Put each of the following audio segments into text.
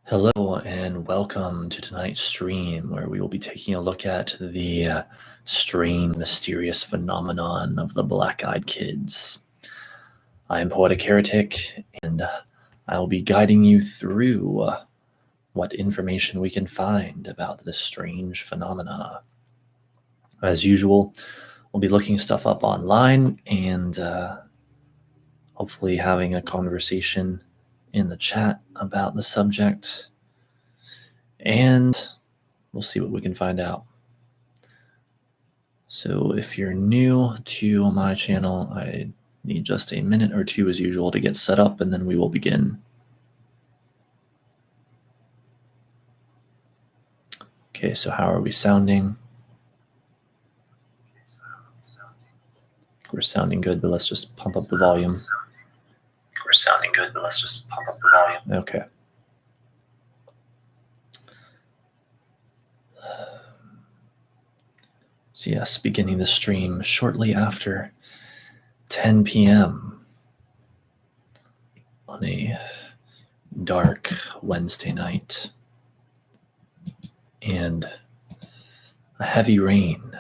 Hello and welcome to tonight's stream where we will be taking a look at the strange, mysterious phenomenon of the Black-Eyed Kids. I am Poetic Heretic and I will be guiding you through what information we can find about this strange phenomena. As usual, we'll be looking stuff up online and hopefully having a conversation in the chat about the subject, and we'll see what we can find out. So if you're new to my channel, I need just a minute or two as usual to get set up, and then we will begin. Okay, so how are we sounding? We're sounding good, but let's just pump up the volume. Okay. So yes, beginning the stream shortly after 10 p.m. on a dark Wednesday night. And a heavy rain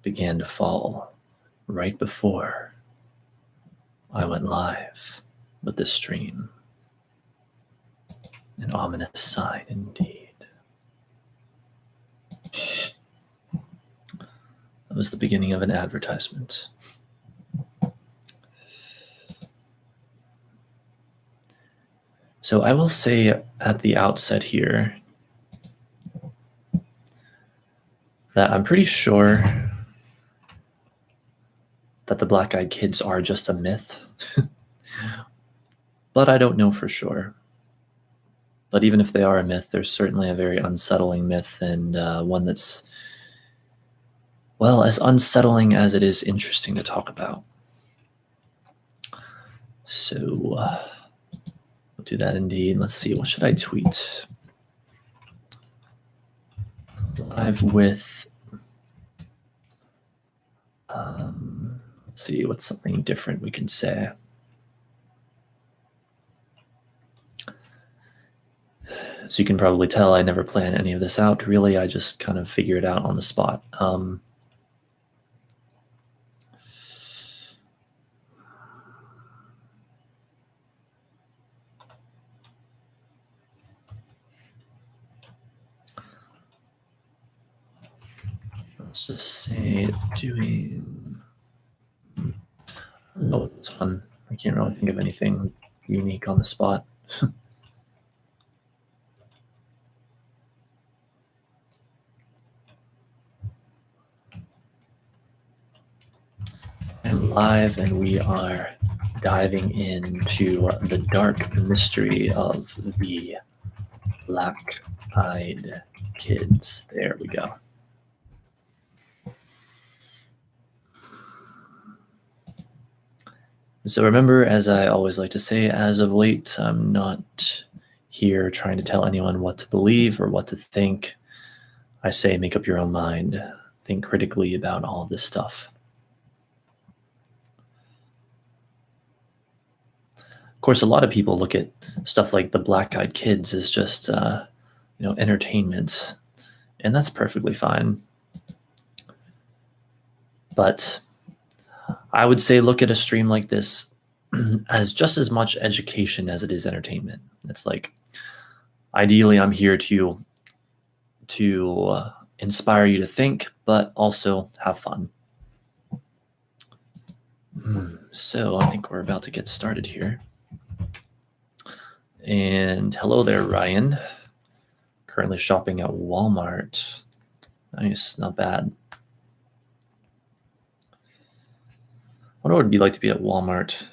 began to fall right before I went live with this stream. An ominous sign indeed. That was the beginning of an advertisement. So I will say at the outset here that I'm pretty sure that the Black-Eyed Kids are just a myth, but I don't know for sure. But even if they are a myth, there's certainly a very unsettling myth, and one that's, well, as unsettling as it is interesting to talk about. So we'll do that indeed. Let's see, what should I tweet? Live with, let's see, what's something different we can say? So you can probably tell I never plan any of this out, really. I just kind of figure it out on the spot. Let's just say doing, oh, it's fun. I can't really think of anything unique on the spot. I'm live and we are diving into the dark mystery of the Black-Eyed Kids. There we go. So remember, as I always like to say, as of late, I'm not here trying to tell anyone what to believe or what to think. I say make up your own mind. Think critically about all of this stuff. Of course, a lot of people look at stuff like the Black-Eyed Kids as just, entertainment, and that's perfectly fine. But I would say look at a stream like this as just as much education as it is entertainment. It's like, ideally, I'm here to inspire you to think, but also have fun. So I think we're about to get started here. And hello there, Ryan. Currently shopping at Walmart. Nice, not bad. I wonder what it would be like to be at Walmart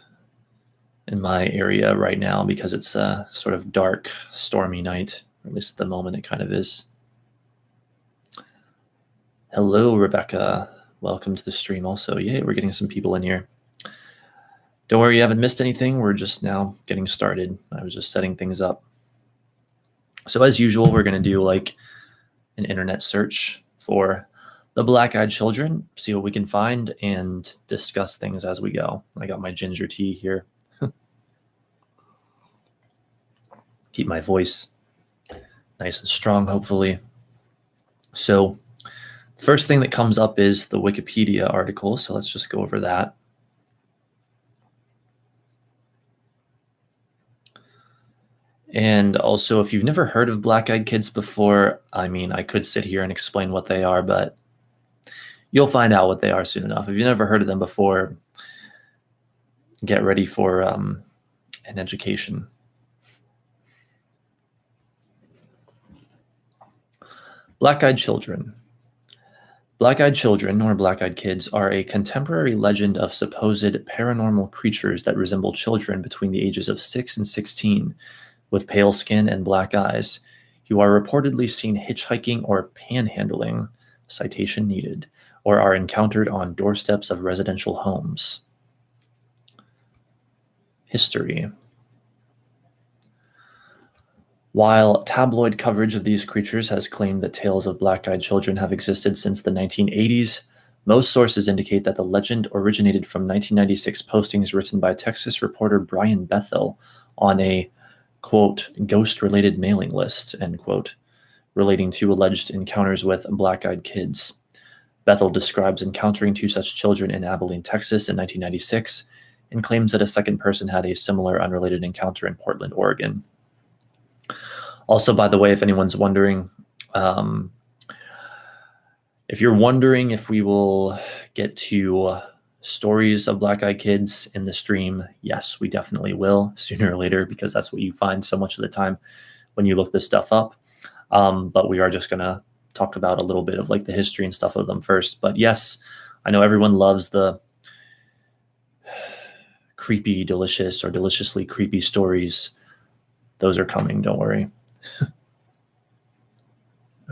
in my area right now, because it's a sort of dark, stormy night. Or at least at the moment it kind of is. Hello, Rebecca. Welcome to the stream also. Yay, we're getting some people in here. Don't worry, you haven't missed anything. We're just now getting started. I was just setting things up. So as usual, we're going to do like an internet search for the Black-Eyed Children, see what we can find, and discuss things as we go. I got my ginger tea here. Keep my voice nice and strong, hopefully. So, first thing that comes up is the Wikipedia article, so let's just go over that. And also, if you've never heard of black-eyed kids before, I mean, I could sit here and explain what they are, but you'll find out what they are soon enough. If you've never heard of them before, get ready for an education. Black-eyed children. Black-eyed children, or black-eyed kids, are a contemporary legend of supposed paranormal creatures that resemble children between the ages of 6 and 16, with pale skin and black eyes, who are reportedly seen hitchhiking or panhandling, citation needed, or are encountered on doorsteps of residential homes. History. While tabloid coverage of these creatures has claimed that tales of black-eyed children have existed since the 1980s, most sources indicate that the legend originated from 1996 postings written by Texas reporter Brian Bethel on a, quote, ghost-related mailing list, end quote, relating to alleged encounters with black-eyed kids. Bethel describes encountering two such children in Abilene, Texas in 1996, and claims that a second person had a similar unrelated encounter in Portland, Oregon. Also, by the way, if anyone's wondering, if you're wondering if we will get to stories of black-eyed kids in the stream, yes, we definitely will, sooner or later, because that's what you find so much of the time when you look this stuff up. But we are just going to talk about a little bit of like the history and stuff of them first. But yes, I know everyone loves the creepy, delicious, or deliciously creepy stories. Those are coming, don't worry. All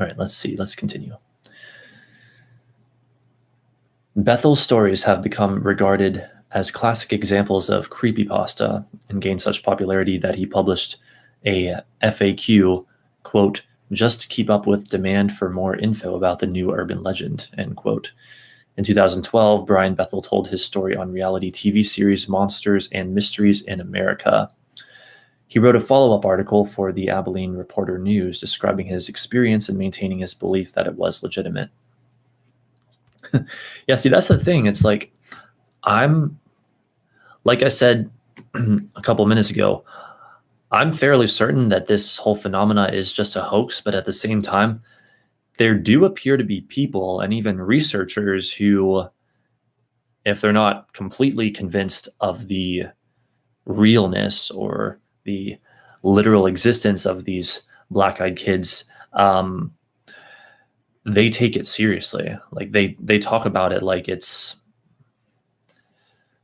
right, let's see. Let's continue. Bethel's stories have become regarded as classic examples of creepypasta and gained such popularity that he published a FAQ, quote, just to keep up with demand for more info about the new urban legend, end quote. In 2012, Brian Bethel told his story on reality TV series Monsters and Mysteries in America. He wrote a follow-up article for the Abilene Reporter News describing his experience and maintaining his belief that it was legitimate. Yeah, see, that's the thing. It's like, like I said a couple minutes ago, I'm fairly certain that this whole phenomena is just a hoax, but at the same time, there do appear to be people and even researchers who, if they're not completely convinced of the realness or the literal existence of these black-eyed kids, they take it seriously. Like they talk about it like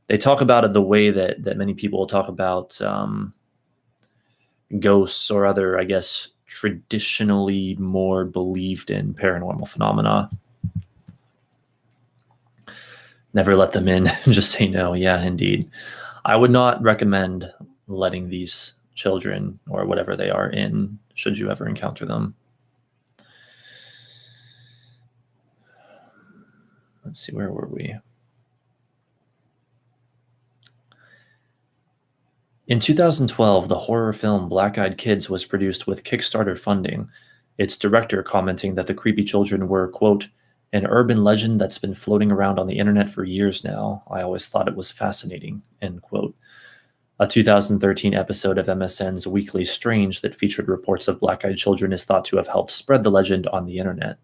they talk about it the way that many people talk about ghosts or other, I guess, traditionally more believed in paranormal phenomena. Never let them in. Just say no. Yeah, indeed. I would not recommend letting these children or whatever they are in, should you ever encounter them. Let's see, where were we? In 2012, the horror film Black-Eyed Kids was produced with Kickstarter funding, its director commenting that the creepy children were, quote, an urban legend that's been floating around on the internet for years now. I always thought it was fascinating, end quote. A 2013 episode of MSN's Weekly Strange that featured reports of black-eyed children is thought to have helped spread the legend on the internet.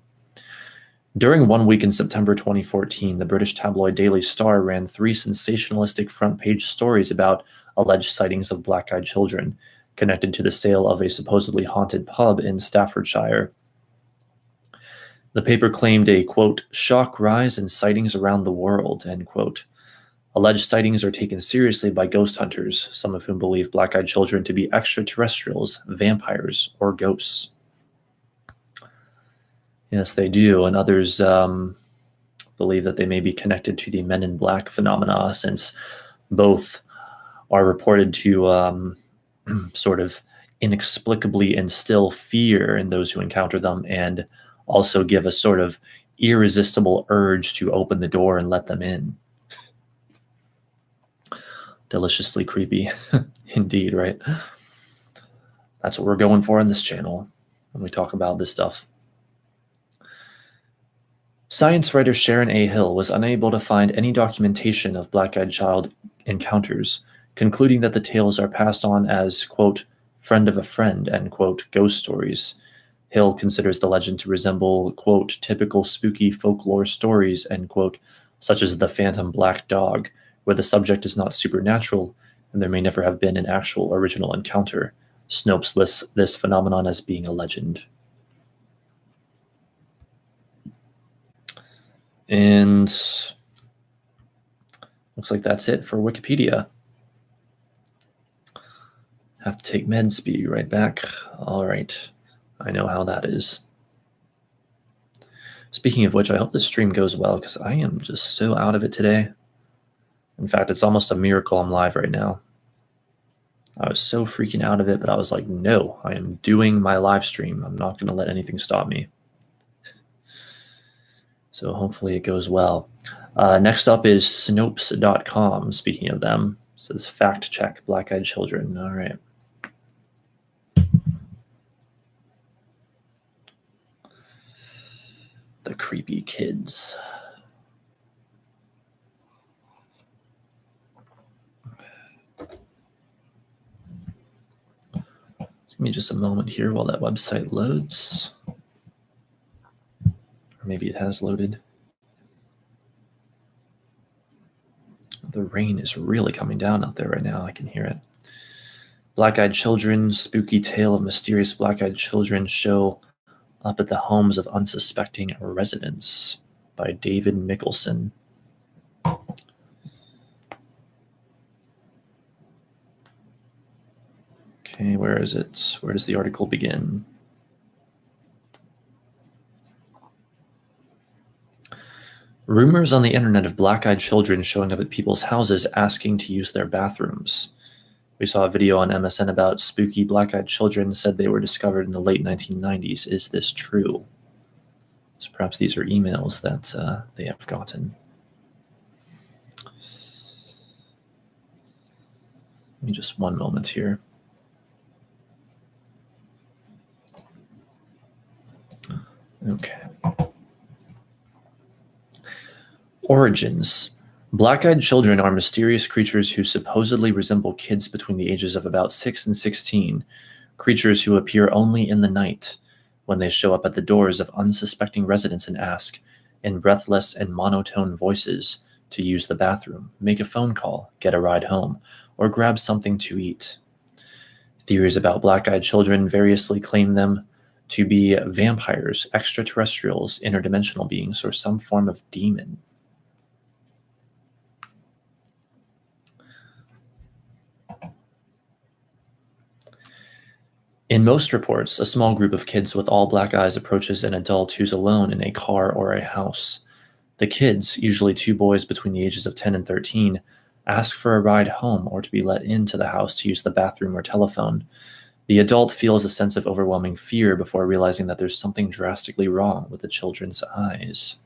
During 1 week in September 2014, the British tabloid Daily Star ran 3 sensationalistic front-page stories about alleged sightings of black-eyed children, connected to the sale of a supposedly haunted pub in Staffordshire. The paper claimed a, quote, shock rise in sightings around the world, end quote. Alleged sightings are taken seriously by ghost hunters, some of whom believe black-eyed children to be extraterrestrials, vampires, or ghosts. Yes, they do, and others believe that they may be connected to the Men in Black phenomena, since both are reported to sort of inexplicably instill fear in those who encounter them, and also give a sort of irresistible urge to open the door and let them in. Deliciously creepy. Indeed, right? That's what we're going for on this channel. when we talk about this stuff. Science writer Sharon A. Hill was unable to find any documentation of black-eyed child encounters, concluding that the tales are passed on as, quote, friend of a friend, end quote, ghost stories. Hill considers the legend to resemble, quote, typical spooky folklore stories, end quote, such as the phantom black dog, where the subject is not supernatural and there may never have been an actual original encounter. Snopes lists this phenomenon as being a legend. And looks like that's it for Wikipedia. Have to take meds, be right back. All right, I know how that is. Speaking of which, I hope this stream goes well because I am just so out of it today. In fact, it's almost a miracle I'm live right now. I was so freaking out of it, but I was like, no, I am doing my live stream. I'm not going to let anything stop me. So hopefully it goes well. Next up is Snopes.com. Speaking of them, it says fact check black-eyed children. All right. The creepy kids. Give me just a moment here while that website loads. Or maybe it has loaded. The rain is really coming down out there right now. I can hear it. Black-eyed children, spooky tale of mysterious black-eyed children show up at the homes of unsuspecting residents by David Mickelson. Okay, where is it? Where does the article begin? Rumors on the internet of black-eyed children showing up at people's houses asking to use their bathrooms. We saw a video on MSN about spooky black-eyed children said they were discovered in the late 1990s. Is this true? So perhaps these are emails that they have gotten. Give me just one moment here. Okay. Origins. Black-eyed children are mysterious creatures who supposedly resemble kids between the ages of about 6 and 16, creatures who appear only in the night when they show up at the doors of unsuspecting residents and ask, in breathless and monotone voices, to use the bathroom, make a phone call, get a ride home, or grab something to eat. Theories about black-eyed children variously claim them to be vampires, extraterrestrials, interdimensional beings, or some form of demon. In most reports, a small group of kids with all black eyes approaches an adult who's alone in a car or a house. The kids, usually 2 boys between the ages of 10 and 13, ask for a ride home or to be let into the house to use the bathroom or telephone. The adult feels a sense of overwhelming fear before realizing that there's something drastically wrong with the children's eyes.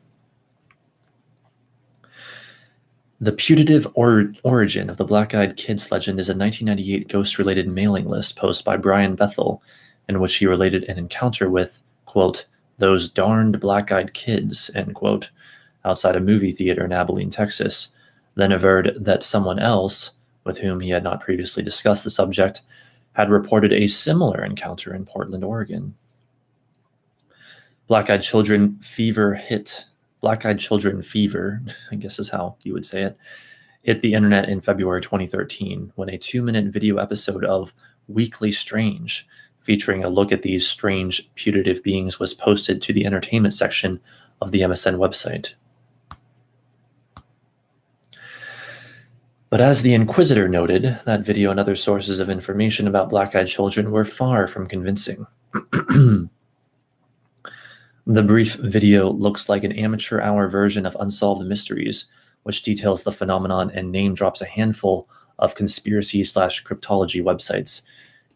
The putative origin of the black-eyed kids legend is a 1998 ghost-related mailing list post by Brian Bethel, in which he related an encounter with, quote, those darned black-eyed kids, end quote, outside a movie theater in Abilene, Texas, then averred that someone else, with whom he had not previously discussed the subject, had reported a similar encounter in Portland, Oregon. Black-eyed children fever, I guess is how you would say it, hit the internet in February 2013 when a 2-minute video episode of Weekly Strange, featuring a look at these strange putative beings, was posted to the entertainment section of the MSN website. But as the Inquisitor noted, that video and other sources of information about black-eyed children were far from convincing. The brief video looks like an amateur hour version of Unsolved Mysteries, which details the phenomenon and name drops a handful of conspiracy/cryptology websites.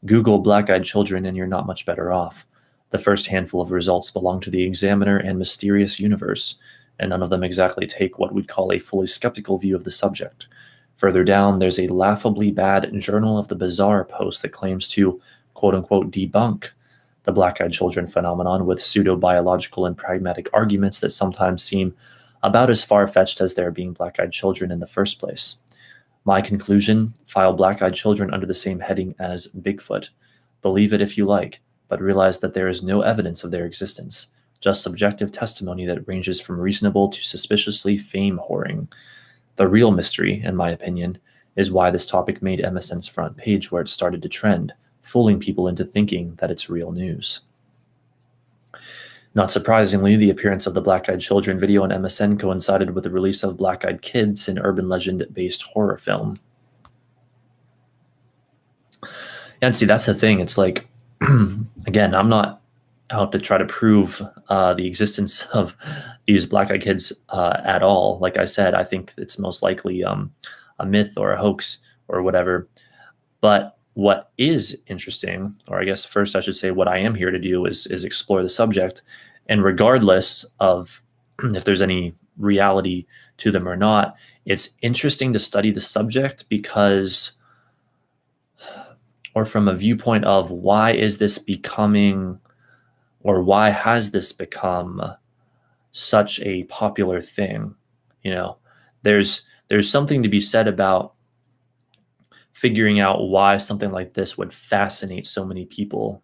Google black-eyed children and you're not much better off. The first handful of results belong to the Examiner and Mysterious Universe, and none of them exactly take what we'd call a fully skeptical view of the subject. Further down, there's a laughably bad Journal of the Bizarre post that claims to, quote-unquote, debunk the black-eyed children phenomenon with pseudo-biological and pragmatic arguments that sometimes seem about as far-fetched as there being black-eyed children in the first place. My conclusion: file black-eyed children under the same heading as Bigfoot. Believe it if you like, but realize that there is no evidence of their existence, just subjective testimony that ranges from reasonable to suspiciously fame-whoring. The real mystery, in my opinion, is why this topic made MSN's front page where it started to trend, fooling people into thinking that it's real news. Not surprisingly, the appearance of the Black-Eyed Children video on MSN coincided with the release of Black-Eyed Kids, an urban legend-based horror film. And see, that's the thing. It's like, again, I'm not out to try to prove the existence of these Black-Eyed Kids at all. Like I said, I think it's most likely a myth or a hoax or whatever. But what is interesting, or I guess first I should say what I am here to do is explore the subject. And regardless of if there's any reality to them or not, it's interesting to study the subject because, or from a viewpoint of why is this becoming, or why has this become such a popular thing? You know, there's something to be said about figuring out why something like this would fascinate so many people.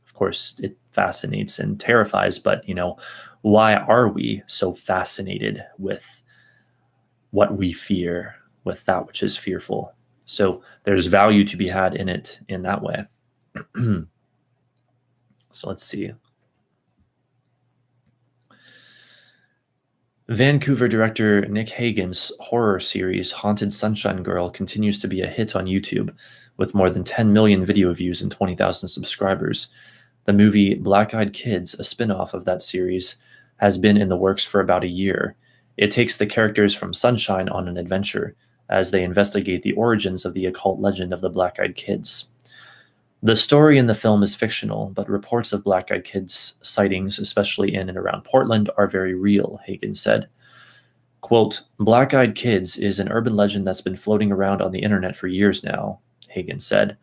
Of course, it fascinates and terrifies, but you know, why are we so fascinated with what we fear, with that which is fearful? So there's value to be had in it in that way. So let's see. Vancouver director Nick Hagen's horror series Haunted Sunshine Girl continues to be a hit on YouTube, with more than 10 million video views and 20,000 subscribers. The movie Black-Eyed Kids, a spin-off of that series, has been in the works for about a year. It takes the characters from Sunshine on an adventure as they investigate the origins of the occult legend of the Black-Eyed Kids. The story in the film is fictional, but reports of Black-Eyed Kids sightings, especially in and around Portland, are very real, Hagen said. Quote, Black-Eyed Kids is an urban legend that's been floating around on the internet for years now, Hagen said.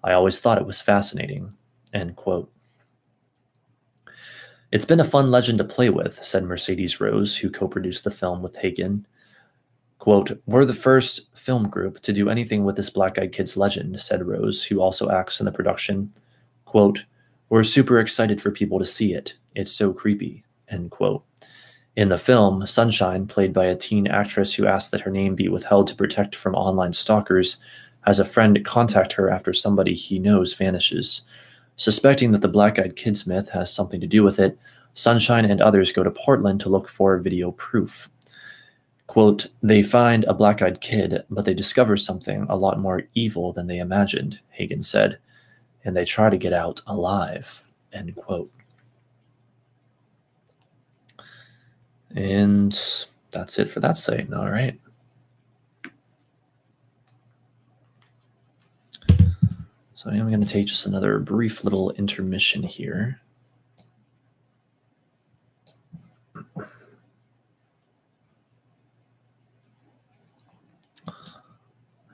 I always thought it was fascinating, end quote. It's been a fun legend to play with, said Mercedes Rose, who co-produced the film with Hagen. Quote, we're the first film group to do anything with this Black-Eyed Kids legend, said Rose, who also acts in the production. Quote, we're super excited for people to see it. It's so creepy, end quote. In the film, Sunshine, played by a teen actress who asked that her name be withheld to protect from online stalkers, has a friend contact her after somebody he knows vanishes. Suspecting that the Black-Eyed Kids myth has something to do with it, Sunshine and others go to Portland to look for video proof. Quote, they find a black-eyed kid, but they discover something a lot more evil than they imagined, Hagen said, and they try to get out alive, end quote. And that's it for that site, all right. So I'm going to take just another brief little intermission here.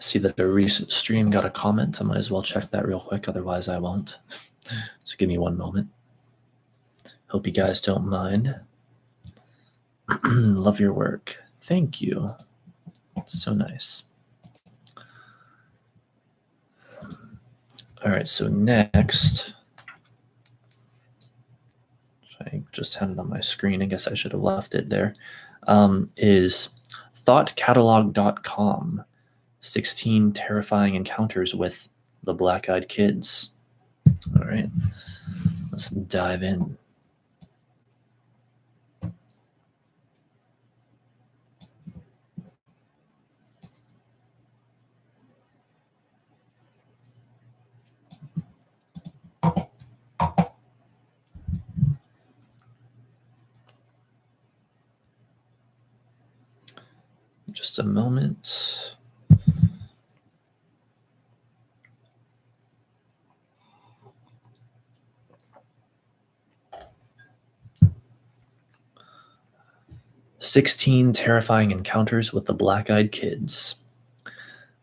See that a recent stream got a comment. I might as well check that real quick, otherwise I won't. So give me one moment. Hope you guys don't mind. Love your work. Thank you. So nice. All right, so next, I just had it on my screen. I guess I should have left it there. Is thoughtcatalog.com. 16 terrifying encounters with the Black-Eyed Kids. All right, let's dive in. Just a moment. "16 Terrifying Encounters with the Black-Eyed Kids."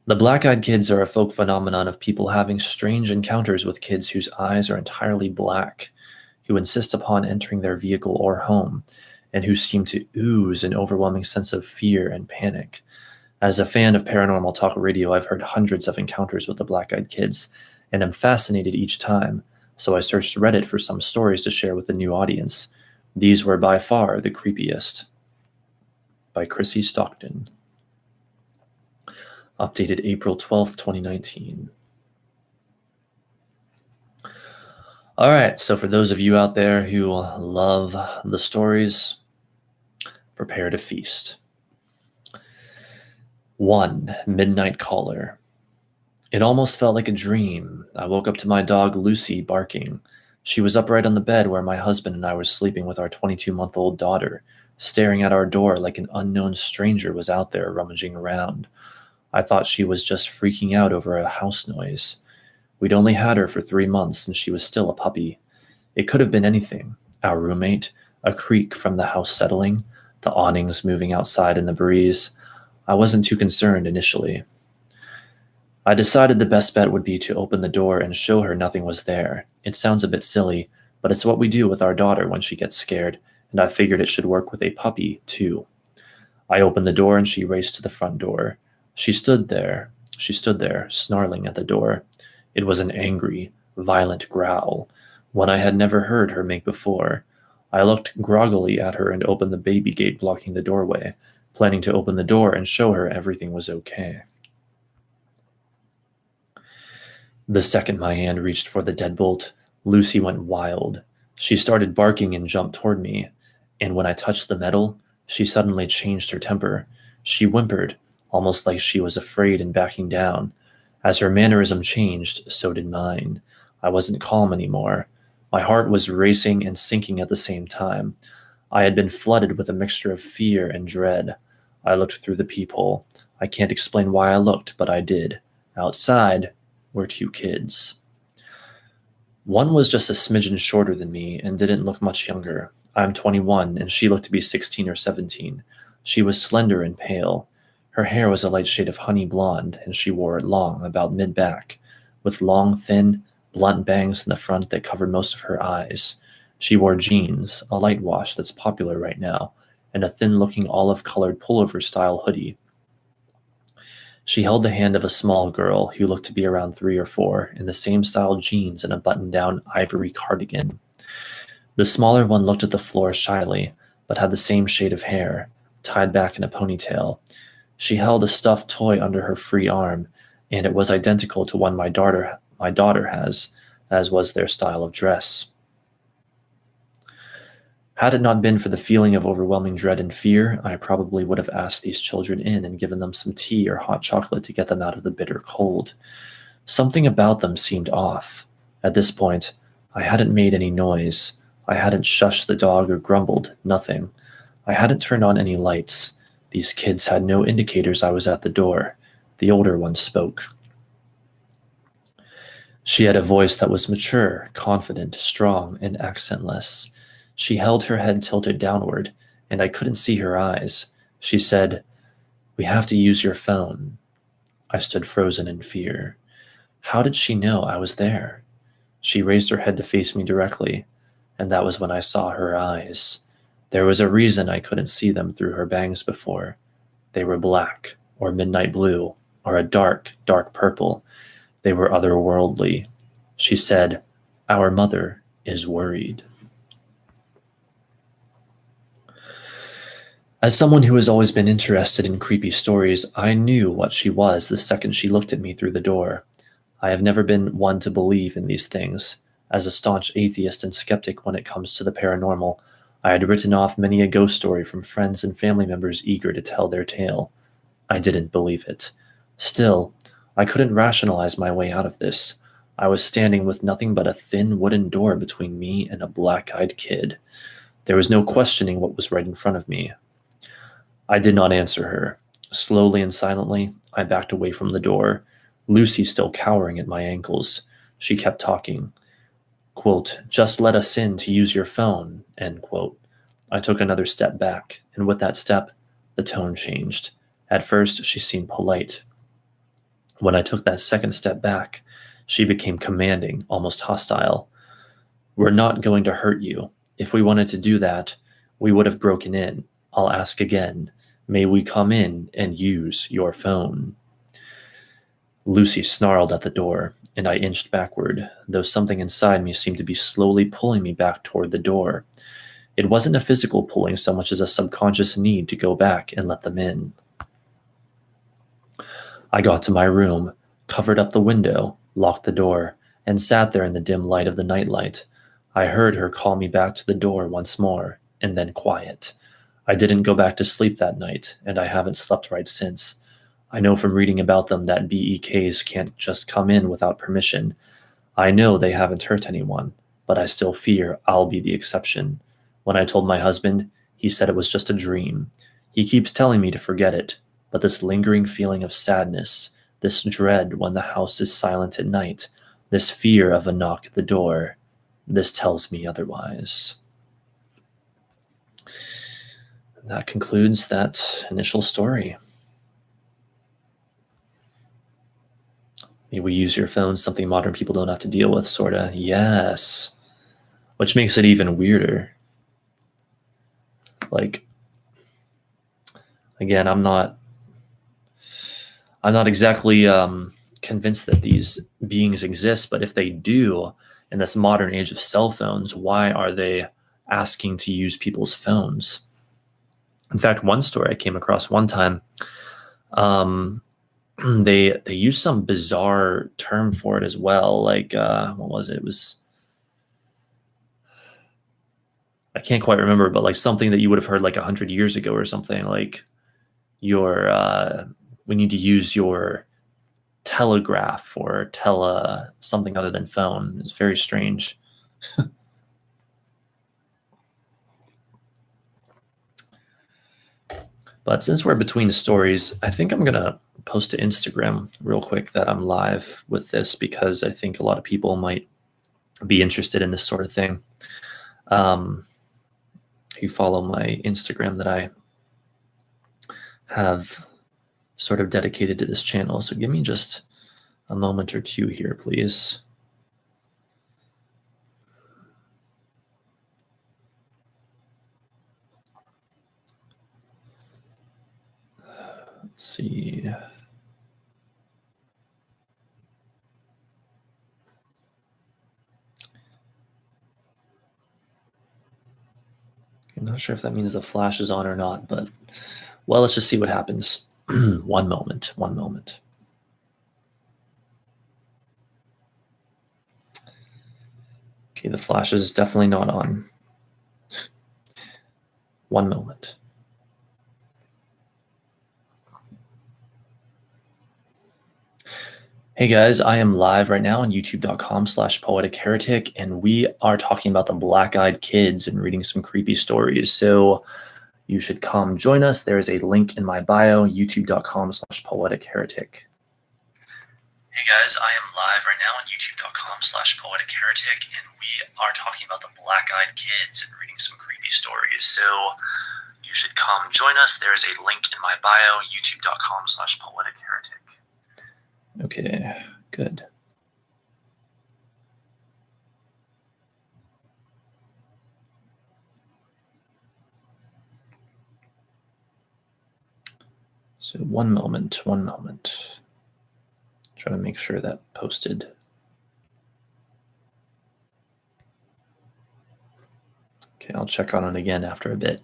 The black-eyed kids are a folk phenomenon of people having strange encounters with kids whose eyes are entirely black, who insist upon entering their vehicle or home, and who seem to ooze an overwhelming sense of fear and panic. As a fan of paranormal talk radio, I've heard hundreds of encounters with the black-eyed kids, and am fascinated each time, so I searched Reddit for some stories to share with the new audience. These were by far the creepiest. By Chrissy Stockton. Updated April 12th, 2019. All right, so for those of you out there who love the stories, prepare to feast. 1. Midnight Caller. It almost felt like a dream. I woke up to my dog Lucy barking. She was upright on the bed where my husband and I were sleeping with our 22-month-old daughter, staring at our door like an unknown stranger was out there rummaging around. I thought she was just freaking out over a house noise. We'd only had her for 3 months, and she was still a puppy. It could have been anything. Our roommate, a creak from the house settling, the awnings moving outside in the breeze. I wasn't too concerned initially. I decided the best bet would be to open the door and show her nothing was there. It sounds a bit silly, but it's what we do with our daughter when she gets scared, and I figured it should work with a puppy, too. I opened the door and she raced to the front door. She stood there, snarling at the door. It was an angry, violent growl, one I had never heard her make before. I looked groggily at her and opened the baby gate blocking the doorway, planning to open the door and show her everything was okay. The second my hand reached for the deadbolt, Lucy went wild. She started barking and jumped toward me, and when I touched the metal, she suddenly changed her temper. She whimpered, almost like she was afraid and backing down. As her mannerism changed, so did mine. I wasn't calm anymore. My heart was racing and sinking at the same time. I had been flooded with a mixture of fear and dread. I looked through the peephole. I can't explain why I looked, but I did. Outside were 2 kids. One was just a smidgen shorter than me and didn't look much younger. I'm 21, and she looked to be 16 or 17. She was slender and pale. Her hair was a light shade of honey blonde, and she wore it long, about mid-back, with long, thin, blunt bangs in the front that covered most of her eyes. She wore jeans, a light wash that's popular right now, and a thin-looking olive-colored pullover-style hoodie. She held the hand of a small girl who looked to be around 3 or 4, in the same style jeans and a button-down ivory cardigan. The smaller one looked at the floor shyly, but had the same shade of hair, tied back in a ponytail. She held a stuffed toy under her free arm, and it was identical to one my daughter has, as was their style of dress. Had it not been for the feeling of overwhelming dread and fear, I probably would have asked these children in and given them some tea or hot chocolate to get them out of the bitter cold. Something about them seemed off. At this point, I hadn't made any noise. I hadn't shushed the dog or grumbled, nothing. I hadn't turned on any lights. These kids had no indicators I was at the door. The older one spoke. She had a voice that was mature, confident, strong, and accentless. She held her head tilted downward, and I couldn't see her eyes. She said, "We have to use your phone." I stood frozen in fear. How did she know I was there? She raised her head to face me directly, and that was when I saw her eyes. There was a reason I couldn't see them through her bangs before. They were black, or midnight blue, or a dark, dark purple. They were otherworldly. She said, "Our mother is worried." As someone who has always been interested in creepy stories, I knew what she was the second she looked at me through the door. I have never been one to believe in these things. As a staunch atheist and skeptic when it comes to the paranormal, I had written off many a ghost story from friends and family members eager to tell their tale. I didn't believe it. Still, I couldn't rationalize my way out of this. I was standing with nothing but a thin wooden door between me and a black-eyed kid. There was no questioning what was right in front of me. I did not answer her. Slowly and silently, I backed away from the door, Lucy still cowering at my ankles. She kept talking. Quote, "Just let us in to use your phone," end quote. I took another step back, and with that step, the tone changed. At first, she seemed polite. When I took that second step back, she became commanding, almost hostile. We're not going to hurt you. If we wanted to do that, we would have broken in. I'll ask again. May we come in and use your phone? Lucy snarled at the door, and I inched backward, though something inside me seemed to be slowly pulling me back toward the door. It wasn't a physical pulling so much as a subconscious need to go back and let them in. I got to my room, covered up the window, locked the door, and sat there in the dim light of the nightlight. I heard her call me back to the door once more, and then quiet. I didn't go back to sleep that night, and I haven't slept right since. I know from reading about them that BEKs can't just come in without permission. I know they haven't hurt anyone, but I still fear I'll be the exception. When I told my husband, he said it was just a dream. He keeps telling me to forget it, but this lingering feeling of sadness, this dread when the house is silent at night, this fear of a knock at the door, this tells me otherwise. And that concludes that initial story. We use your phone, something modern people don't have to deal with, sort of. Yes. Which makes it even weirder. Like, again, I'm not exactly convinced that these beings exist, but if they do, in this modern age of cell phones, why are they asking to use people's phones? In fact, one story I came across one time, they used some bizarre term for it as well. Like, what was it? It was, I can't quite remember, but like something that you would have heard like 100 years ago or something. Like, we need to use your telegraph or something other than phone. It's very strange. But since we're between stories, I think I'm gonna post to Instagram real quick that I'm live with this, because I think a lot of people might be interested in this sort of thing. You follow my Instagram that I have sort of dedicated to this channel. So give me just a moment or two here, please. Let's see. I'm not sure if that means the flash is on or not, but well, let's just see what happens. One moment. Okay, the flash is definitely not on. One moment. Hey guys, I am live right now on youtube.com/poetic-heretic, and we are talking about the black-eyed kids and reading some creepy stories. So you should come join us. There is a link in my bio, youtube.com/poetic-heretic. Hey guys, I am live right now on youtube.com/poetic-heretic, and we are talking about the black-eyed kids and reading some creepy stories. So you should come join us. There is a link in my bio, youtube.com/poetic-heretic. Okay, good. So one moment. Try to make sure that posted. Okay, I'll check on it again after a bit.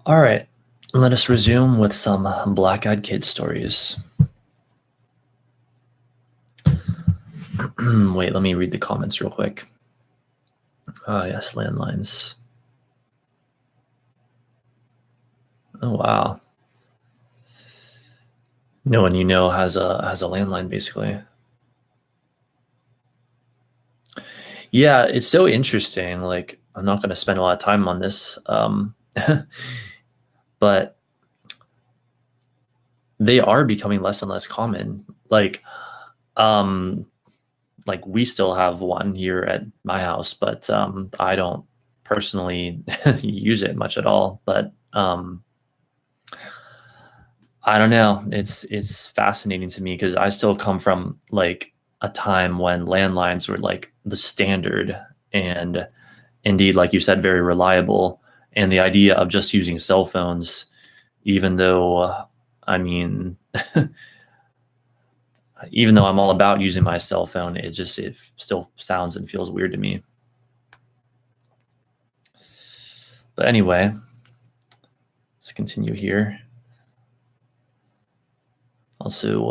All right, let us resume with some black-eyed kid stories. Wait, let me read the comments real quick. Yes, landlines. Oh wow. No one you know has a landline, basically. Yeah, it's so interesting. Like, I'm not going to spend a lot of time on this, but they are becoming less and less common. Like we still have one here at my house, but I don't personally use it much at all. But I don't know. It's fascinating to me because I still come from like a time when landlines were like the standard and indeed, like you said, very reliable. And the idea of just using cell phones, even though, I mean, even though I'm all about using my cell phone, it still sounds and feels weird to me. But anyway, let's continue here. Also,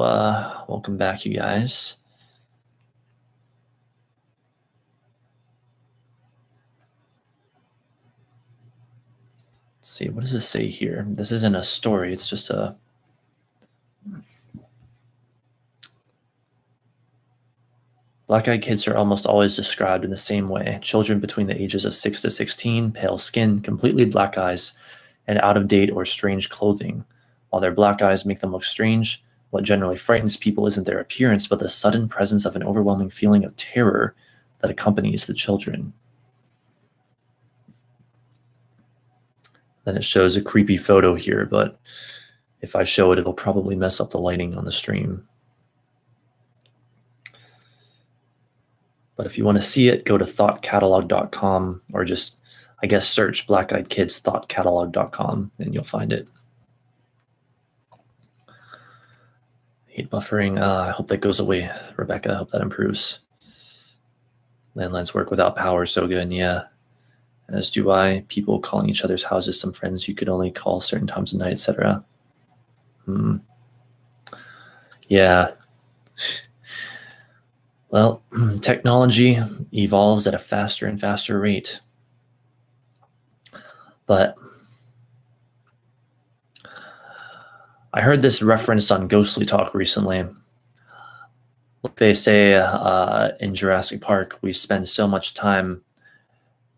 welcome back, you guys. Let's see, what does this say here? This isn't a story, it's just a... Black-eyed kids are almost always described in the same way. Children between the ages of 6 to 16, pale skin, completely black eyes, and out-of-date or strange clothing. While their black eyes make them look strange, what generally frightens people isn't their appearance, but the sudden presence of an overwhelming feeling of terror that accompanies the children. Then it shows a creepy photo here, but if I show it, it'll probably mess up the lighting on the stream. But if you want to see it, go to thoughtcatalog.com or just, I guess, search Black Eyed Kids thoughtcatalog.com and you'll find it. Hate buffering. I hope that goes away, Rebecca. I hope that improves. Landlines work without power so good, yeah. As do I. People calling each other's houses, some friends you could only call certain times of night, etc. Yeah. Well, technology evolves at a faster and faster rate. But I heard this referenced on Ghostly Talk recently. They say in Jurassic Park, we spend so much time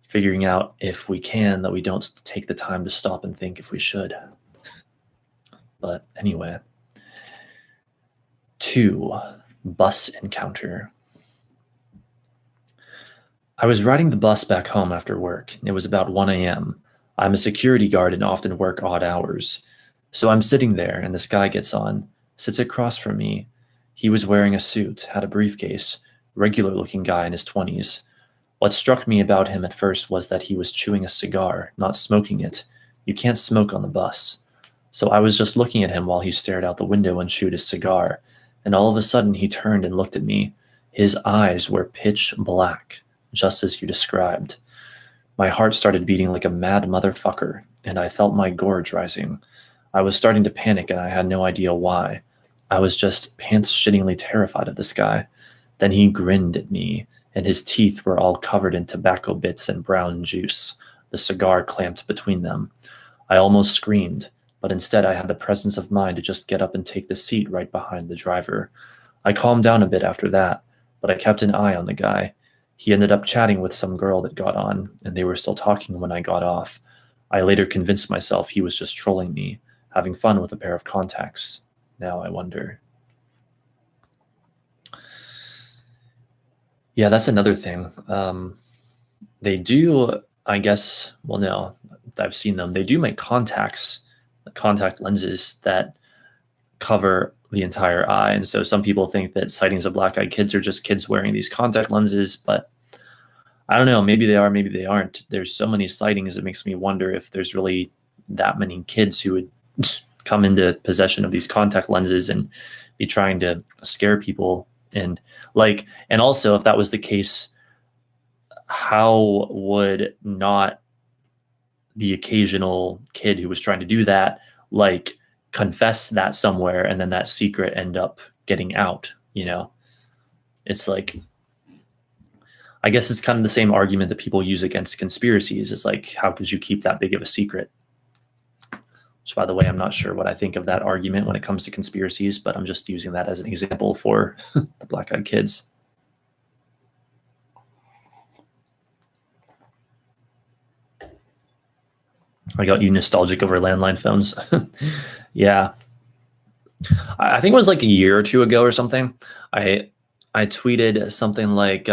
figuring out if we can that we don't take the time to stop and think if we should. But anyway, 2, bus encounter. I was riding the bus back home after work. It was about 1 a.m. I'm a security guard and often work odd hours. So I'm sitting there and this guy gets on, sits across from me. He was wearing a suit, had a briefcase, regular looking guy in his 20s. What struck me about him at first was that he was chewing a cigar, not smoking it. You can't smoke on the bus. So I was just looking at him while he stared out the window and chewed his cigar. And all of a sudden he turned and looked at me. His eyes were pitch black, just as you described. My heart started beating like a mad motherfucker, and I felt my gorge rising. I was starting to panic and I had no idea why. I was just pants-shittingly terrified of this guy. Then he grinned at me, and his teeth were all covered in tobacco bits and brown juice, the cigar clamped between them. I almost screamed, but instead I had the presence of mind to just get up and take the seat right behind the driver. I calmed down a bit after that, but I kept an eye on the guy. He ended up chatting with some girl that got on, and they were still talking when I got off. I later convinced myself he was just trolling me, having fun with a pair of contacts. Now I wonder. Yeah, that's another thing. They do, I guess, well, no, I've seen them. They do make contacts, contact lenses that cover the entire eye. And so some people think that sightings of black-eyed kids are just kids wearing these contact lenses, but I don't know, maybe they are, maybe they aren't. There's so many sightings, it makes me wonder if there's really that many kids who would come into possession of these contact lenses and be trying to scare people. And also if that was the case, how would not the occasional kid who was trying to do that, like, confess that somewhere and then that secret end up getting out, you know? It's like, I guess it's kind of the same argument that people use against conspiracies. It's like, how could you keep that big of a secret? Which, by the way, I'm not sure what I think of that argument when it comes to conspiracies, but I'm just using that as an example for the black-eyed kids. I got you nostalgic over landline phones. Yeah. I think it was like a year or two ago or something. I tweeted something like,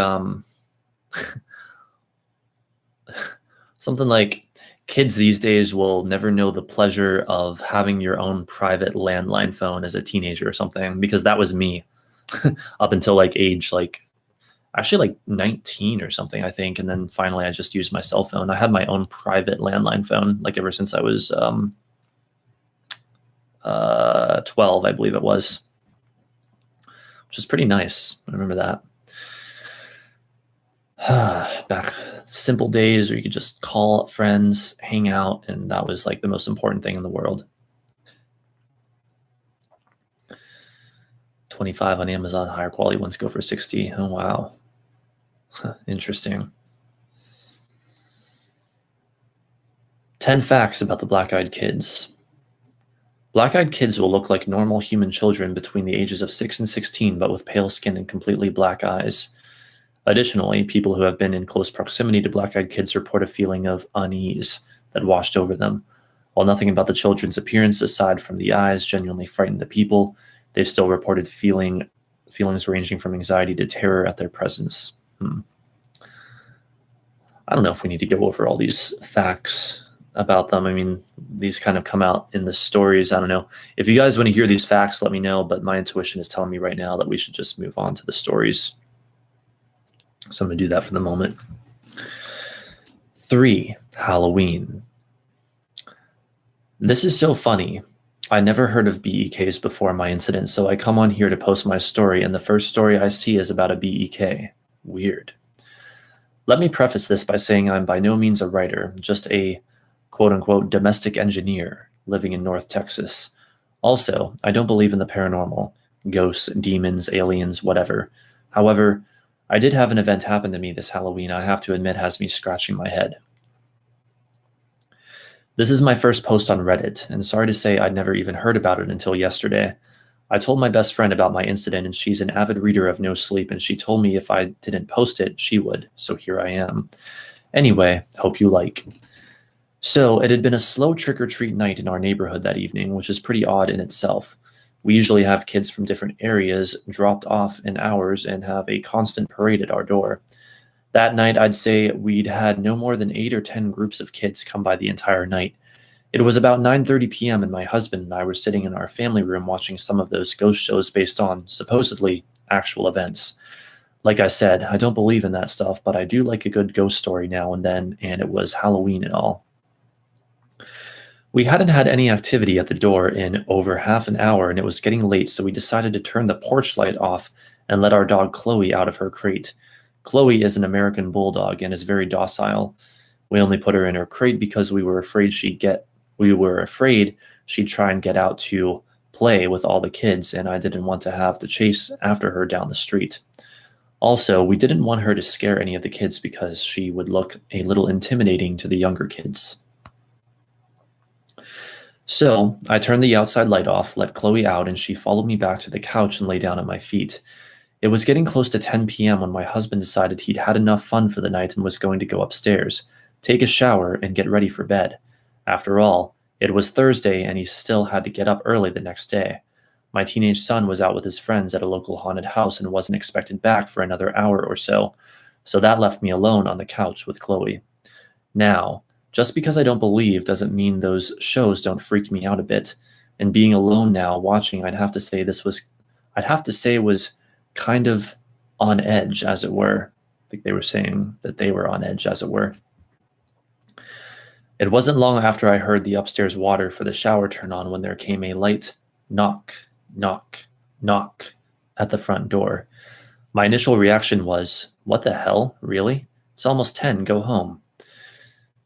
Kids these days will never know the pleasure of having your own private landline phone as a teenager or something, because that was me up until like age like actually like 19 or something, I think. And then finally I just used my cell phone. I had my own private landline phone like ever since I was 12, I believe it was, which is pretty nice. I remember that. Back simple days where you could just call friends, hang out, and that was like the most important thing in the world. 25 on Amazon, higher quality ones go for 60. Oh, wow. Interesting. 10 facts about the black-eyed kids. Black-eyed kids will look like normal human children between the ages of 6 and 16, but with pale skin and completely black eyes. Additionally, people who have been in close proximity to black-eyed kids report a feeling of unease that washed over them. While nothing about the children's appearance, aside from the eyes, genuinely frightened the people, they still reported feelings ranging from anxiety to terror at their presence. I don't know if we need to go over all these facts about them. I mean, these kind of come out in the stories. I don't know. If you guys want to hear these facts, let me know, but my intuition is telling me right now that we should just move on to the stories. So I'm going to do that for the moment. 3, Halloween. This is so funny. I never heard of BEKs before my incident, so I come on here to post my story, and the first story I see is about a BEK. Weird. Let me preface this by saying I'm by no means a writer, just a quote-unquote domestic engineer living in North Texas. Also, I don't believe in the paranormal, ghosts, demons, aliens, whatever. However, I did have an event happen to me this Halloween I have to admit has me scratching my head. This is my first post on Reddit, and sorry to say I'd never even heard about it until yesterday. I told my best friend about my incident, and she's an avid reader of No Sleep, and she told me if I didn't post it, she would, so here I am. Anyway, hope you like. So, it had been a slow trick-or-treat night in our neighborhood that evening, which is pretty odd in itself. We usually have kids from different areas dropped off in hours and have a constant parade at our door. That night, I'd say we'd had no more than 8 or 10 groups of kids come by the entire night. It was about 9:30 p.m. and my husband and I were sitting in our family room watching some of those ghost shows based on, supposedly, actual events. Like I said, I don't believe in that stuff, but I do like a good ghost story now and then, and it was Halloween and all. We hadn't had any activity at the door in over half an hour, and it was getting late, so we decided to turn the porch light off and let our dog Chloe out of her crate. Chloe is an American bulldog and is very docile. We only put her in her crate because we were afraid she'd try and get out to play with all the kids, and I didn't want to have to chase after her down the street. Also, we didn't want her to scare any of the kids because she would look a little intimidating to the younger kids. So, I turned the outside light off, let Chloe out, and she followed me back to the couch and lay down at my feet. It was getting close to 10 p.m. when my husband decided he'd had enough fun for the night and was going to go upstairs, take a shower, and get ready for bed. After all, it was Thursday and he still had to get up early the next day. My teenage son was out with his friends at a local haunted house and wasn't expected back for another hour or so that left me alone on the couch with Chloe. Now, just because I don't believe doesn't mean those shows don't freak me out a bit, and being alone now watching, I'd have to say it was kind of on edge, as it were. I think they were saying that they were on edge, as it were. It wasn't long after I heard the upstairs water for the shower turn on when there came a light knock, knock, knock at the front door. My initial reaction was, what the hell, really? It's almost 10, go home.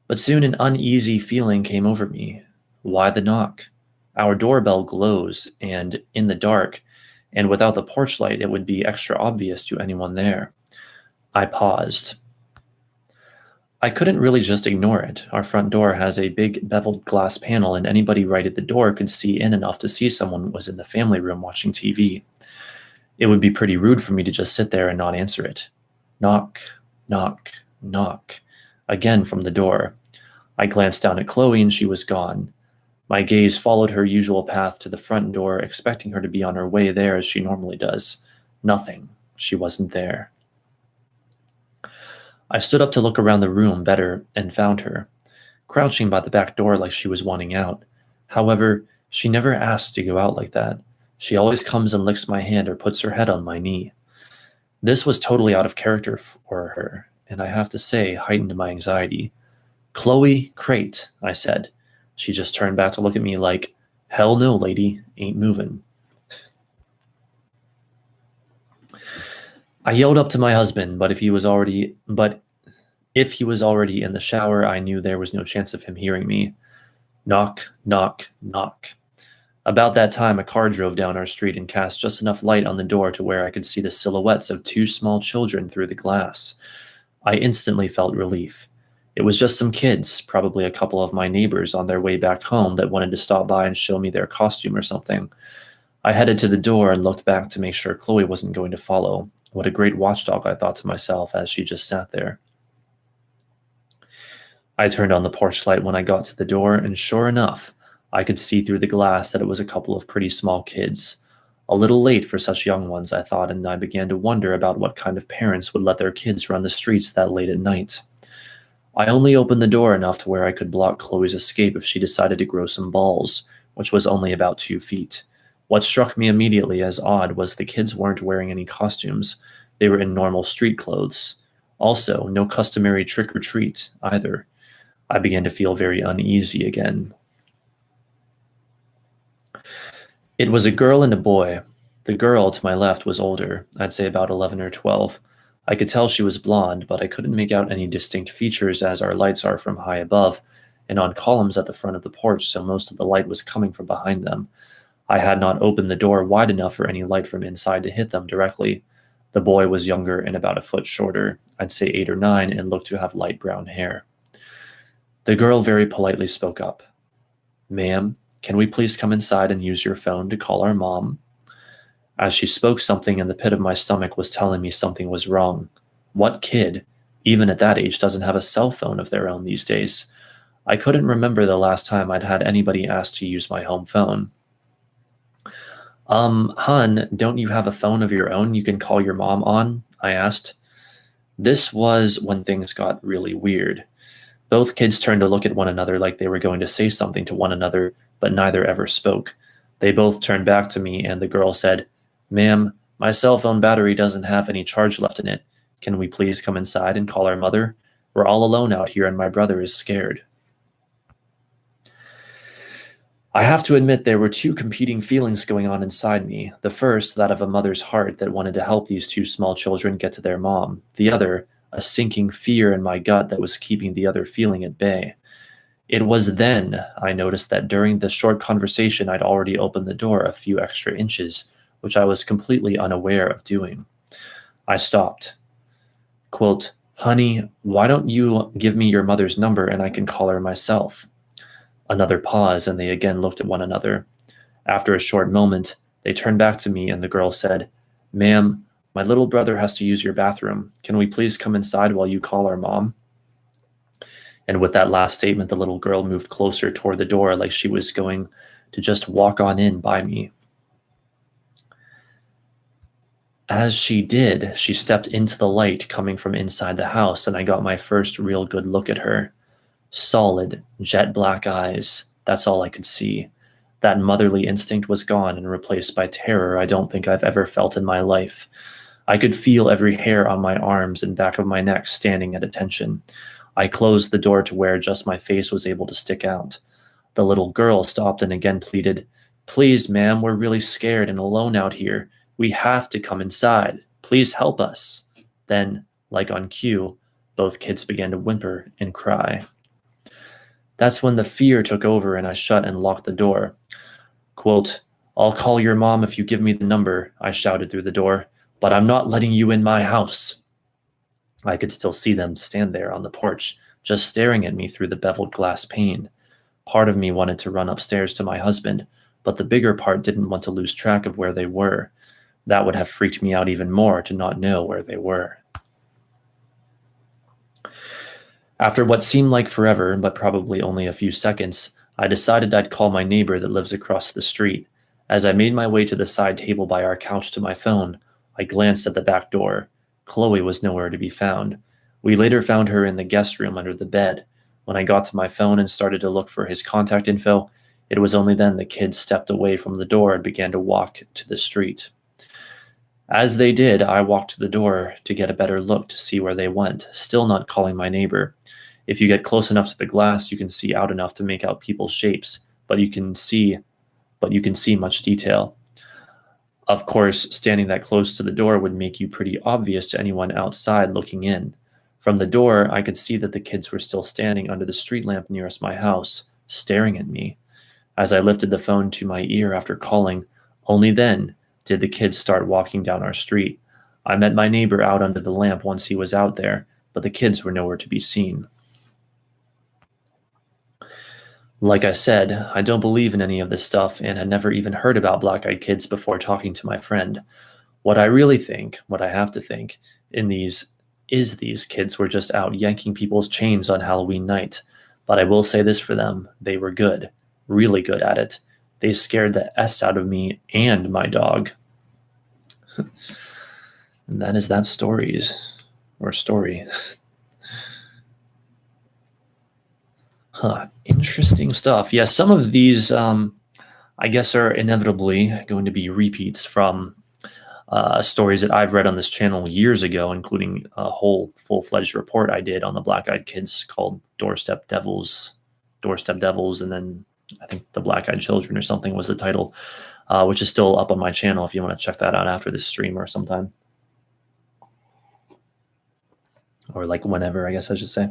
But soon an uneasy feeling came over me. Why the knock? Our doorbell glows, and in the dark, and without the porch light, it would be extra obvious to anyone there. I paused. I couldn't really just ignore it. Our front door has a big beveled glass panel, and anybody right at the door could see in enough to see someone was in the family room watching TV. It would be pretty rude for me to just sit there and not answer it. Knock, knock, knock. Again from the door. I glanced down at Chloe and she was gone. My gaze followed her usual path to the front door, expecting her to be on her way there as she normally does. Nothing. She wasn't there. I stood up to look around the room better and found her. crouching by the back door like she was wanting out. However, she never asks to go out like that. She always comes and licks my hand or puts her head on my knee. This was totally out of character for her, and I have to say, heightened my anxiety. Chloe, crate, I said. She just turned back to look at me like, hell no, lady, ain't moving. I yelled up to my husband, but if he was already in the shower, I knew there was no chance of him hearing me. Knock, knock, knock. About that time, a car drove down our street and cast just enough light on the door to where I could see the silhouettes of two small children through the glass. I instantly felt relief. It was just some kids, probably a couple of my neighbors on their way back home that wanted to stop by and show me their costume or something. I headed to the door and looked back to make sure Chloe wasn't going to follow. What a great watchdog, I thought to myself as she just sat there. I turned on the porch light when I got to the door, and sure enough, I could see through the glass that it was a couple of pretty small kids. A little late for such young ones, I thought, and I began to wonder about what kind of parents would let their kids run the streets that late at night. I only opened the door enough to where I could block Chloe's escape if she decided to grow some balls, which was only about 2 feet. What struck me immediately as odd was the kids weren't wearing any costumes. They were in normal street clothes. Also, no customary trick or treat either. I began to feel very uneasy again. It was a girl and a boy. The girl to my left was older, I'd say about 11 or 12. I could tell she was blonde, but I couldn't make out any distinct features as our lights are from high above and on columns at the front of the porch, so most of the light was coming from behind them. I had not opened the door wide enough for any light from inside to hit them directly. The boy was younger and about a foot shorter, I'd say 8 or 9, and looked to have light brown hair. The girl very politely spoke up. "Ma'am, can we please come inside and use your phone to call our mom?" As she spoke, something in the pit of my stomach was telling me something was wrong. What kid, even at that age, doesn't have a cell phone of their own these days? I couldn't remember the last time I'd had anybody ask to use my home phone. Hun, don't you have a phone of your own you can call your mom on?" I asked. This was when things got really weird. Both kids turned to look at one another like they were going to say something to one another, but neither ever spoke. They both turned back to me, and the girl said, "Ma'am, my cell phone battery doesn't have any charge left in it. Can we please come inside and call our mother? We're all alone out here, and my brother is scared." I have to admit there were two competing feelings going on inside me. The first, that of a mother's heart that wanted to help these two small children get to their mom. The other, a sinking fear in my gut that was keeping the other feeling at bay. It was then I noticed that during the short conversation I'd already opened the door a few extra inches, which I was completely unaware of doing. I stopped. Quote, "Honey, why don't you give me your mother's number and I can call her myself?" Another pause, and they again looked at one another. After a short moment, they turned back to me, and the girl said, "Ma'am, my little brother has to use your bathroom. Can we please come inside while you call our mom?" And with that last statement, the little girl moved closer toward the door like she was going to just walk on in by me. As she did, she stepped into the light coming from inside the house, and I got my first real good look at her. Solid, jet black eyes. That's all I could see. That motherly instinct was gone and replaced by terror I don't think I've ever felt in my life. I could feel every hair on my arms and back of my neck standing at attention. I closed the door to where just my face was able to stick out. The little girl stopped and again pleaded, "Please, ma'am, we're really scared and alone out here. We have to come inside. Please help us." Then, like on cue, both kids began to whimper and cry. That's when the fear took over and I shut and locked the door. Quote, "I'll call your mom if you give me the number," I shouted through the door, "but I'm not letting you in my house." I could still see them stand there on the porch, just staring at me through the beveled glass pane. Part of me wanted to run upstairs to my husband, but the bigger part didn't want to lose track of where they were. That would have freaked me out even more to not know where they were. After what seemed like forever, but probably only a few seconds, I decided I'd call my neighbor that lives across the street. As I made my way to the side table by our couch to my phone, I glanced at the back door. Chloe was nowhere to be found. We later found her in the guest room under the bed. When I got to my phone and started to look for his contact info, it was only then the kids stepped away from the door and began to walk to the street. As they did, I walked to the door to get a better look to see where they went, still not calling my neighbor. If you get close enough to the glass, you can see out enough to make out people's shapes, but you can see much detail. Of course, standing that close to the door would make you pretty obvious to anyone outside looking in. From the door, I could see that the kids were still standing under the street lamp nearest my house, staring at me. As I lifted the phone to my ear after calling, only then did the kids start walking down our street. I met my neighbor out under the lamp once he was out there, but the kids were nowhere to be seen. Like I said, I don't believe in any of this stuff and had never even heard about black-eyed kids before talking to my friend. What I really think, what I have to think, is these kids were just out yanking people's chains on Halloween night. But I will say this for them, they were good, really good at it. They scared the S out of me and my dog. And that is that story. Interesting stuff. Yeah, some of these, I guess, are inevitably going to be repeats from stories that I've read on this channel years ago, including a whole full-fledged report I did on the Black-Eyed Kids called Doorstep Devils, and then I think The Black-Eyed Children or something was the title, which is still up on my channel if you want to check that out after this stream or sometime. Or like whenever, I guess I should say.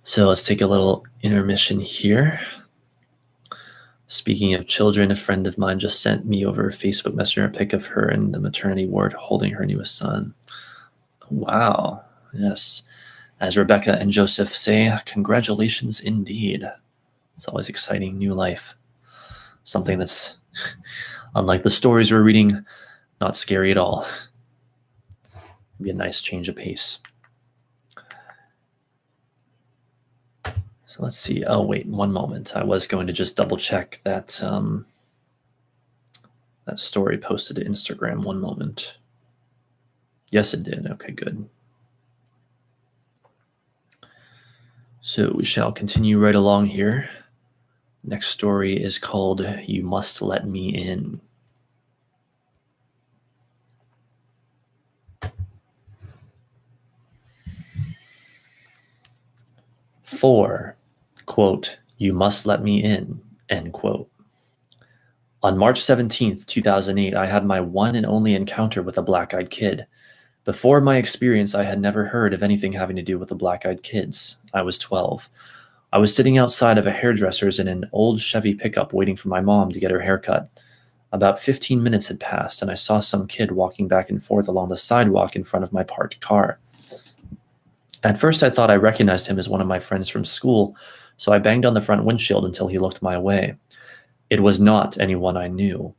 So let's take a little intermission here. Speaking of children, a friend of mine just sent me over a Facebook Messenger a pic of her in the maternity ward holding her newest son. Wow. Yes. As Rebecca and Joseph say, congratulations indeed. It's always exciting new life. Something that's, unlike the stories we're reading, not scary at all. It'd be a nice change of pace. So let's see. Oh, wait, one moment. I was going to just double check that that story posted to Instagram. One moment. Yes, it did. Okay, good. So we shall continue right along here. Next story is called You Must Let Me In. For, quote, you must let me in, end quote. On March 17th, 2008, I had my one and only encounter with a black-eyed kid. Before my experience, I had never heard of anything having to do with the black-eyed kids. I was 12. I was sitting outside of a hairdresser's in an old Chevy pickup waiting for my mom to get her haircut. About 15 minutes had passed, and I saw some kid walking back and forth along the sidewalk in front of my parked car. At first, I thought I recognized him as one of my friends from school, so I banged on the front windshield until he looked my way. It was not anyone I knew.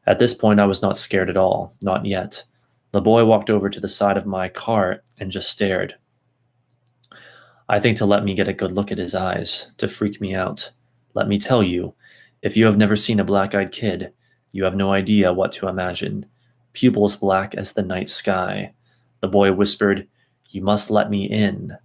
At this point, I was not scared at all, not yet. The boy walked over to the side of my car and just stared. I think to let me get a good look at his eyes, to freak me out. Let me tell you, if you have never seen a black-eyed kid, you have no idea what to imagine. Pupils black as the night sky. The boy whispered, "You must let me in."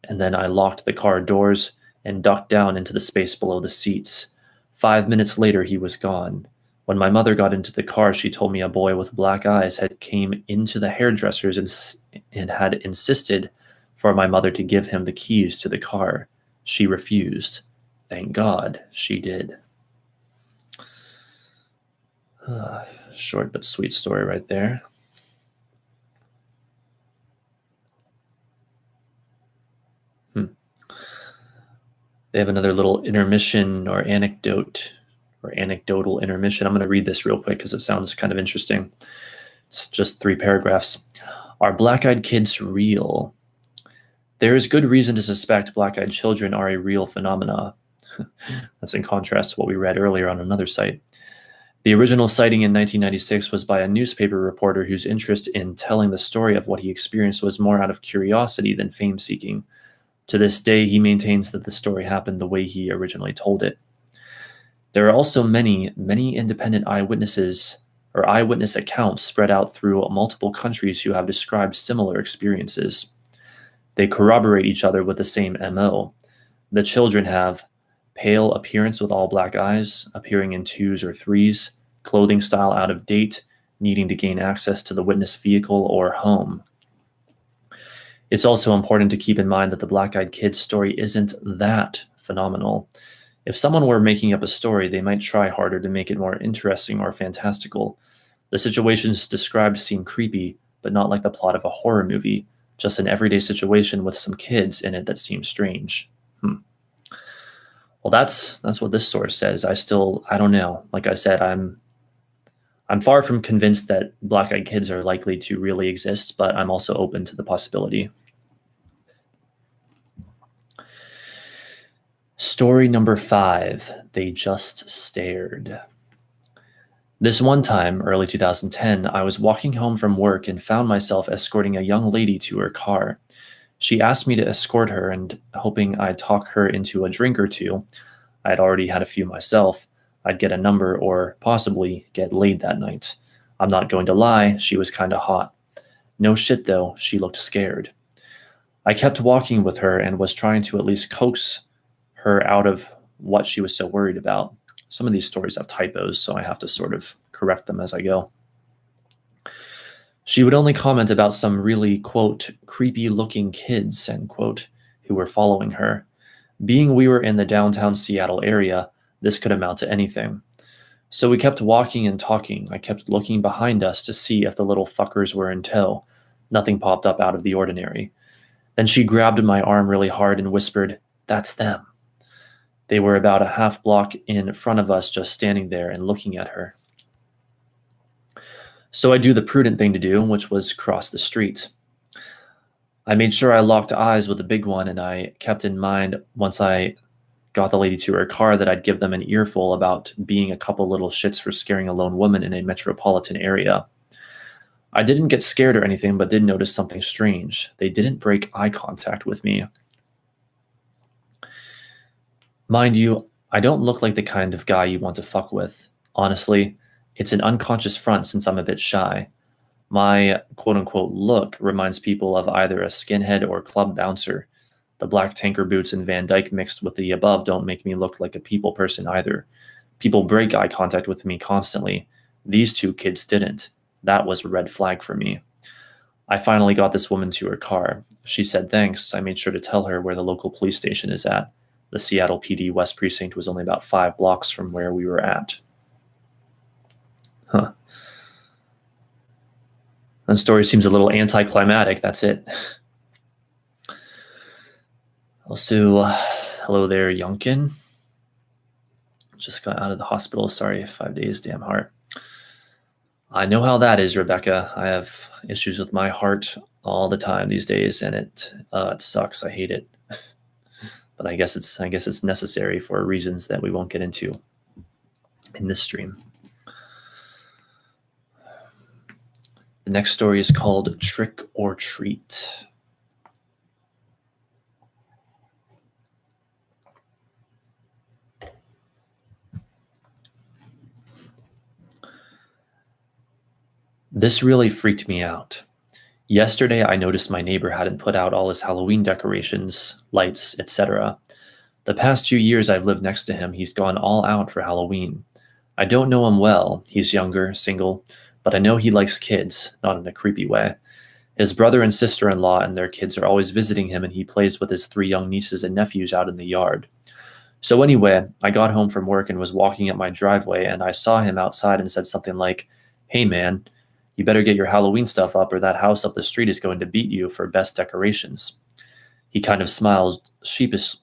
And then I locked the car doors and ducked down into the space below the seats. 5 minutes later, he was gone. When my mother got into the car, she told me a boy with black eyes had came into the hairdresser's and had insisted for my mother to give him the keys to the car. She refused. Thank God she did. Short but sweet story right there. They have another little intermission or anecdote or anecdotal intermission. I'm going to read this real quick because it sounds kind of interesting. It's just 3 paragraphs. Are black-eyed kids real? There is good reason to suspect black-eyed children are a real phenomena. That's in contrast to what we read earlier on another site. The original sighting in 1996 was by a newspaper reporter whose interest in telling the story of what he experienced was more out of curiosity than fame-seeking. To this day, he maintains that the story happened the way he originally told it. There are also many independent eyewitnesses or eyewitness accounts spread out through multiple countries who have described similar experiences. They corroborate each other with the same MO. The children have pale appearance with all black eyes, appearing in twos or threes, clothing style out of date, needing to gain access to the witness vehicle or home. It's also important to keep in mind that the black-eyed kids story isn't that phenomenal. If someone were making up a story, they might try harder to make it more interesting or fantastical. The situations described seem creepy, but not like the plot of a horror movie, just an everyday situation with some kids in it that seems strange. Well, that's what this source says. I don't know. Like I said, I'm far from convinced that black-eyed kids are likely to really exist, but I'm also open to the possibility. Story number 5, They Just Stared. This one time, early 2010, I was walking home from work and found myself escorting a young lady to her car. She asked me to escort her, and hoping I'd talk her into a drink or two, I had already had a few myself, I'd get a number or possibly get laid that night. I'm not going to lie, she was kinda hot. No shit though, she looked scared. I kept walking with her and was trying to at least coax her out of what she was so worried about. Some of these stories have typos, so I have to sort of correct them as I go. She would only comment about some really, quote, creepy looking kids, end quote, who were following her. Being we were in the downtown Seattle area, this could amount to anything. So we kept walking and talking. I kept looking behind us to see if the little fuckers were in tow. Nothing popped up out of the ordinary. Then she grabbed my arm really hard and whispered, "That's them." They were about a half block in front of us, just standing there and looking at her. So I do the prudent thing to do, which was cross the street. I made sure I locked eyes with the big one, and I kept in mind once I got the lady to her car that I'd give them an earful about being a couple little shits for scaring a lone woman in a metropolitan area. I didn't get scared or anything, but did notice something strange. They didn't break eye contact with me. Mind you, I don't look like the kind of guy you want to fuck with. Honestly, it's an unconscious front since I'm a bit shy. My quote-unquote look reminds people of either a skinhead or club bouncer. The black tanker boots and Van Dyke mixed with the above don't make me look like a people person either. People break eye contact with me constantly. These two kids didn't. That was a red flag for me. I finally got this woman to her car. She said thanks. I made sure to tell her where the local police station is at. The Seattle PD West Precinct was only about 5 blocks from where we were at. Huh. The story seems a little anticlimactic, that's it. Also, hello there, Yunkin. Just got out of the hospital, sorry, 5 days, damn heart. I know how that is, Rebecca. I have issues with my heart all the time these days, and it sucks, I hate it. But I guess it's necessary for reasons that we won't get into in this stream. The next story is called Trick or Treat. This really freaked me out. Yesterday, I noticed my neighbor hadn't put out all his Halloween decorations, lights, etc. The past 2 years I've lived next to him, he's gone all out for Halloween. I don't know him well. He's younger, single, but I know he likes kids, not in a creepy way. His brother and sister-in-law and their kids are always visiting him, and he plays with his 3 young nieces and nephews out in the yard. So anyway, I got home from work and was walking up my driveway, and I saw him outside and said something like, "Hey man, you better get your Halloween stuff up or that house up the street is going to beat you for best decorations." He kind of smiled sheepishly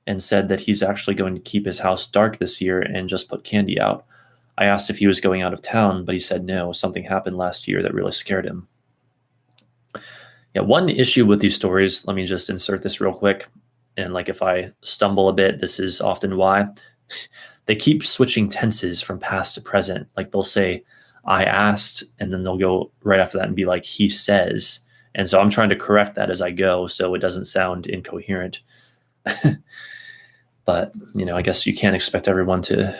and said that he's actually going to keep his house dark this year and just put candy out. I asked if he was going out of town, but he said no, something happened last year that really scared him. Yeah, one issue with these stories, let me just insert this real quick, and like if I stumble a bit, this is often why. They keep switching tenses from past to present. Like they'll say, "I asked," and then they'll go right after that and be like, "He says." And so I'm trying to correct that as I go so it doesn't sound incoherent. But, I guess you can't expect everyone to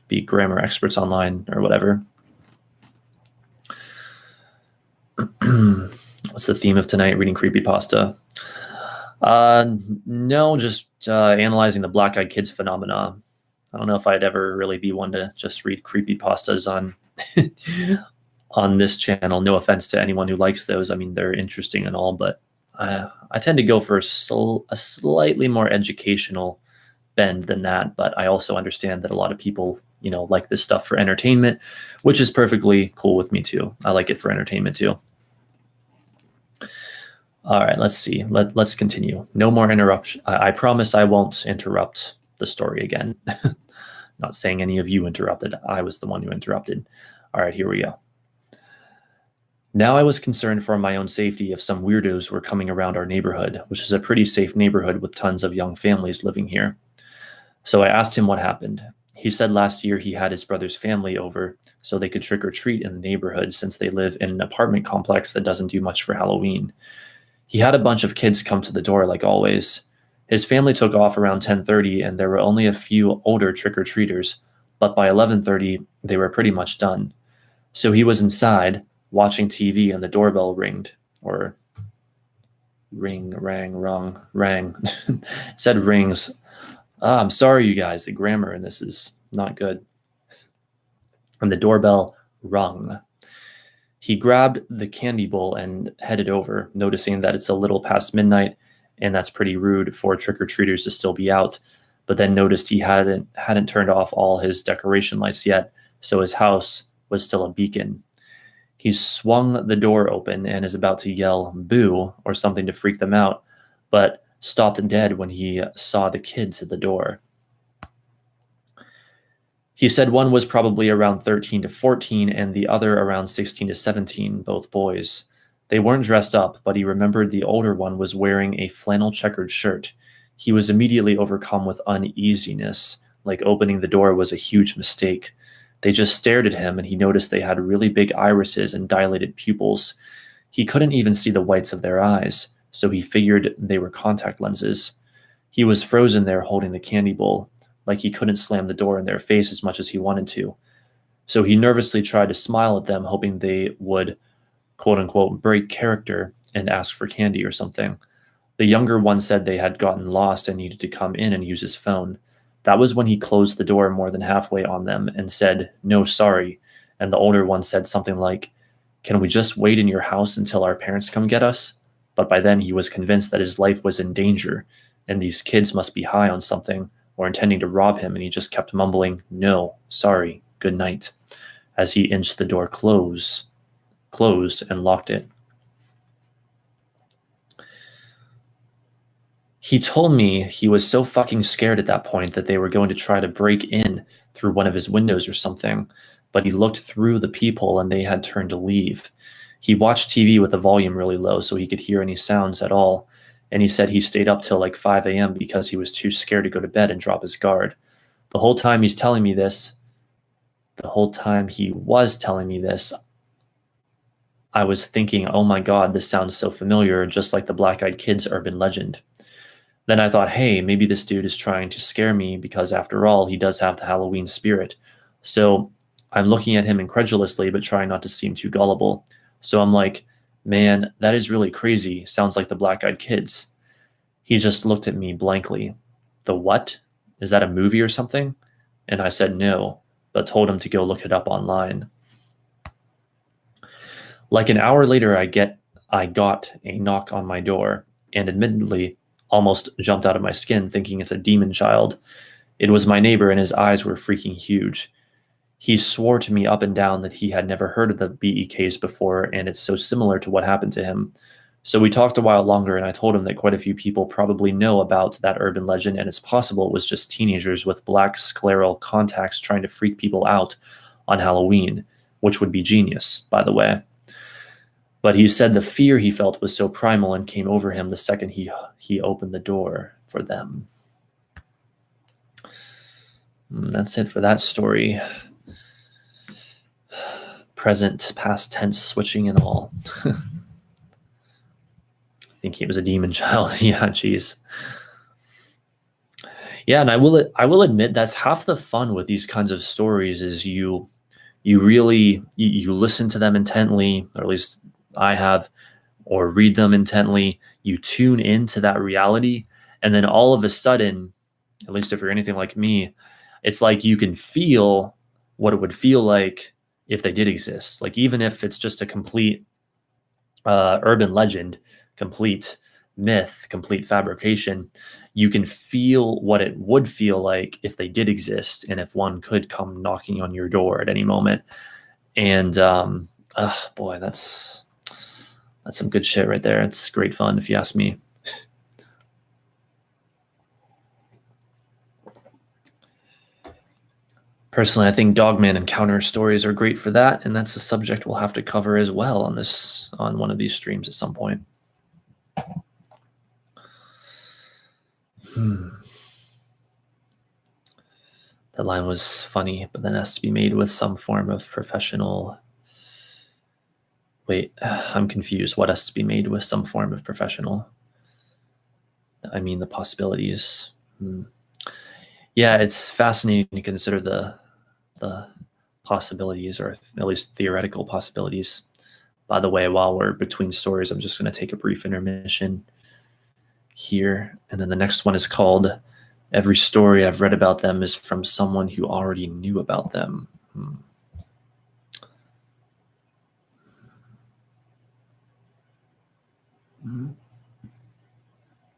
be grammar experts online or whatever. What's the theme of tonight? Reading creepypasta? No, just analyzing the Black Eyed Kids phenomena. I don't know if I'd ever really be one to just read creepypastas on on this channel. No offense to anyone who likes those. I mean, they're interesting and all, but I tend to go for a slightly more educational bend than that. But I also understand that a lot of people, like this stuff for entertainment, which is perfectly cool with me too. I like it for entertainment too. All right, let's see. Let's continue. No more interruption. I promise I won't interrupt the story again. Not saying any of you interrupted. I was the one who interrupted. All right, here we go. Now I was concerned for my own safety if some weirdos were coming around our neighborhood, which is a pretty safe neighborhood with tons of young families living here. So I asked him what happened. He said last year he had his brother's family over so they could trick or treat in the neighborhood since they live in an apartment complex that doesn't do much for Halloween. He had a bunch of kids come to the door like always. His family took off around 10:30 and there were only a few older trick-or-treaters, but by 11:30 they were pretty much done. So he was inside watching TV and the doorbell rang. It said rings. I'm sorry, you guys. The grammar in this is not good. And the doorbell rung. He grabbed the candy bowl and headed over, noticing that it's a little past midnight, and that's pretty rude for trick-or-treaters to still be out, but then noticed he hadn't turned off all his decoration lights yet, so his house was still a beacon. He swung the door open and is about to yell boo or something to freak them out, but stopped dead when he saw the kids at the door. He said one was probably around 13 to 14 and the other around 16 to 17, both boys. They weren't dressed up, but he remembered the older one was wearing a flannel checkered shirt. He was immediately overcome with uneasiness, like opening the door was a huge mistake. They just stared at him, and he noticed they had really big irises and dilated pupils. He couldn't even see the whites of their eyes, so he figured they were contact lenses. He was frozen there holding the candy bowl, like he couldn't slam the door in their face as much as he wanted to. So he nervously tried to smile at them, hoping they would, quote-unquote, break character and ask for candy or something. The younger one said they had gotten lost and needed to come in and use his phone. That was when he closed the door more than halfway on them and said, "No, sorry." And the older one said something like, "Can we just wait in your house until our parents come get us?" But by then he was convinced that his life was in danger, and these kids must be high on something or intending to rob him, and he just kept mumbling, "No, sorry, good night," as he inched the door closed and locked it. He told me he was so fucking scared at that point that they were going to try to break in through one of his windows or something, but he looked through the peephole and they had turned to leave. He watched TV with the volume really low so he could hear any sounds at all, and he said he stayed up till like 5 a.m. because he was too scared to go to bed and drop his guard. The whole time he was telling me this, I was thinking, oh my God, this sounds so familiar, just like the Black Eyed Kids urban legend. Then I thought, hey, maybe this dude is trying to scare me because after all, he does have the Halloween spirit. So I'm looking at him incredulously, but trying not to seem too gullible. So I'm like, man, that is really crazy. Sounds like the Black Eyed Kids. He just looked at me blankly. The what? Is that a movie or something? And I said no, but told him to go look it up online. Like an hour later, I got a knock on my door, and admittedly, almost jumped out of my skin thinking it's a demon child. It was my neighbor, and his eyes were freaking huge. He swore to me up and down that he had never heard of the BE case before, and it's so similar to what happened to him. So we talked a while longer, and I told him that quite a few people probably know about that urban legend, and it's possible it was just teenagers with black scleral contacts trying to freak people out on Halloween, which would be genius, by the way. But he said the fear he felt was so primal and came over him the second he opened the door for them. That's it for that story. Present, past tense, switching and all. I think he was a demon child. Yeah, geez. Yeah, and I will admit that's half the fun with these kinds of stories is you really listen to them intently, or at least I have, or read them intently, you tune into that reality. And then all of a sudden, at least if you're anything like me, it's like you can feel what it would feel like if they did exist. Like, even if it's just a complete urban legend, complete myth, complete fabrication, you can feel what it would feel like if they did exist and if one could come knocking on your door at any moment. And boy, that's some good shit right there. It's great fun, if you ask me. Personally, I think Dogman encounter stories are great for that, and that's a subject we'll have to cover as well on one of these streams at some point. That line was funny, but then has to be made with some form of professional. Wait, I'm confused. What has to be made with some form of professional? I mean, the possibilities. Yeah, it's fascinating to consider the possibilities, or at least theoretical possibilities. By the way, while we're between stories, I'm just going to take a brief intermission here. And then the next one is called Every Story I've Read About Them is from Someone Who Already Knew About Them.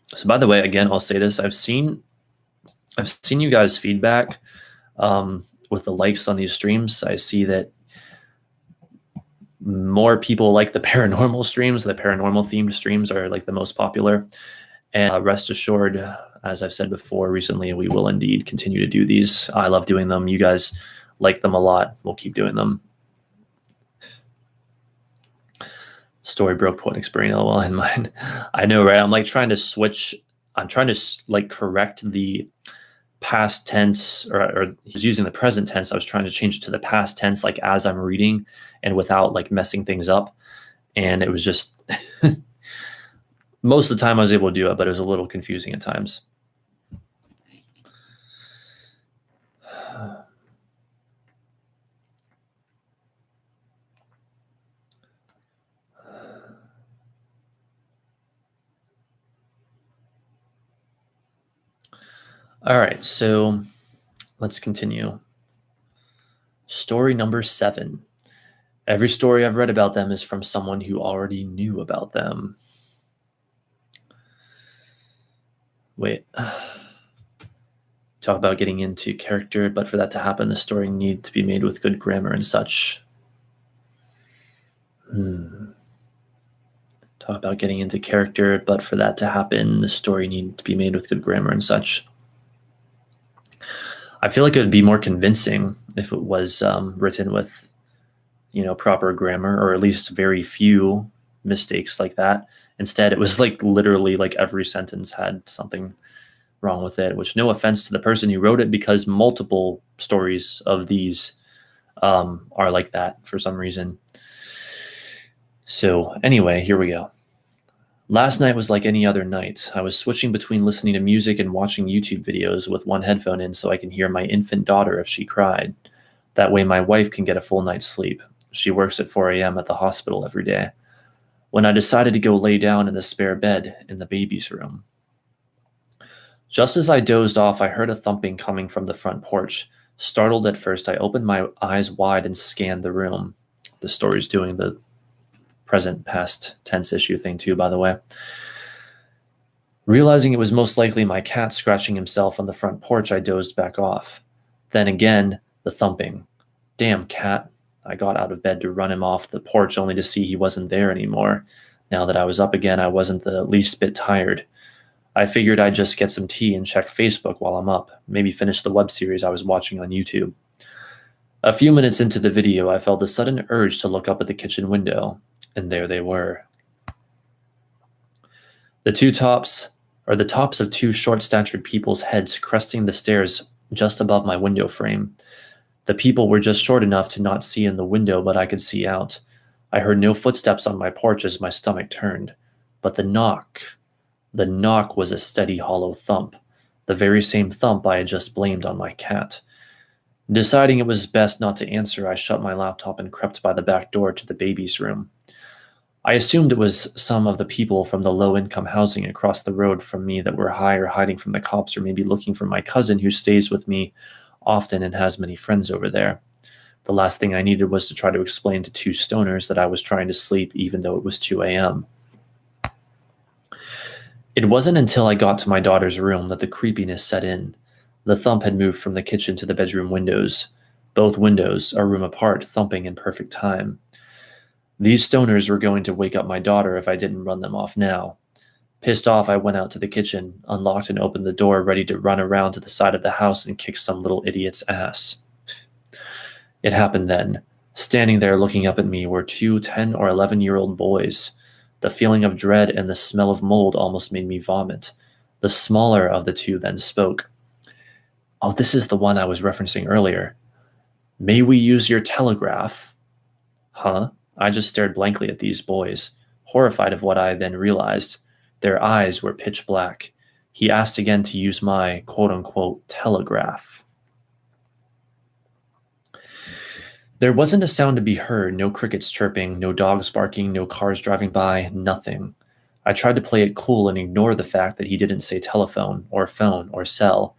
So by the way, again, I'll say this. I've seen you guys' feedback with the likes on these streams. I see that more people like the paranormal streams. The paranormal themed streams are like the most popular. And rest assured, as I've said before recently, we will indeed continue to do these. I love doing them. You guys like them a lot. We'll keep doing them. Story broke poetic brain, LOL, in mine. I know, right? I'm like trying to switch. I'm trying to like correct the past tense, or he was using the present tense. I was trying to change it to the past tense, like as I'm reading and without like messing things up. And it was just most of the time I was able to do it, but it was a little confusing at times. All right, so let's continue. Story number 7. Every story I've read about them is from someone who already knew about them. Wait. Talk about getting into character, but for that to happen, the story needs to be made with good grammar and such. Talk about getting into character, but for that to happen, the story needs to be made with good grammar and such. I feel like it would be more convincing if it was written with, proper grammar, or at least very few mistakes like that. Instead, it was like literally like every sentence had something wrong with it, which, no offense to the person who wrote it, because multiple stories of these are like that for some reason. So anyway, here we go. Last night was like any other night. I was switching between listening to music and watching YouTube videos with one headphone in so I can hear my infant daughter if she cried. That way my wife can get a full night's sleep. She works at 4 a.m. at the hospital every day. When I decided to go lay down in the spare bed in the baby's room. Just as I dozed off, I heard a thumping coming from the front porch. Startled at first, I opened my eyes wide and scanned the room. The story's doing the present past tense issue thing too, by the way. Realizing it was most likely my cat scratching himself on the front porch, I dozed back off. Then again, the thumping. Damn cat. I got out of bed to run him off the porch only to see he wasn't there anymore. Now that I was up again, I wasn't the least bit tired. I figured I'd just get some tea and check Facebook while I'm up, maybe finish the web series I was watching on YouTube. A few minutes into the video, I felt a sudden urge to look up at the kitchen window. And there they were. The tops of two short-statured people's heads cresting the stairs just above my window frame. The people were just short enough to not see in the window, but I could see out. I heard no footsteps on my porch as my stomach turned. But the knock was a steady, hollow thump, the very same thump I had just blamed on my cat. Deciding it was best not to answer, I shut my laptop and crept by the back door to the baby's room. I assumed it was some of the people from the low-income housing across the road from me that were high or hiding from the cops or maybe looking for my cousin who stays with me often and has many friends over there. The last thing I needed was to try to explain to two stoners that I was trying to sleep even though it was 2 a.m. It wasn't until I got to my daughter's room that the creepiness set in. The thump had moved from the kitchen to the bedroom windows, both windows a room apart, thumping in perfect time. These stoners were going to wake up my daughter if I didn't run them off now. Pissed off, I went out to the kitchen, unlocked and opened the door, ready to run around to the side of the house and kick some little idiot's ass. It happened then. Standing there looking up at me were two 10 or 11-year-old boys. The feeling of dread and the smell of mold almost made me vomit. The smaller of the two then spoke. Oh, this is the one I was referencing earlier. May we use your telegraph? Huh? I just stared blankly at these boys, horrified of what I then realized. Their eyes were pitch black. He asked again to use my quote-unquote telegraph. There wasn't a sound to be heard, no crickets chirping, no dogs barking, no cars driving by, nothing. I tried to play it cool and ignore the fact that he didn't say telephone or phone or cell,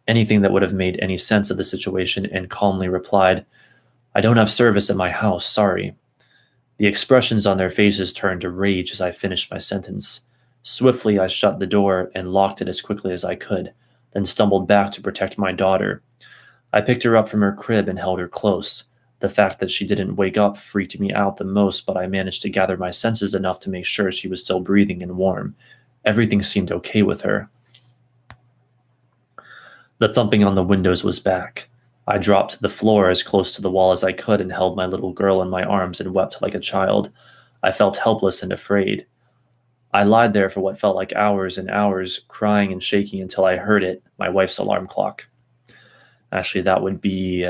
anything that would have made any sense of the situation, and calmly replied, I don't have service at my house, sorry. The expressions on their faces turned to rage as I finished my sentence. Swiftly I shut the door and locked it as quickly as I could, then stumbled back to protect my daughter. I picked her up from her crib and held her close. The fact that she didn't wake up freaked me out the most, but I managed to gather my senses enough to make sure she was still breathing and warm. Everything seemed okay with her. The thumping on the windows was back. I dropped to the floor as close to the wall as I could and held my little girl in my arms and wept like a child. I felt helpless and afraid. I lied there for what felt like hours and hours, crying and shaking until I heard it, my wife's alarm clock. Actually, that would be...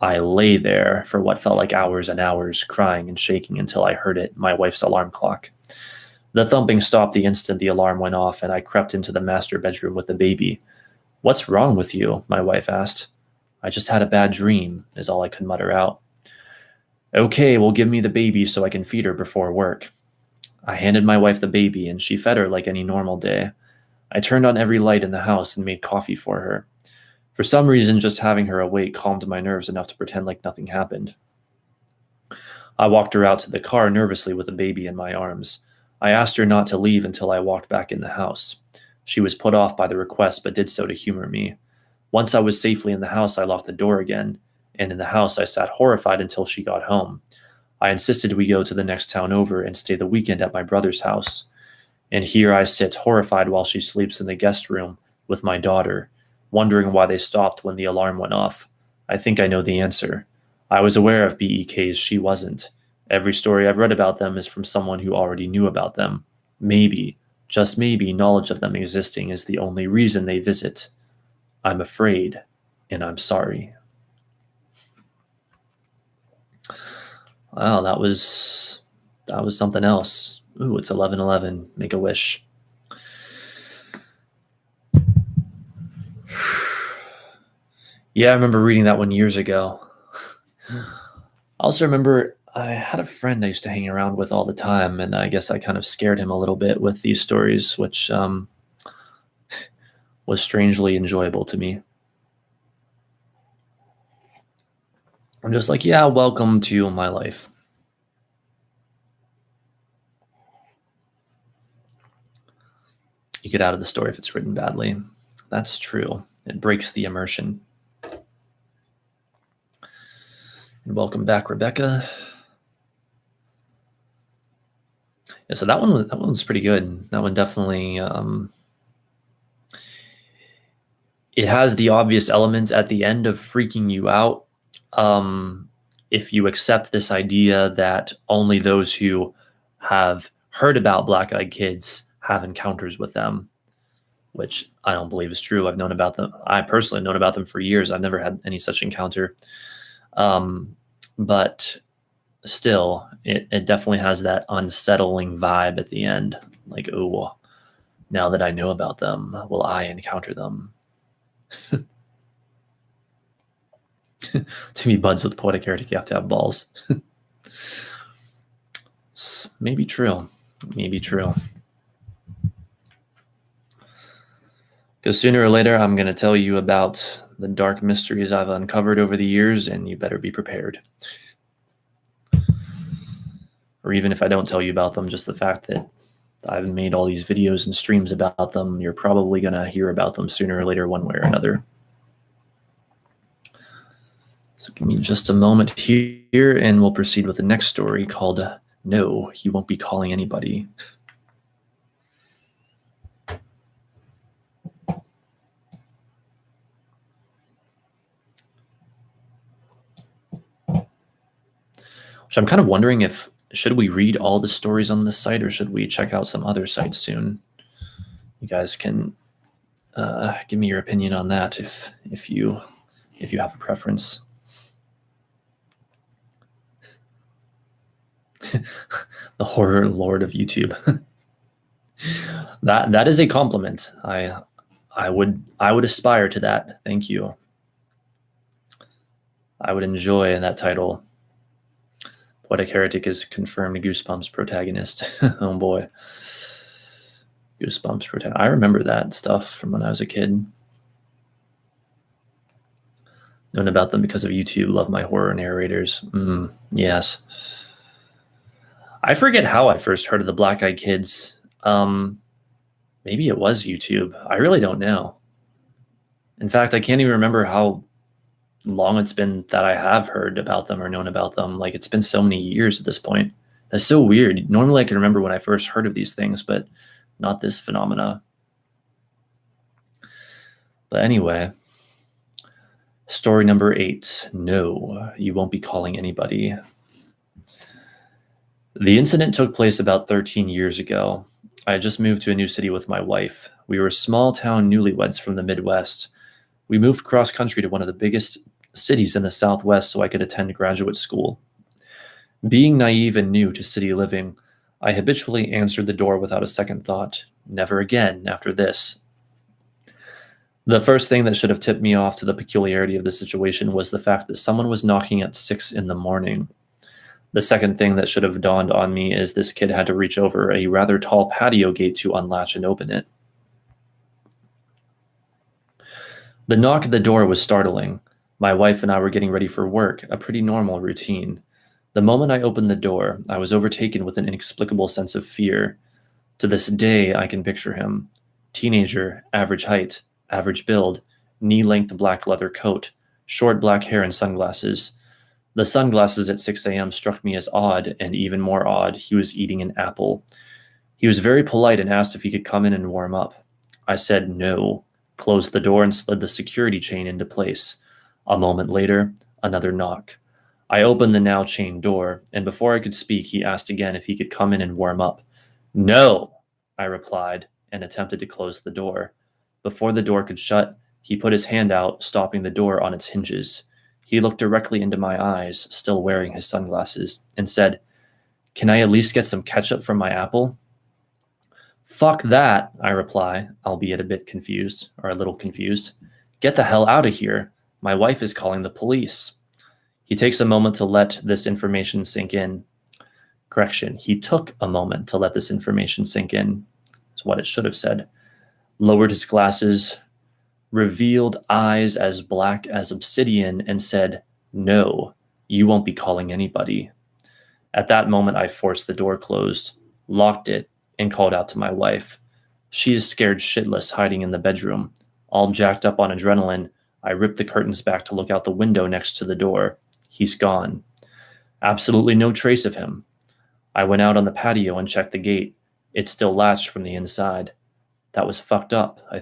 I lay there for what felt like hours and hours, crying and shaking until I heard it, my wife's alarm clock. The thumping stopped the instant the alarm went off, and I crept into the master bedroom with the baby. What's wrong with you? My wife asked. I just had a bad dream, is all I could mutter out. Okay, well, give me the baby so I can feed her before work. I handed my wife the baby, and she fed her like any normal day. I turned on every light in the house and made coffee for her. For some reason, just having her awake calmed my nerves enough to pretend like nothing happened. I walked her out to the car nervously with the baby in my arms. I asked her not to leave until I walked back in the house. She was put off by the request, but did so to humor me. Once I was safely in the house, I locked the door again, and in the house I sat horrified until she got home. I insisted we go to the next town over and stay the weekend at my brother's house. And here I sit horrified while she sleeps in the guest room with my daughter, wondering why they stopped when the alarm went off. I think I know the answer. I was aware of BEKs, she wasn't. Every story I've read about them is from someone who already knew about them. Maybe, just maybe, knowledge of them existing is the only reason they visit. I'm afraid, and I'm sorry. Wow, that was something else. Ooh, it's 11:11. Make a wish. Yeah, I remember reading that one years ago. I also remember I had a friend I used to hang around with all the time, and I guess I kind of scared him a little bit with these stories, which was strangely enjoyable to me. I'm just like, yeah, welcome to my life. You get out of the story if it's written badly. That's true. It breaks the immersion. And welcome back, Rebecca. Yeah, so that one was pretty good. That one definitely it has the obvious element at the end of freaking you out. If you accept this idea that only those who have heard about black-eyed kids have encounters with them, which I don't believe is true. I've known about them. I personally have known about them for years. I've never had any such encounter. But still, it definitely has that unsettling vibe at the end. Like, oh, now that I know about them, will I encounter them? To be buds with Poetic Heretic, you have to have balls. Maybe true. Maybe true. Because sooner or later, I'm going to tell you about the dark mysteries I've uncovered over the years, and you better be prepared. Or even if I don't tell you about them, just the fact that I've made all these videos and streams about them, you're probably going to hear about them sooner or later, one way or another. So give me just a moment here, and we'll proceed with the next story called No, You Won't Be Calling Anybody. Which I'm kind of wondering if, should we read all the stories on this site, or should we check out some other sites soon? You guys can give me your opinion on that if you have a preference. The horror lord of YouTube. that is a compliment. I would aspire to that. Thank you. I would enjoy that title. Poetic Heretic is confirmed Goosebumps protagonist. Oh boy. Goosebumps protagonist. I remember that stuff from when I was a kid. Known about them because of YouTube. Love my horror narrators. Yes. I forget how I first heard of the Black Eyed Kids. Maybe it was YouTube. I really don't know. In fact, I can't even remember how long it's been that I have heard about them or known about them. Like, it's been so many years at this point. That's so weird. Normally I can remember when I first heard of these things, but not this phenomena. But anyway, story number 8. No, you won't be calling anybody. The incident took place about 13 years ago. I had just moved to a new city with my wife. We were small town newlyweds from the Midwest. We moved cross country to one of the biggest cities in the Southwest so I could attend graduate school. Being naive and new to city living, I habitually answered the door without a second thought. Never again after this. The first thing that should have tipped me off to the peculiarity of the situation was the fact that someone was knocking at 6 in the morning. The second thing that should have dawned on me is this kid had to reach over a rather tall patio gate to unlatch and open it. The knock at the door was startling. My wife and I were getting ready for work, a pretty normal routine. The moment I opened the door, I was overtaken with an inexplicable sense of fear. To this day, I can picture him. Teenager, average height, average build, knee-length black leather coat, short black hair and sunglasses. The sunglasses at 6 a.m. struck me as odd, and even more odd, he was eating an apple. He was very polite and asked if he could come in and warm up. I said no, closed the door and slid the security chain into place. A moment later, another knock. I opened the now chained door, and before I could speak, he asked again if he could come in and warm up. No, I replied, and attempted to close the door. Before the door could shut, he put his hand out, stopping the door on its hinges. He looked directly into my eyes, still wearing his sunglasses, and said, "Can I at least get some ketchup from my apple?" "Fuck that," I reply, albeit a little confused. "Get the hell out of here. My wife is calling the police." He takes a moment to let this information sink in. Correction, he took a moment to let this information sink in. That's what it should have said. Lowered his glasses, revealed eyes as black as obsidian, and said, "No, you won't be calling anybody." At that moment, I forced the door closed, locked it, and called out to my wife. She is scared shitless, hiding in the bedroom. All jacked up on adrenaline, I ripped the curtains back to look out the window next to the door. He's gone. Absolutely no trace of him. I went out on the patio and checked the gate. It's still latched from the inside. That was fucked up, I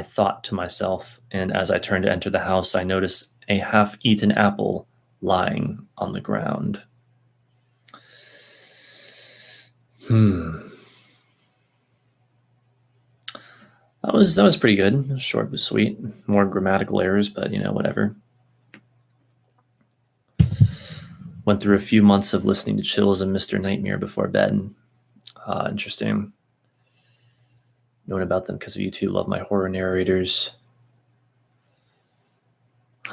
thought to myself, and as I turned to enter the house, I noticed a half-eaten apple lying on the ground. That was pretty good. Short but sweet. More grammatical errors, but whatever. Went through a few months of listening to Chills and Mr. Nightmare before bed. Interesting. Known about them because of YouTube. Love my horror narrators.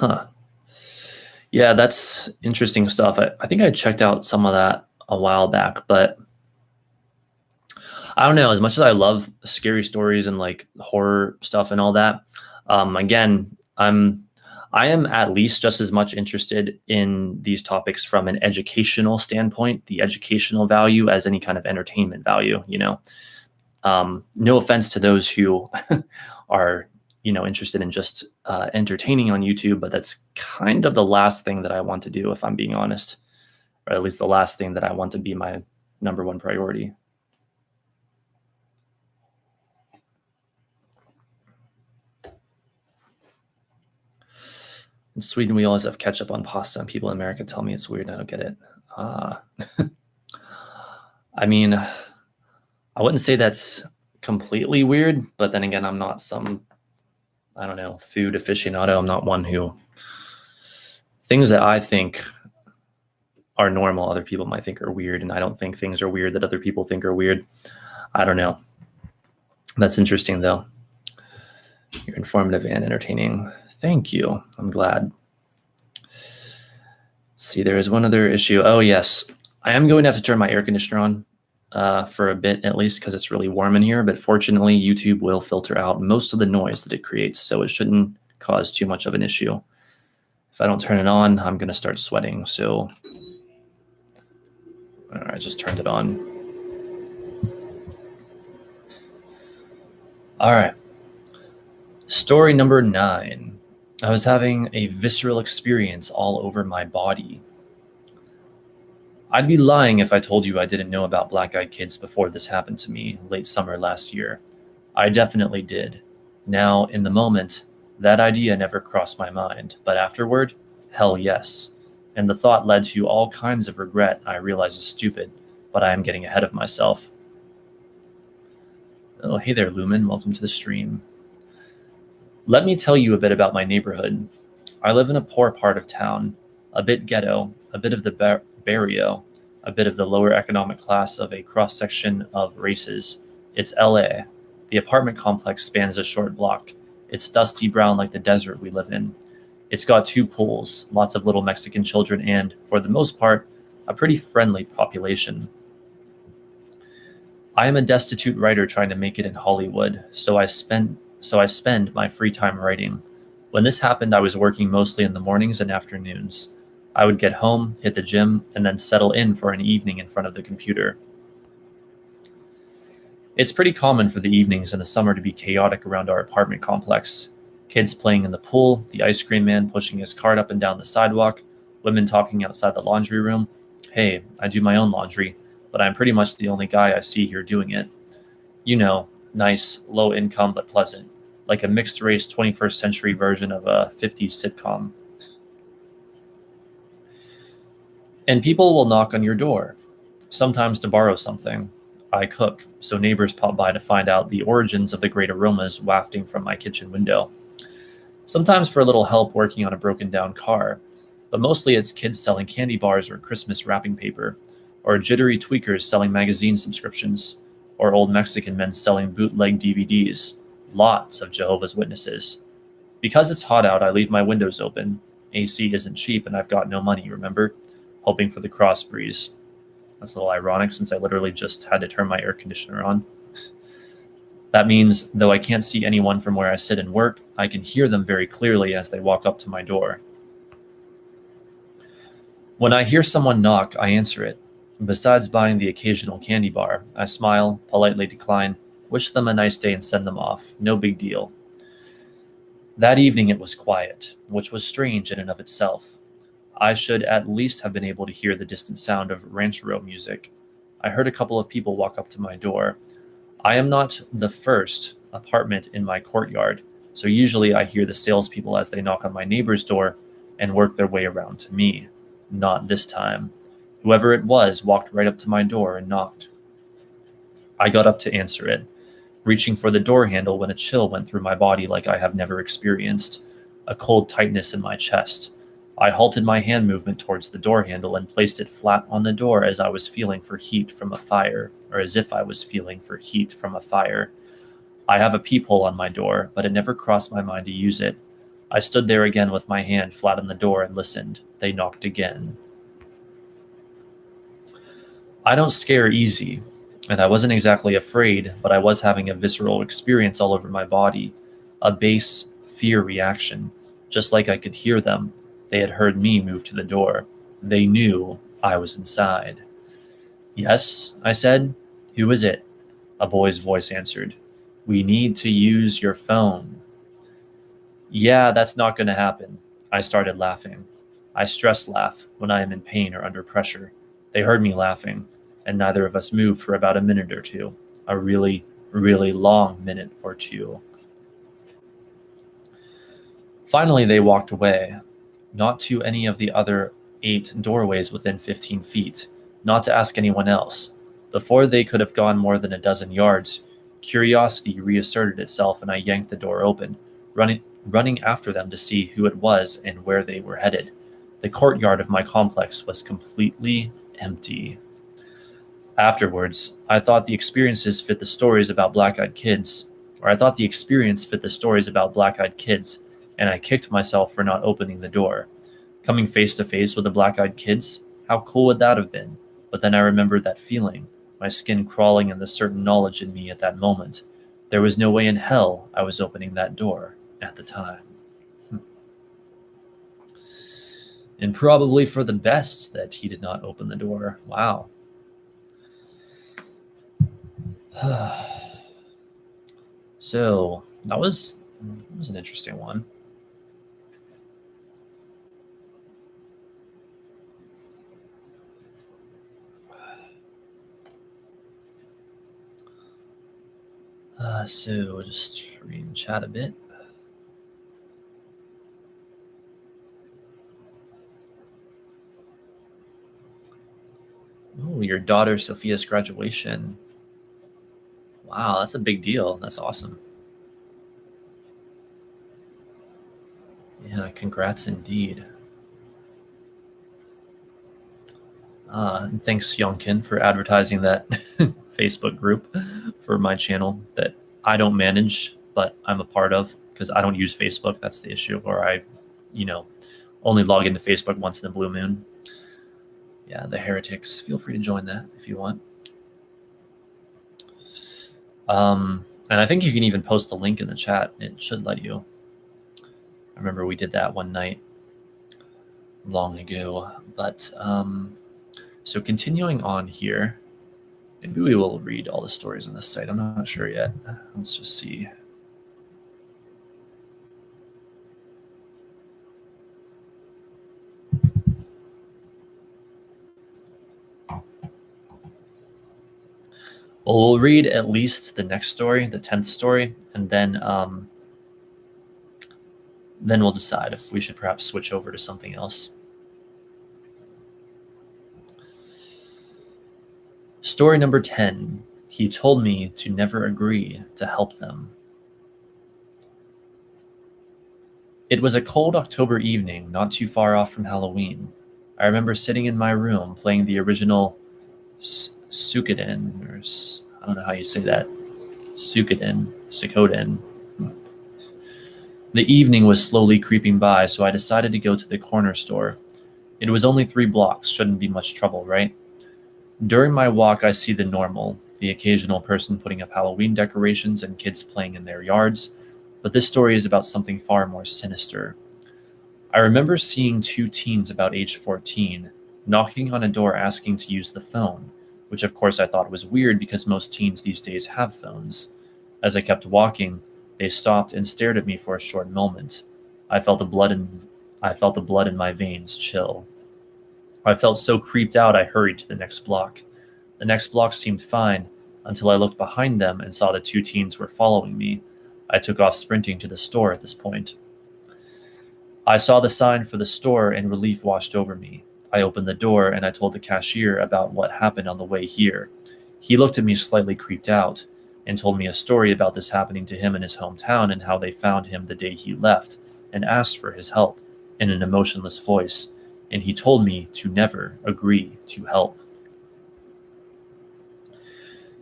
Yeah, Yeah, that's interesting stuff. I think I checked out some of that a while back, but I don't know. As much as I love scary stories and like horror stuff and all that, again, I am at least just as much interested in these topics from an educational standpoint, the educational value, as any kind of entertainment value. No offense to those who are interested in just entertaining on YouTube, but that's kind of the last thing that I want to do, if I'm being honest, or at least the last thing that I want to be my number one priority. In Sweden, we always have ketchup on pasta, and people in America tell me it's weird. I don't get it. I mean, I wouldn't say that's completely weird, but then again, I'm not some, I don't know, food aficionado. I'm not one who, things that I think are normal, other people might think are weird, and I don't think things are weird that other people think are weird. I don't know. That's interesting, though. You're informative and entertaining. Thank you. I'm glad. See, there is one other issue. Oh, yes. I am going to have to turn my air conditioner on for a bit, at least, because it's really warm in here. But fortunately, YouTube will filter out most of the noise that it creates, so it shouldn't cause too much of an issue. If I don't turn it on, I'm going to start sweating. So I just turned it on. All right. Story number 9. I was having a visceral experience all over my body. I'd be lying if I told you I didn't know about black-eyed kids before this happened to me late summer last year. I definitely did. Now, in the moment, that idea never crossed my mind, but afterward, hell yes. And the thought led to all kinds of regret I realize is stupid, but I am getting ahead of myself. Oh, hey there, Lumen. Welcome to the stream. Let me tell you a bit about my neighborhood. I live in a poor part of town, a bit ghetto, a bit of the barrio, a bit of the lower economic class of a cross-section of races. It's LA. The apartment complex spans a short block. It's dusty brown like the desert we live in. It's got 2 pools, lots of little Mexican children, and, for the most part, a pretty friendly population. I am a destitute writer trying to make it in Hollywood, so I spend my free time writing. When this happened, I was working mostly in the mornings and afternoons. I would get home, hit the gym, and then settle in for an evening in front of the computer. It's pretty common for the evenings in the summer to be chaotic around our apartment complex. Kids playing in the pool, the ice cream man pushing his cart up and down the sidewalk, women talking outside the laundry room. Hey, I do my own laundry, but I'm pretty much the only guy I see here doing it. You know, nice, low income, but pleasant. Like a mixed race 21st century version of a 50s sitcom. And people will knock on your door, sometimes to borrow something. I cook, so neighbors pop by to find out the origins of the great aromas wafting from my kitchen window. Sometimes for a little help working on a broken down car, but mostly it's kids selling candy bars or Christmas wrapping paper, or jittery tweakers selling magazine subscriptions, or old Mexican men selling bootleg DVDs. Lots of Jehovah's Witnesses. Because it's hot out, I leave my windows open. AC isn't cheap and I've got no money, remember? Hoping for the cross breeze. That's a little ironic since I literally just had to turn my air conditioner on. That means, though I can't see anyone from where I sit and work, I can hear them very clearly as they walk up to my door. When I hear someone knock, I answer it. Besides buying the occasional candy bar, I smile, politely decline, wish them a nice day and send them off. No big deal. That evening it was quiet, which was strange in and of itself. I should at least have been able to hear the distant sound of ranchero music. I heard a couple of people walk up to my door. I am not the first apartment in my courtyard, so usually I hear the salespeople as they knock on my neighbor's door and work their way around to me. Not this time. Whoever it was walked right up to my door and knocked. I got up to answer it, reaching for the door handle when a chill went through my body like I have never experienced, a cold tightness in my chest. I halted my hand movement towards the door handle and placed it flat on the door as I was feeling for heat from a fire, or as if I was feeling for heat from a fire. I have a peephole on my door, but it never crossed my mind to use it. I stood there again with my hand flat on the door and listened. They knocked again. I don't scare easy, and I wasn't exactly afraid, but I was having a visceral experience all over my body, a base fear reaction, just like I could hear them. They had heard me move to the door. They knew I was inside. Yes, I said. Who is it? A boy's voice answered. We need to use your phone. Yeah, that's not going to happen. I started laughing. I stress laugh when I am in pain or under pressure. They heard me laughing, and neither of us moved for about a minute or two. A really, really long minute or two. Finally, they walked away, not to any of the other 8 doorways within 15 feet, not to ask anyone else. Before they could have gone more than a dozen yards, curiosity reasserted itself, and I yanked the door open, running after them to see who it was and where they were headed. The courtyard of my complex was completely empty. Afterwards, I thought the experiences fit the stories about black-eyed kids, or I thought the experience fit the stories about black-eyed kids, and I kicked myself for not opening the door. Coming face to face with the black-eyed kids, how cool would that have been? But then I remembered that feeling, my skin crawling and the certain knowledge in me at that moment. There was no way in hell I was opening that door at the time. And probably for the best that he did not open the door. Wow. So that was an interesting one. So just reading the chat a bit. Oh, your daughter Sophia's graduation. Wow, that's a big deal. That's awesome. Yeah, congrats indeed. And thanks, Youngkin, for advertising that Facebook group for my channel that I don't manage, but I'm a part of because I don't use Facebook. That's the issue. Or I, only log into Facebook once in a blue moon. Yeah, the heretics. Feel free to join that if you want. And I think you can even post the link in the chat. It should let you. I remember we did that one night long ago. But so continuing on here, maybe we will read all the stories on this site. I'm not sure yet. Let's just see. Well, we'll read at least the next story, the 10th story, and then we'll decide if we should perhaps switch over to something else. Story number 10. He told me to never agree to help them. It was a cold October evening, not too far off from Halloween. I remember sitting in my room playing the original Suikoden, or I don't know how you say that. Suikoden. The evening was slowly creeping by, so I decided to go to the corner store. It was only 3 blocks, shouldn't be much trouble, right? During my walk, I see the normal, the occasional person putting up Halloween decorations and kids playing in their yards, but this story is about something far more sinister. I remember seeing 2 teens about age 14 knocking on a door asking to use the phone, which of course I thought was weird because most teens these days have phones. As I kept walking, they stopped and stared at me for a short moment. I felt the blood in my veins chill. I felt so creeped out I hurried to the next block. The next block seemed fine until I looked behind them and saw the 2 teens were following me. I took off sprinting to the store at this point. I saw the sign for the store and relief washed over me. I opened the door and I told the cashier about what happened on the way here. He looked at me slightly creeped out and told me a story about this happening to him in his hometown and how they found him the day he left and asked for his help in an emotionless voice, and he told me to never agree to help.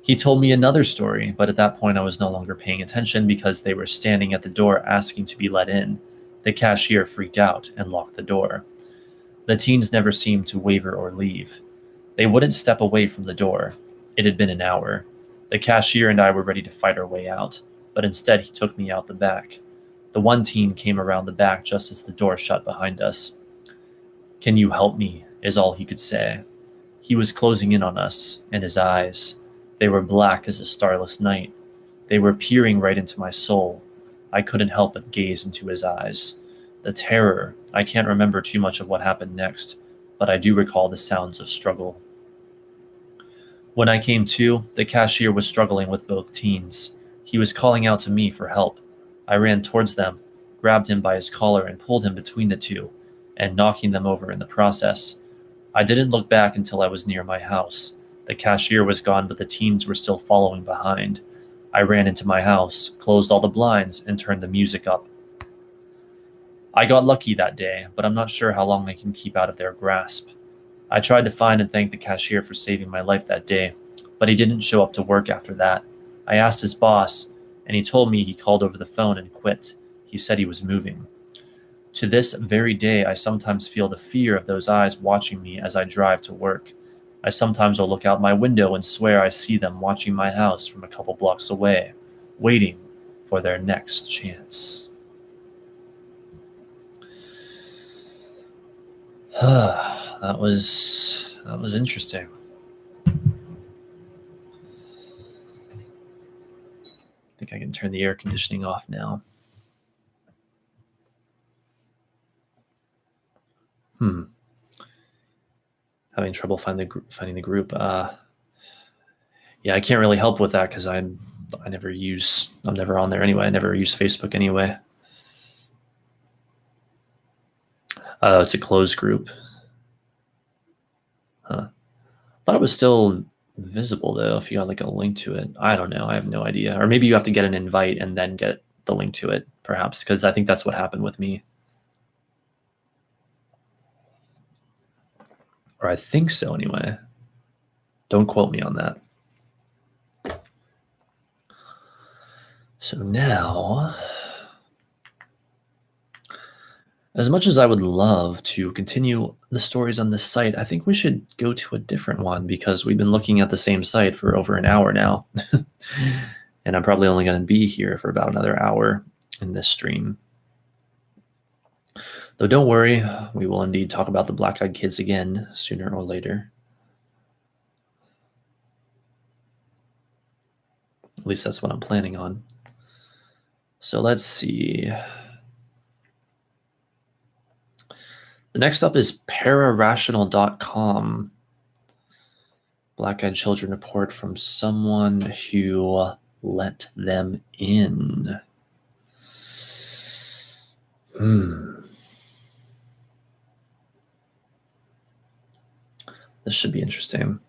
He told me another story, but at that point I was no longer paying attention because they were standing at the door asking to be let in. The cashier freaked out and locked the door. The teens never seemed to waver or leave. They wouldn't step away from the door. It had been an hour. The cashier and I were ready to fight our way out, but instead he took me out the back. The one teen came around the back just as the door shut behind us. "Can you help me?" is all he could say. He was closing in on us, and his eyes, they were black as a starless night. They were peering right into my soul. I couldn't help but gaze into his eyes. The terror, I can't remember too much of what happened next, but I do recall the sounds of struggle. When I came to, the cashier was struggling with both teens. He was calling out to me for help. I ran towards them, grabbed him by his collar and pulled him between the two, and knocking them over in the process. I didn't look back until I was near my house. The cashier was gone, but the teens were still following behind. I ran into my house, closed all the blinds, and turned the music up. I got lucky that day, but I'm not sure how long I can keep out of their grasp. I tried to find and thank the cashier for saving my life that day, but he didn't show up to work after that. I asked his boss, and he told me he called over the phone and quit. He said he was moving. To this very day, I sometimes feel the fear of those eyes watching me as I drive to work. I sometimes will look out my window and swear I see them watching my house from a couple blocks away, waiting for their next chance. That was interesting. I think I can turn the air conditioning off now. Having trouble finding the group. Yeah, I can't really help with that because I'm never on there anyway. I never use Facebook anyway. It's a closed group. Thought it was still visible though if you got like a link to it. I don't know. I have no idea. Or maybe you have to get an invite and then get the link to it, perhaps, because I think that's what happened with me. Or I think so anyway. Don't quote me on that. So now, as much as I would love to continue the stories on this site, I think we should go to a different one because we've been looking at the same site for over an hour now. And I'm probably only going to be here for about another hour in this stream. Though don't worry, we will indeed talk about the Black-Eyed Kids again sooner or later. At least that's what I'm planning on. So let's see. The next up is pararational.com. Black-eyed children report from someone who let them in. This should be interesting.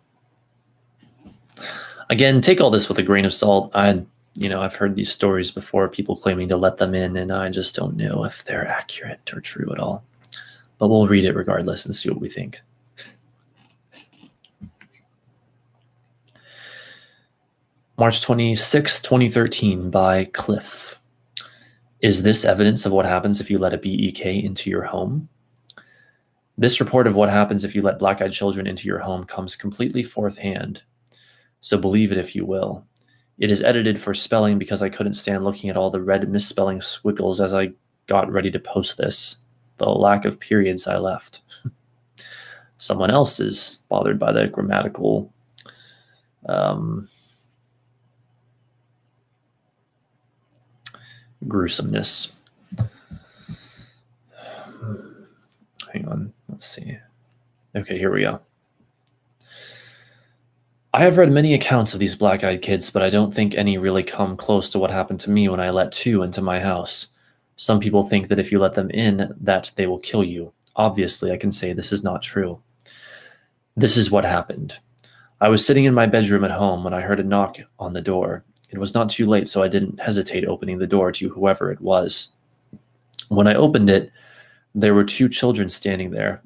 Again, take all this with a grain of salt. I've heard these stories before, people claiming to let them in, and I just don't know if they're accurate or true at all. But we'll read it regardless and see what we think. March 26, 2013, by Cliff. Is this evidence of what happens if you let a BEK into your home? This report of what happens if you let black-eyed children into your home comes completely fourth hand, so believe it if you will. It is edited for spelling because I couldn't stand looking at all the red misspelling squiggles as I got ready to post this. The lack of periods I left. Someone else is bothered by the grammatical gruesomeness. Hang on, let's see. Okay, here we go. I have read many accounts of these black-eyed kids, but I don't think any really come close to what happened to me when I let two into my house. Some people think that if you let them in, that they will kill you. Obviously, I can say this is not true. This is what happened. I was sitting in my bedroom at home when I heard a knock on the door. It was not too late, so I didn't hesitate opening the door to whoever it was. When I opened it, there were two children standing there.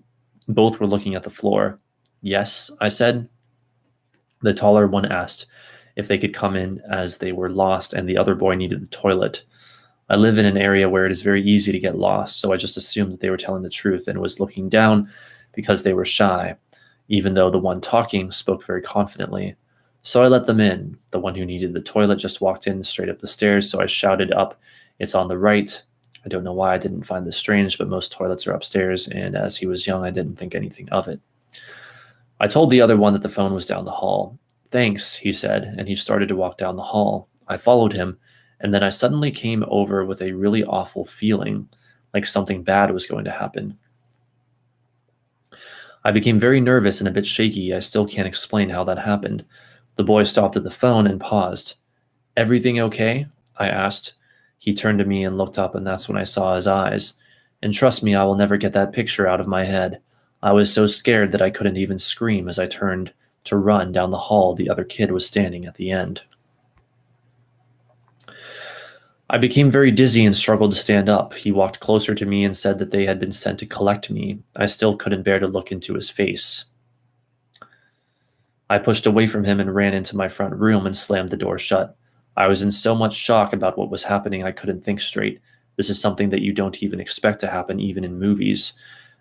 Both were looking at the floor. Yes, I said. The taller one asked if they could come in as they were lost and the other boy needed the toilet. I live in an area where it is very easy to get lost, so I just assumed that they were telling the truth and was looking down because they were shy, even though the one talking spoke very confidently. So I let them in. The one who needed the toilet just walked in straight up the stairs, so I shouted up, "It's on the right." I don't know why I didn't find this strange, but most toilets are upstairs, and as he was young, I didn't think anything of it. I told the other one that the phone was down the hall. "Thanks," he said, and he started to walk down the hall. I followed him, and then I suddenly came over with a really awful feeling, like something bad was going to happen. I became very nervous and a bit shaky. I still can't explain how that happened. The boy stopped at the phone and paused. "Everything okay?" I asked. He turned to me and looked up, and that's when I saw his eyes. And trust me, I will never get that picture out of my head. I was so scared that I couldn't even scream as I turned to run down the hall. The other kid was standing at the end. I became very dizzy and struggled to stand up. He walked closer to me and said that they had been sent to collect me. I still couldn't bear to look into his face. I pushed away from him and ran into my front room and slammed the door shut. I was in so much shock about what was happening I couldn't think straight. This is something that you don't even expect to happen, even in movies.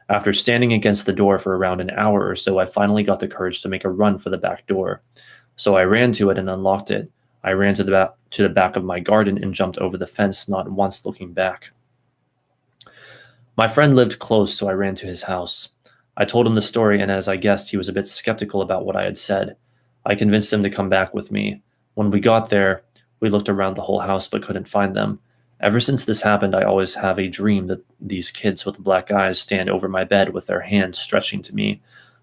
After standing against the door for around an hour or so, I finally got the courage to make a run for the back door. So I ran to it and unlocked it. I ran to the back of my garden and jumped over the fence, not once looking back. My friend lived close, so I ran to his house. I told him the story, and as I guessed, he was a bit skeptical about what I had said. I convinced him to come back with me. When we got there, we looked around the whole house but couldn't find them. Ever since this happened, I always have a dream that these kids with black eyes stand over my bed with their hands stretching to me.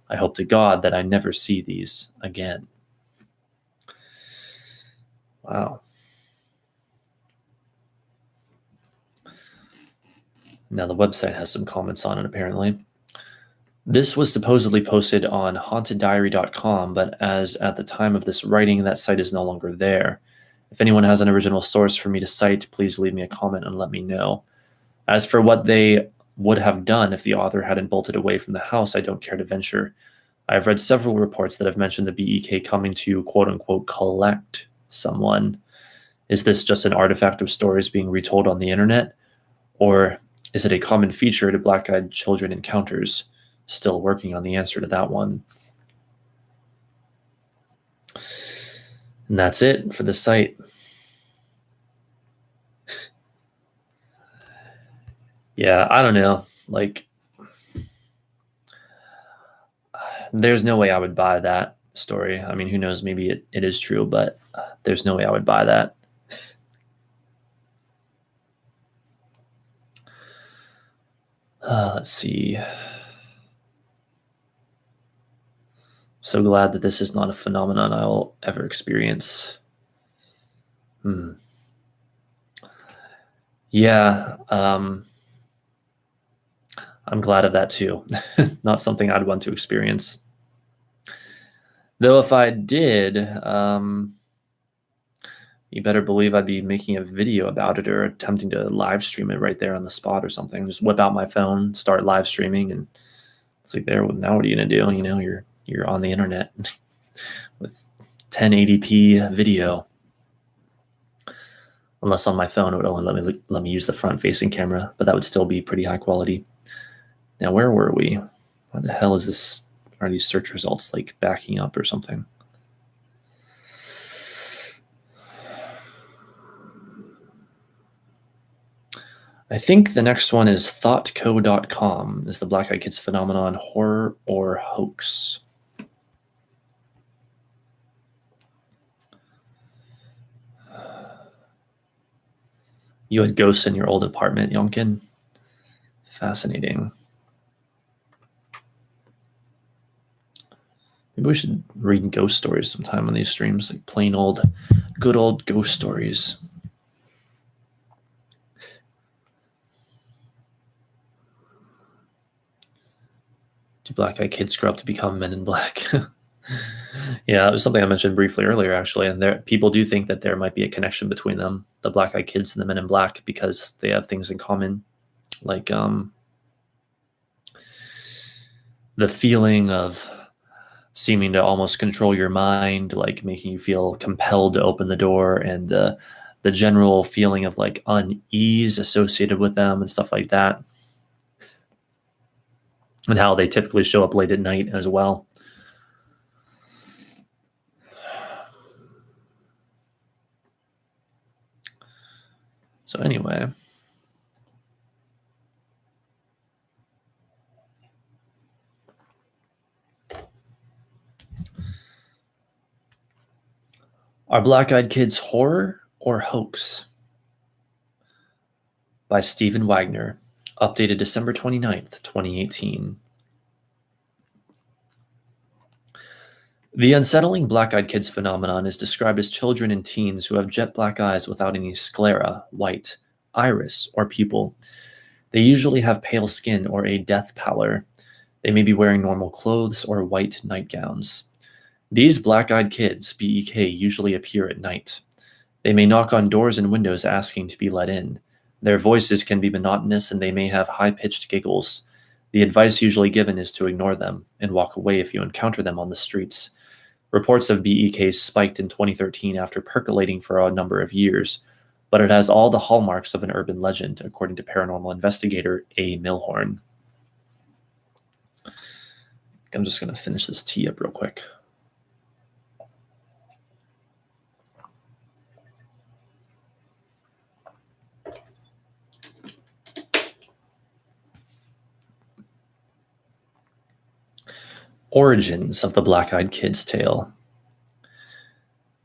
I hope to God that I never see these again. Wow. Now the website has some comments on it, apparently. This was supposedly posted on haunteddiary.com, but as at the time of this writing, that site is no longer there. If anyone has an original source for me to cite, please leave me a comment and let me know. As for what they would have done if the author hadn't bolted away from the house, I don't care to venture. I have read several reports that have mentioned the BEK coming to quote-unquote collect someone. Is this just an artifact of stories being retold on the internet? Or is it a common feature to black-eyed children encounters? Still working on the answer to that one. And that's it for the site. Yeah, I don't know. Like, there's no way I would buy that story. I mean, who knows? Maybe it is true, but there's no way I would buy that. Let's see. So glad that this is not a phenomenon I'll ever experience. Yeah, I'm glad of that too. Not something I'd want to experience. Though if I did, you better believe I'd be making a video about it or attempting to live stream it right there on the spot or something. Just whip out my phone, start live streaming, and it's like, there. Now what are you gonna do? You know, you're on the internet with 1080p video. Unless on my phone it would only let me use the front-facing camera, but that would still be pretty high quality. Now, where were we? Why the hell is this? Are these search results like backing up or something? I think the next one is thoughtco.com. Is the Black Eyed Kids phenomenon horror or hoax? You had ghosts in your old apartment, Yomkin? Fascinating. Maybe we should read ghost stories sometime on these streams, like plain old, good old ghost stories. Do Black Eyed Kids grow up to become Men in Black? Yeah, it was something I mentioned briefly earlier, actually, and people do think that there might be a connection between them, the Black Eyed Kids and the Men in Black, because they have things in common, like the feeling of seeming to almost control your mind, like making you feel compelled to open the door, and the the general feeling of like unease associated with them and stuff like that, and how they typically show up late at night as well. So anyway, are Black-Eyed Kids horror or hoax? By Stephen Wagner, updated December 29th, 2018. The unsettling black-eyed kids phenomenon is described as children and teens who have jet black eyes without any sclera, white, iris, or pupil. They usually have pale skin or a death pallor. They may be wearing normal clothes or white nightgowns. These black-eyed kids, BEK, usually appear at night. They may knock on doors and windows asking to be let in. Their voices can be monotonous and they may have high-pitched giggles. The advice usually given is to ignore them and walk away if you encounter them on the streets. Reports of BEKs spiked in 2013 after percolating for a number of years, but it has all the hallmarks of an urban legend, according to paranormal investigator A. Milhorn. I'm just going to finish this tea up real quick. Origins of the Black-Eyed Kids tale.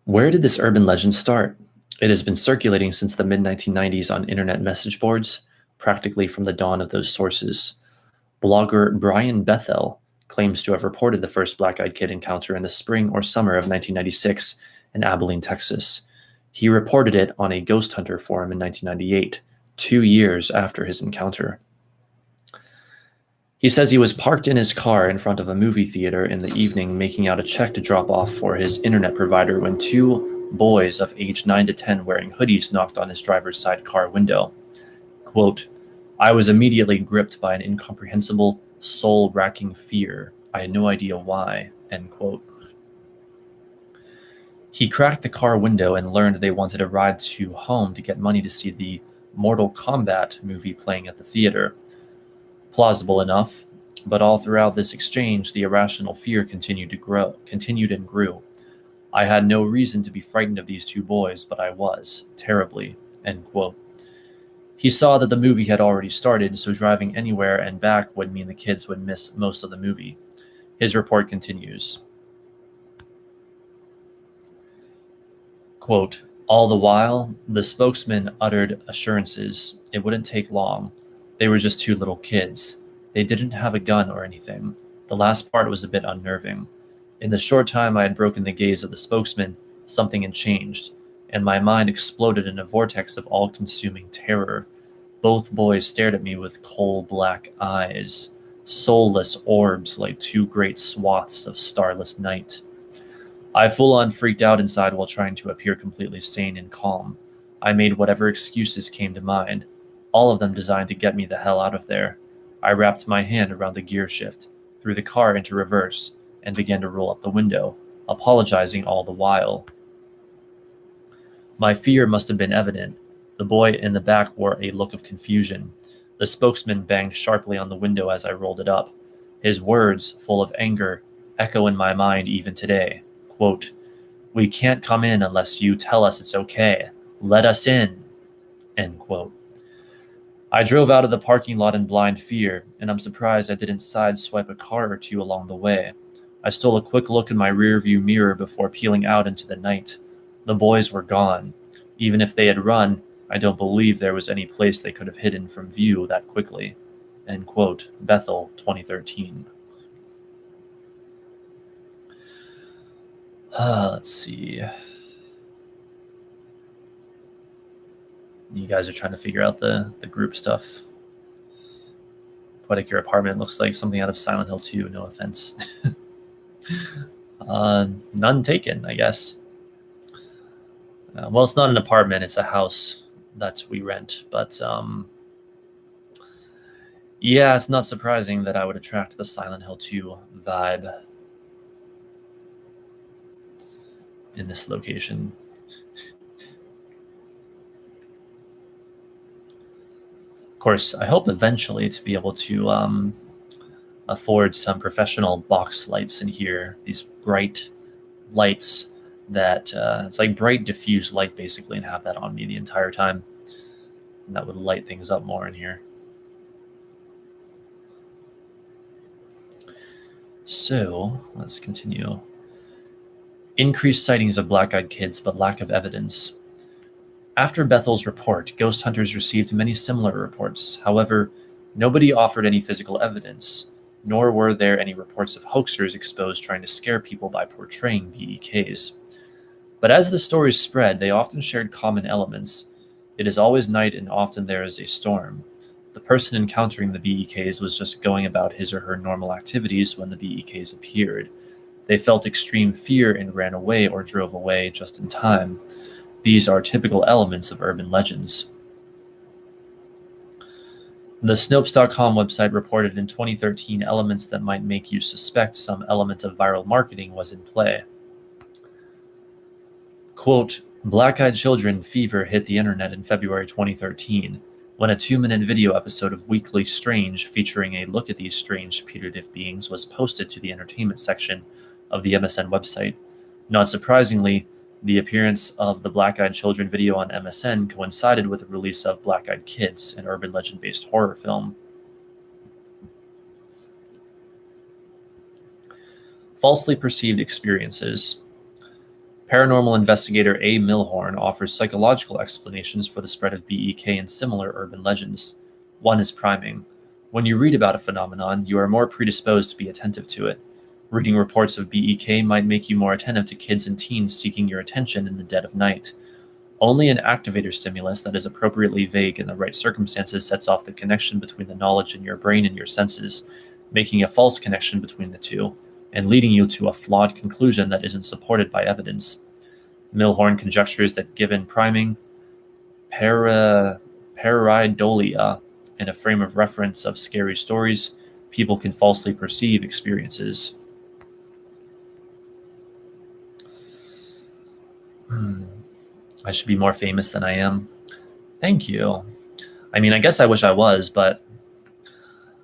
Where did this urban legend start? It has been circulating since the mid-1990s on internet message boards, practically from the dawn of those sources. Blogger Brian Bethel claims to have reported the first Black-Eyed Kid encounter in the spring or summer of 1996 in Abilene, Texas. He reported it on a ghost hunter forum in 1998, 2 years after his encounter. He says he was parked in his car in front of a movie theater in the evening making out a check to drop off for his internet provider when 2 boys of age 9 to 10 wearing hoodies knocked on his driver's side car window. Quote, I was immediately gripped by an incomprehensible, soul-racking fear. I had no idea why, end quote. He cracked the car window and learned they wanted a ride to home to get money to see the Mortal Kombat movie playing at the theater. Plausible enough, but all throughout this exchange, the irrational fear continued and grew. I had no reason to be frightened of these 2 boys, but I was, terribly, end quote. He saw that the movie had already started, so driving anywhere and back would mean the kids would miss most of the movie. His report continues. Quote, all the while, the spokesman uttered assurances. It wouldn't take long. They were just 2 little kids. They didn't have a gun or anything. The last part was a bit unnerving. In the short time I had broken the gaze of the spokesman, something had changed, and my mind exploded in a vortex of all-consuming terror. Both boys stared at me with coal-black eyes, soulless orbs like 2 great swaths of starless night. I full-on freaked out inside while trying to appear completely sane and calm. I made whatever excuses came to mind, all of them designed to get me the hell out of there. I wrapped my hand around the gear shift, threw the car into reverse, and began to roll up the window, apologizing all the while. My fear must have been evident. The boy in the back wore a look of confusion. The spokesman banged sharply on the window as I rolled it up. His words, full of anger, echo in my mind even today. Quote, we can't come in unless you tell us it's okay. Let us in. End quote. I drove out of the parking lot in blind fear, and I'm surprised I didn't sideswipe a car or 2 along the way. I stole a quick look in my rearview mirror before peeling out into the night. The boys were gone. Even if they had run, I don't believe there was any place they could have hidden from view that quickly. End quote. Bethel, 2013. Let's see. You guys are trying to figure out the group stuff. Poetic, your apartment looks like something out of Silent Hill 2, no offense. None taken, I guess. Well, it's not an apartment, it's a house that we rent, but yeah, it's not surprising that I would attract the Silent Hill 2 vibe in this location. course, I hope eventually to be able to afford some professional box lights in here, these bright lights that it's like bright diffuse light basically, and have that on me the entire time. And that would light things up more in here. So let's continue. Increased sightings of black-eyed kids, but lack of evidence. After Bethel's report, ghost hunters received many similar reports. However, nobody offered any physical evidence, nor were there any reports of hoaxers exposed trying to scare people by portraying BEKs. But as the stories spread, they often shared common elements. It is always night and often there is a storm. The person encountering the BEKs was just going about his or her normal activities when the BEKs appeared. They felt extreme fear and ran away or drove away just in time. These are typical elements of urban legends. The Snopes.com website reported in 2013 elements that might make you suspect some element of viral marketing was in play. Quote, black-eyed children fever hit the internet in February 2013, when a 2-minute video episode of Weekly Strange featuring a look at these strange putative beings was posted to the entertainment section of the MSN website. Not surprisingly, the appearance of the Black-Eyed Children video on MSN coincided with the release of Black-Eyed Kids, an urban legend-based horror film. Falsely perceived experiences. Paranormal investigator A. Milhorn offers psychological explanations for the spread of BEK and similar urban legends. One is priming. When you read about a phenomenon, you are more predisposed to be attentive to it. Reading reports of BEK might make you more attentive to kids and teens seeking your attention in the dead of night. Only an activator stimulus that is appropriately vague in the right circumstances sets off the connection between the knowledge in your brain and your senses, making a false connection between the two, and leading you to a flawed conclusion that isn't supported by evidence. Milhorn conjectures that given priming, pareidolia, and a frame of reference of scary stories, people can falsely perceive experiences. I should be more famous than I am. Thank you. I mean, I guess I wish I was, but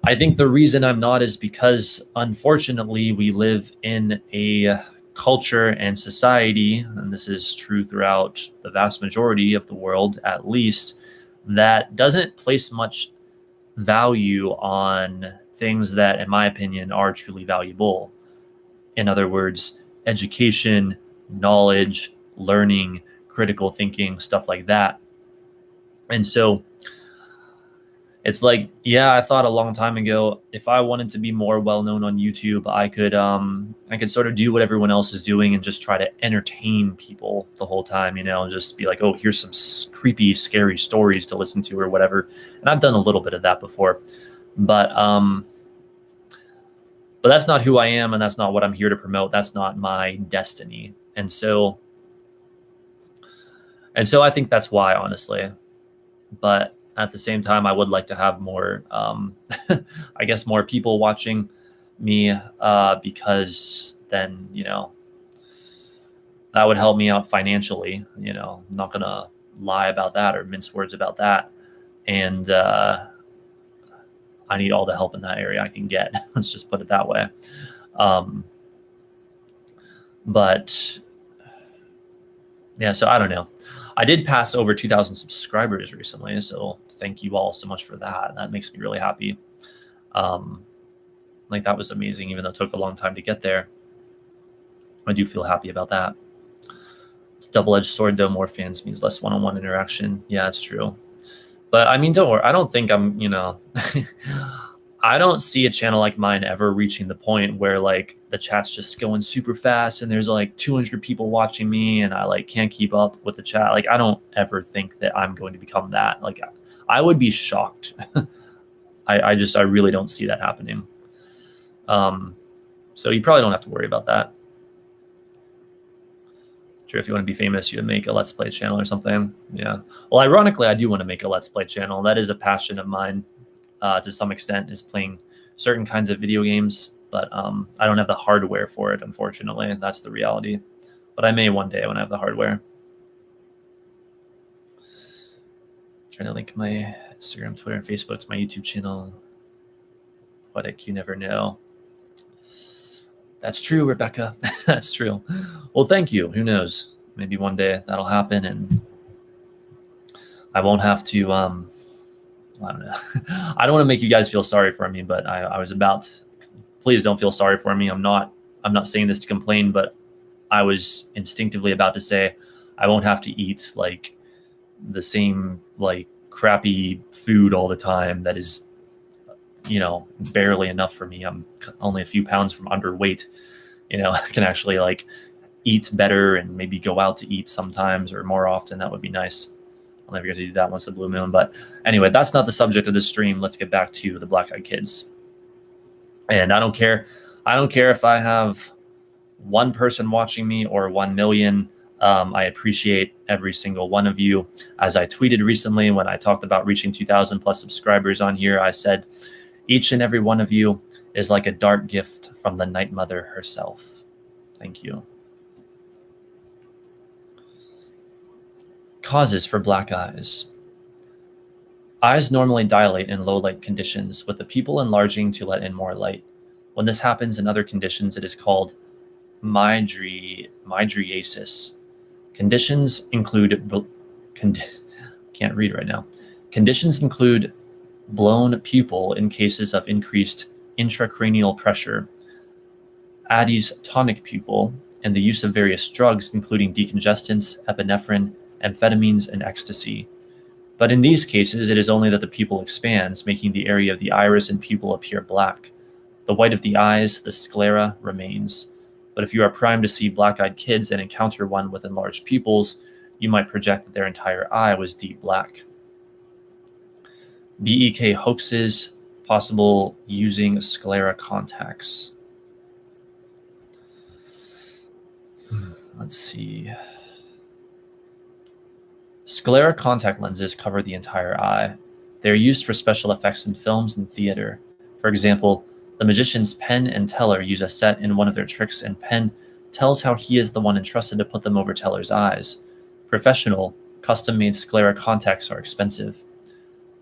I think the reason I'm not is because, unfortunately, we live in a culture and society, and this is true throughout the vast majority of the world, at least, that doesn't place much value on things that, in my opinion, are truly valuable. In other words, education, knowledge, learning, critical thinking, stuff like that. And so it's like, yeah, I thought a long time ago, if I wanted to be more well-known on YouTube, I could sort of do what everyone else is doing and just try to entertain people the whole time, and just be like, oh, here's some creepy, scary stories to listen to or whatever. And I've done a little bit of that before, but that's not who I am, and that's not what I'm here to promote. That's not my destiny. And so I think that's why, honestly. But at the same time, I would like to have more, I guess, more people watching me, because then, that would help me out financially. I'm not going to lie about that or mince words about that. And I need all the help in that area I can get. Let's just put it that way. But yeah, so I don't know. I did pass over 2,000 subscribers recently, so thank you all so much for that. That makes me really happy. That was amazing, even though it took a long time to get there. I do feel happy about that. It's a double-edged sword, though. More fans means less one-on-one interaction. Yeah, it's true. But I mean, don't worry. I don't think I'm, I don't see a channel like mine ever reaching the point where the chat's just going super fast and there's 200 people watching me and I can't keep up with the chat. I don't ever think that I'm going to become that. I would be shocked. I really don't see that happening. So you probably don't have to worry about that. Sure, if you want to be famous, you would make a Let's Play channel or something. Yeah. Well, ironically, I do want to make a Let's Play channel. That is a passion of mine. To some extent, is playing certain kinds of video games, but I don't have the hardware for it, unfortunately. That's the reality. But I may one day when I have the hardware. Trying to link my Instagram, Twitter, and Facebook. It's my YouTube channel. Poetic, you never know. That's true, Rebecca. That's true. Well, thank you. Who knows? Maybe one day that'll happen and I won't have to, I don't know. I don't want to make you guys feel sorry for me, but I was about, please don't feel sorry for me. I'm not saying this to complain, but I was instinctively about to say, I won't have to eat like the same like crappy food all the time that is, barely enough for me. I'm only a few pounds from underweight. I can actually like eat better and maybe go out to eat sometimes or more often. That would be nice. I'll never get to do that once the blue moon. But anyway, that's not the subject of this stream. Let's get back to the Black Eyed Kids. And I don't care if I have one person watching me or 1 million. I appreciate every single one of you. As I tweeted recently when I talked about reaching 2,000 plus subscribers on here, I said, each and every one of you is like a dark gift from the Night Mother herself. Thank you. Causes for black eyes. Eyes normally dilate in low light conditions, with the pupil enlarging to let in more light. When this happens in other conditions, it is called mydriasis. Conditions include can't read right now. Conditions include blown pupil in cases of increased intracranial pressure, Addy's tonic pupil, and the use of various drugs, including decongestants, epinephrine, amphetamines, and ecstasy. But in these cases, it is only that the pupil expands, making the area of the iris and pupil appear black. The white of the eyes, the sclera, remains. But if you are primed to see black-eyed kids and encounter one with enlarged pupils, you might project that their entire eye was deep black. BEK hoaxes, possible using sclera contacts. Let's see. Sclera contact lenses cover the entire eye. They are used for special effects in films and theater. For example, the magicians Penn and Teller use a set in one of their tricks, and Penn tells how he is the one entrusted to put them over Teller's eyes. Professional, custom-made sclera contacts are expensive.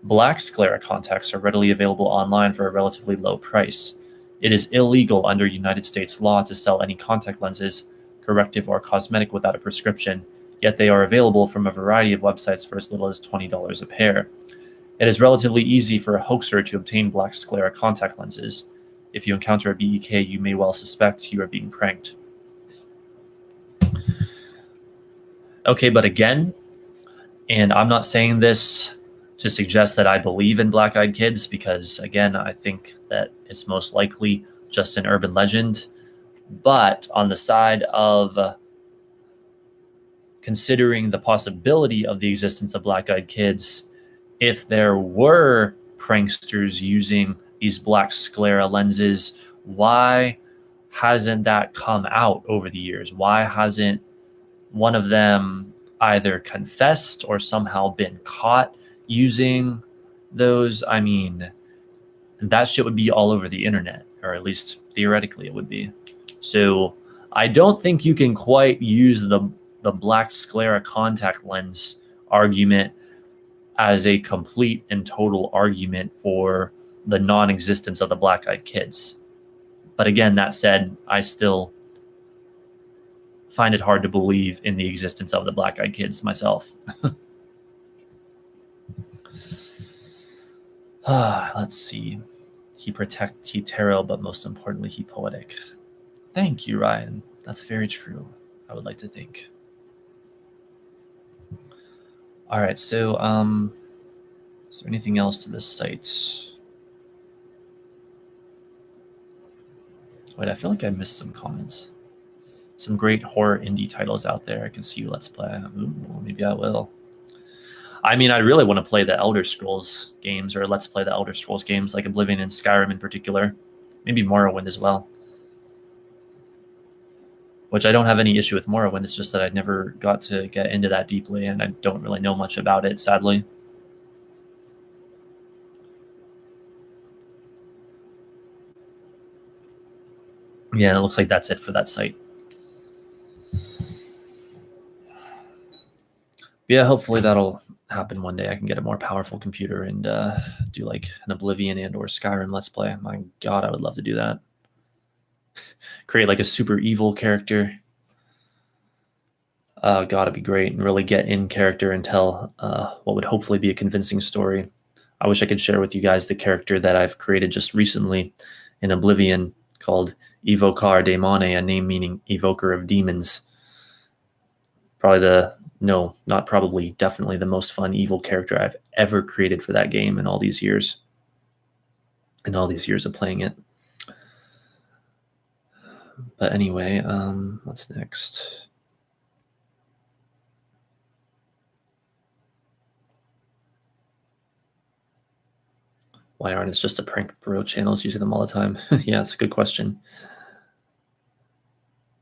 Black sclera contacts are readily available online for a relatively low price. It is illegal under United States law to sell any contact lenses, corrective or cosmetic, without a prescription, yet they are available from a variety of websites for as little as $20 a pair. It is relatively easy for a hoaxer to obtain black sclera contact lenses. If you encounter a BEK, you may well suspect you are being pranked. Okay, but again, and I'm not saying this to suggest that I believe in black-eyed kids, because again, I think that it's most likely just an urban legend. But on the side of considering the possibility of the existence of black-eyed kids, if there were pranksters using these black sclera lenses, why hasn't that come out over the years? Why hasn't one of them either confessed or somehow been caught using those? I mean, that shit would be all over the internet, or at least theoretically it would be. So I don't think you can quite use the black sclera contact lens argument as a complete and total argument for the non-existence of the black-eyed kids. But again, that said, I still find it hard to believe in the existence of the black-eyed kids myself. Let's see. He tarot, but most importantly, he poetic. Thank you, Ryan. That's very true, I would like to think. All right, so is there anything else to this site? Wait, I feel like I missed some comments. Some great horror indie titles out there. I can see you Let's Play. Ooh, maybe I will. I mean, I really want to play the Elder Scrolls games, or Let's Play the Elder Scrolls games, like Oblivion and Skyrim in particular. Maybe Morrowind as well. Which I don't have any issue with Morrowind. It's just that I never got to get into that deeply, and I don't really know much about it, sadly. Yeah, it looks like that's it for that site. Yeah, hopefully that'll happen one day. I can get a more powerful computer and do like an Oblivion and or Skyrim Let's Play. My God, I would love to do that. Create like a super evil character. God, it'd be great, and really get in character and tell what would hopefully be a convincing story. I wish I could share with you guys the character that I've created just recently in Oblivion called Evocar Daemone, a name meaning evoker of demons. Definitely the most fun evil character I've ever created for that game in all these years. In all these years of playing it. But anyway, what's next? Why aren't it just a prank bro channels using them all the time? Yeah, it's a good question.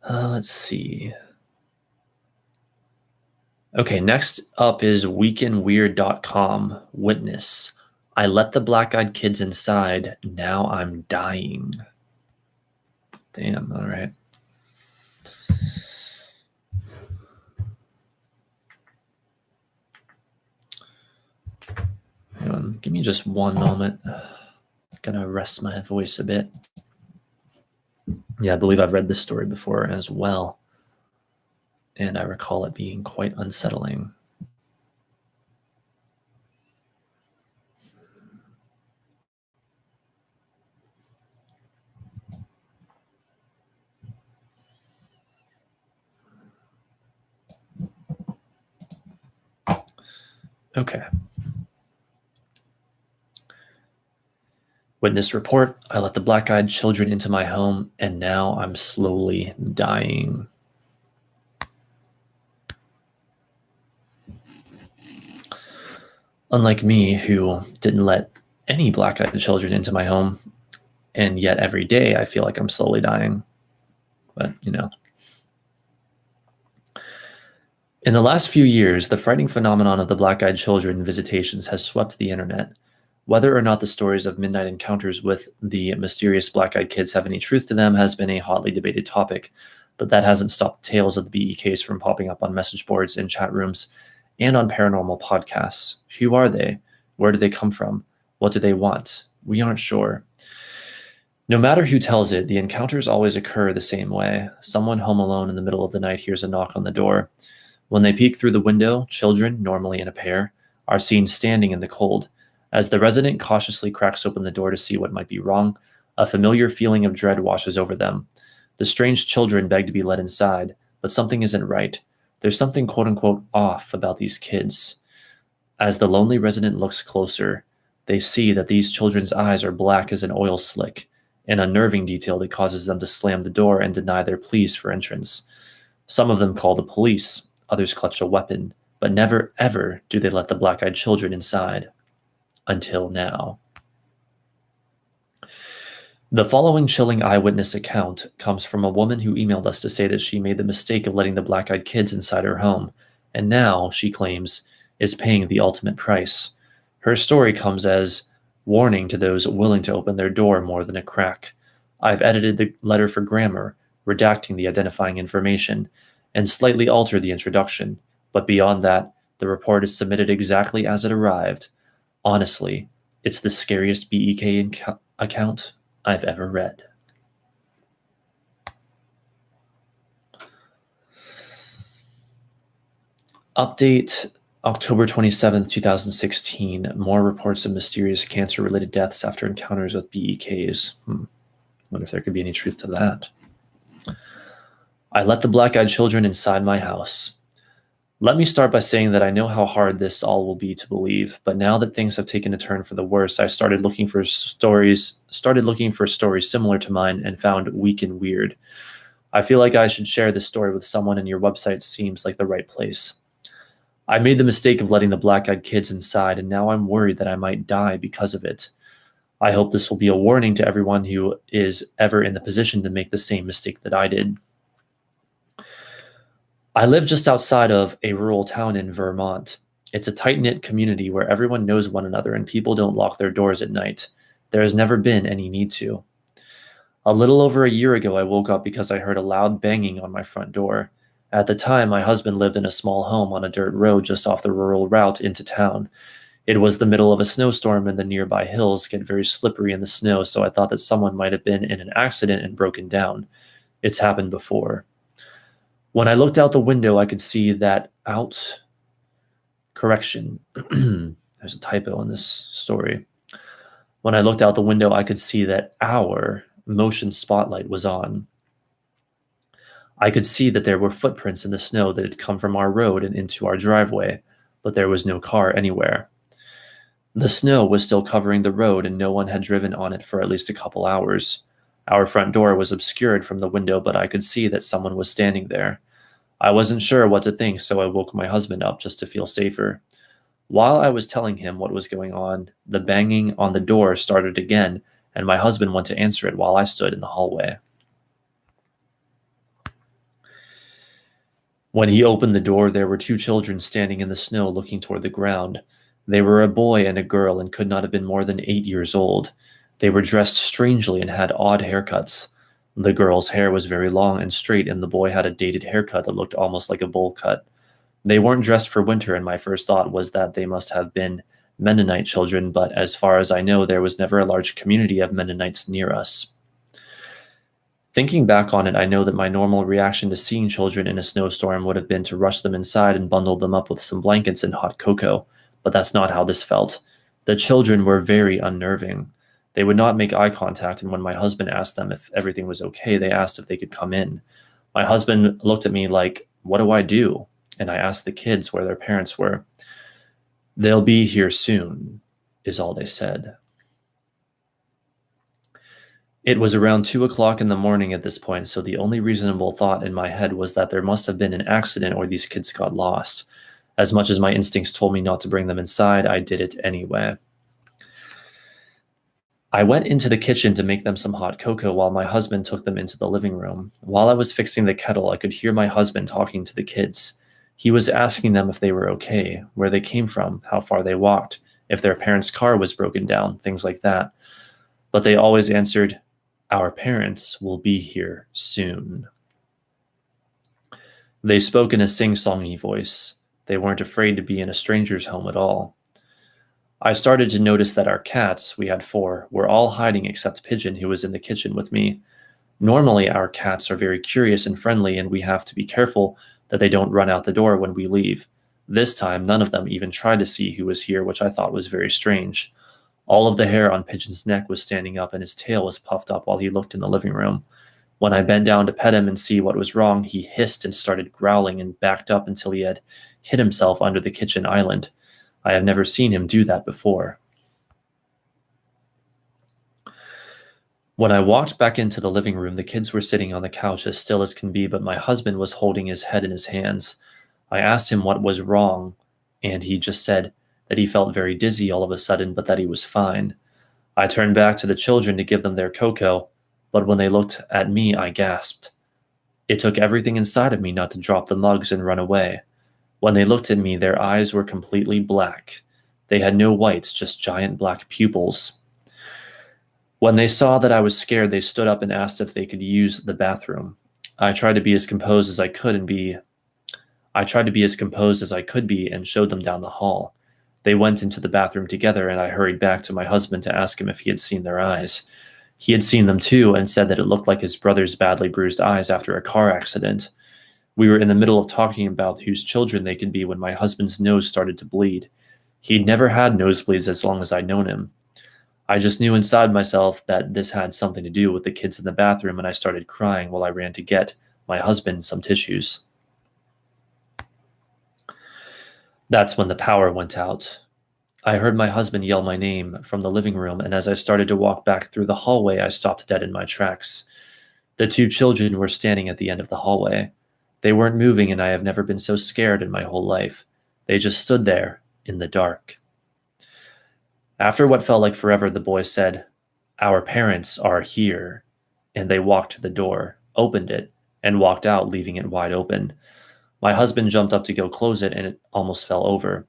Let's see. Okay, next up is weekinweird.com. Witness. I let the black-eyed kids inside. Now I'm dying. Damn, all right. Hang on, give me just one moment. I'm gonna rest my voice a bit. Yeah, I believe I've read this story before as well, and I recall it being quite unsettling. Okay. Witness report. I let the black-eyed children into my home, and now I'm slowly dying. Unlike me, who didn't let any black-eyed children into my home, and yet every day I feel like I'm slowly dying. But, you know. In the last few years, the frightening phenomenon of the black-eyed children visitations has swept the internet. Whether or not the stories of midnight encounters with the mysterious black-eyed kids have any truth to them has been a hotly debated topic, but that hasn't stopped tales of the BEKs from popping up on message boards and chat rooms and on paranormal podcasts. Who are they? Where do they come from? What do they want? We aren't sure. No matter who tells it, the encounters always occur the same way. Someone home alone in the middle of the night hears a knock on the door. When they peek through the window, children, normally in a pair, are seen standing in the cold. As the resident cautiously cracks open the door to see what might be wrong, a familiar feeling of dread washes over them. The strange children beg to be let inside, but something isn't right. There's something quote-unquote off about these kids. As the lonely resident looks closer, they see that these children's eyes are black as an oil slick, an unnerving detail that causes them to slam the door and deny their pleas for entrance. Some of them call the police, others clutch a weapon, but never ever do they let the black-eyed children inside. Until now. The following chilling eyewitness account comes from a woman who emailed us to say that she made the mistake of letting the black-eyed kids inside her home, and now, she claims, is paying the ultimate price. Her story comes as warning to those willing to open their door more than a crack. I've edited the letter for grammar, redacting the identifying information, and slightly altered the introduction, but beyond that, the report is submitted exactly as it arrived. Honestly, it's the scariest BEK account I've ever read. Update October 27th, 2016. More reports of mysterious cancer-related deaths after encounters with BEKs. Wonder if there could be any truth to that. I let the black-eyed children inside my house. Let me start by saying that I know how hard this all will be to believe, but now that things have taken a turn for the worse, I started looking for stories similar to mine and found Weak and Weird. I feel like I should share this story with someone, and your website seems like the right place. I made the mistake of letting the black-eyed kids inside, and now I'm worried that I might die because of it. I hope this will be a warning to everyone who is ever in the position to make the same mistake that I did. I live just outside of a rural town in Vermont. It's a tight-knit community where everyone knows one another and people don't lock their doors at night. There has never been any need to. A little over a year ago, I woke up because I heard a loud banging on my front door. At the time, my husband lived in a small home on a dirt road just off the rural route into town. It was the middle of a snowstorm, and the nearby hills get very slippery in the snow, so I thought that someone might have been in an accident and broken down. It's happened before. When I looked out the window, I could see that out. Correction. There's a typo in this story. When I looked out the window, I could see that our motion spotlight was on. I could see that there were footprints in the snow that had come from our road and into our driveway, but there was no car anywhere. The snow was still covering the road, and no one had driven on it for at least a couple hours. Our front door was obscured from the window, but I could see that someone was standing there. I wasn't sure what to think, so I woke my husband up just to feel safer. While I was telling him what was going on, the banging on the door started again, and my husband went to answer it while I stood in the hallway. When he opened the door, there were two children standing in the snow looking toward the ground. They were a boy and a girl and could not have been more than 8 years old. They were dressed strangely and had odd haircuts. The girl's hair was very long and straight, and the boy had a dated haircut that looked almost like a bowl cut. They weren't dressed for winter, and my first thought was that they must have been Mennonite children, but as far as I know, there was never a large community of Mennonites near us. Thinking back on it, I know that my normal reaction to seeing children in a snowstorm would have been to rush them inside and bundle them up with some blankets and hot cocoa, but that's not how this felt. The children were very unnerving. They would not make eye contact, and when my husband asked them if everything was okay, they asked if they could come in. My husband looked at me like, "What do I do?" And I asked the kids where their parents were. "They'll be here soon," is all they said. It was around 2 o'clock in the morning at this point, so the only reasonable thought in my head was that there must have been an accident or these kids got lost. As much as my instincts told me not to bring them inside, I did it anyway. I went into the kitchen to make them some hot cocoa while my husband took them into the living room. While I was fixing the kettle, I could hear my husband talking to the kids. He was asking them if they were okay, where they came from, how far they walked, if their parents' car was broken down, things like that. But they always answered, "Our parents will be here soon." They spoke in a sing-songy voice. They weren't afraid to be in a stranger's home at all. I started to notice that our cats, we had 4, were all hiding except Pigeon, who was in the kitchen with me. Normally, our cats are very curious and friendly, and we have to be careful that they don't run out the door when we leave. This time, none of them even tried to see who was here, which I thought was very strange. All of the hair on Pigeon's neck was standing up, and his tail was puffed up while he looked in the living room. When I bent down to pet him and see what was wrong, he hissed and started growling and backed up until he had hid himself under the kitchen island. I have never seen him do that before. When I walked back into the living room, the kids were sitting on the couch as still as can be, but my husband was holding his head in his hands. I asked him what was wrong, and he just said that he felt very dizzy all of a sudden, but that he was fine. I turned back to the children to give them their cocoa, but when they looked at me, I gasped. It took everything inside of me not to drop the mugs and run away. When they looked at me, their eyes were completely black. They had no whites, just giant black pupils. When they saw that I was scared, they stood up and asked if they could use the bathroom. I tried to be as composed as I could and showed them down the hall. They went into the bathroom together, and I hurried back to my husband to ask him if he had seen their eyes. He had seen them too and said that it looked like his brother's badly bruised eyes after a car accident. We were in the middle of talking about whose children they could be when my husband's nose started to bleed. He'd never had nosebleeds as long as I'd known him. I just knew inside myself that this had something to do with the kids in the bathroom, and I started crying while I ran to get my husband some tissues. That's when the power went out. I heard my husband yell my name from the living room, and as I started to walk back through the hallway, I stopped dead in my tracks. The two children were standing at the end of the hallway. They weren't moving, and I have never been so scared in my whole life. They just stood there in the dark. After what felt like forever, the boy said, "Our parents are here." And they walked to the door, opened it, and walked out, leaving it wide open. My husband jumped up to go close it, and it almost fell over.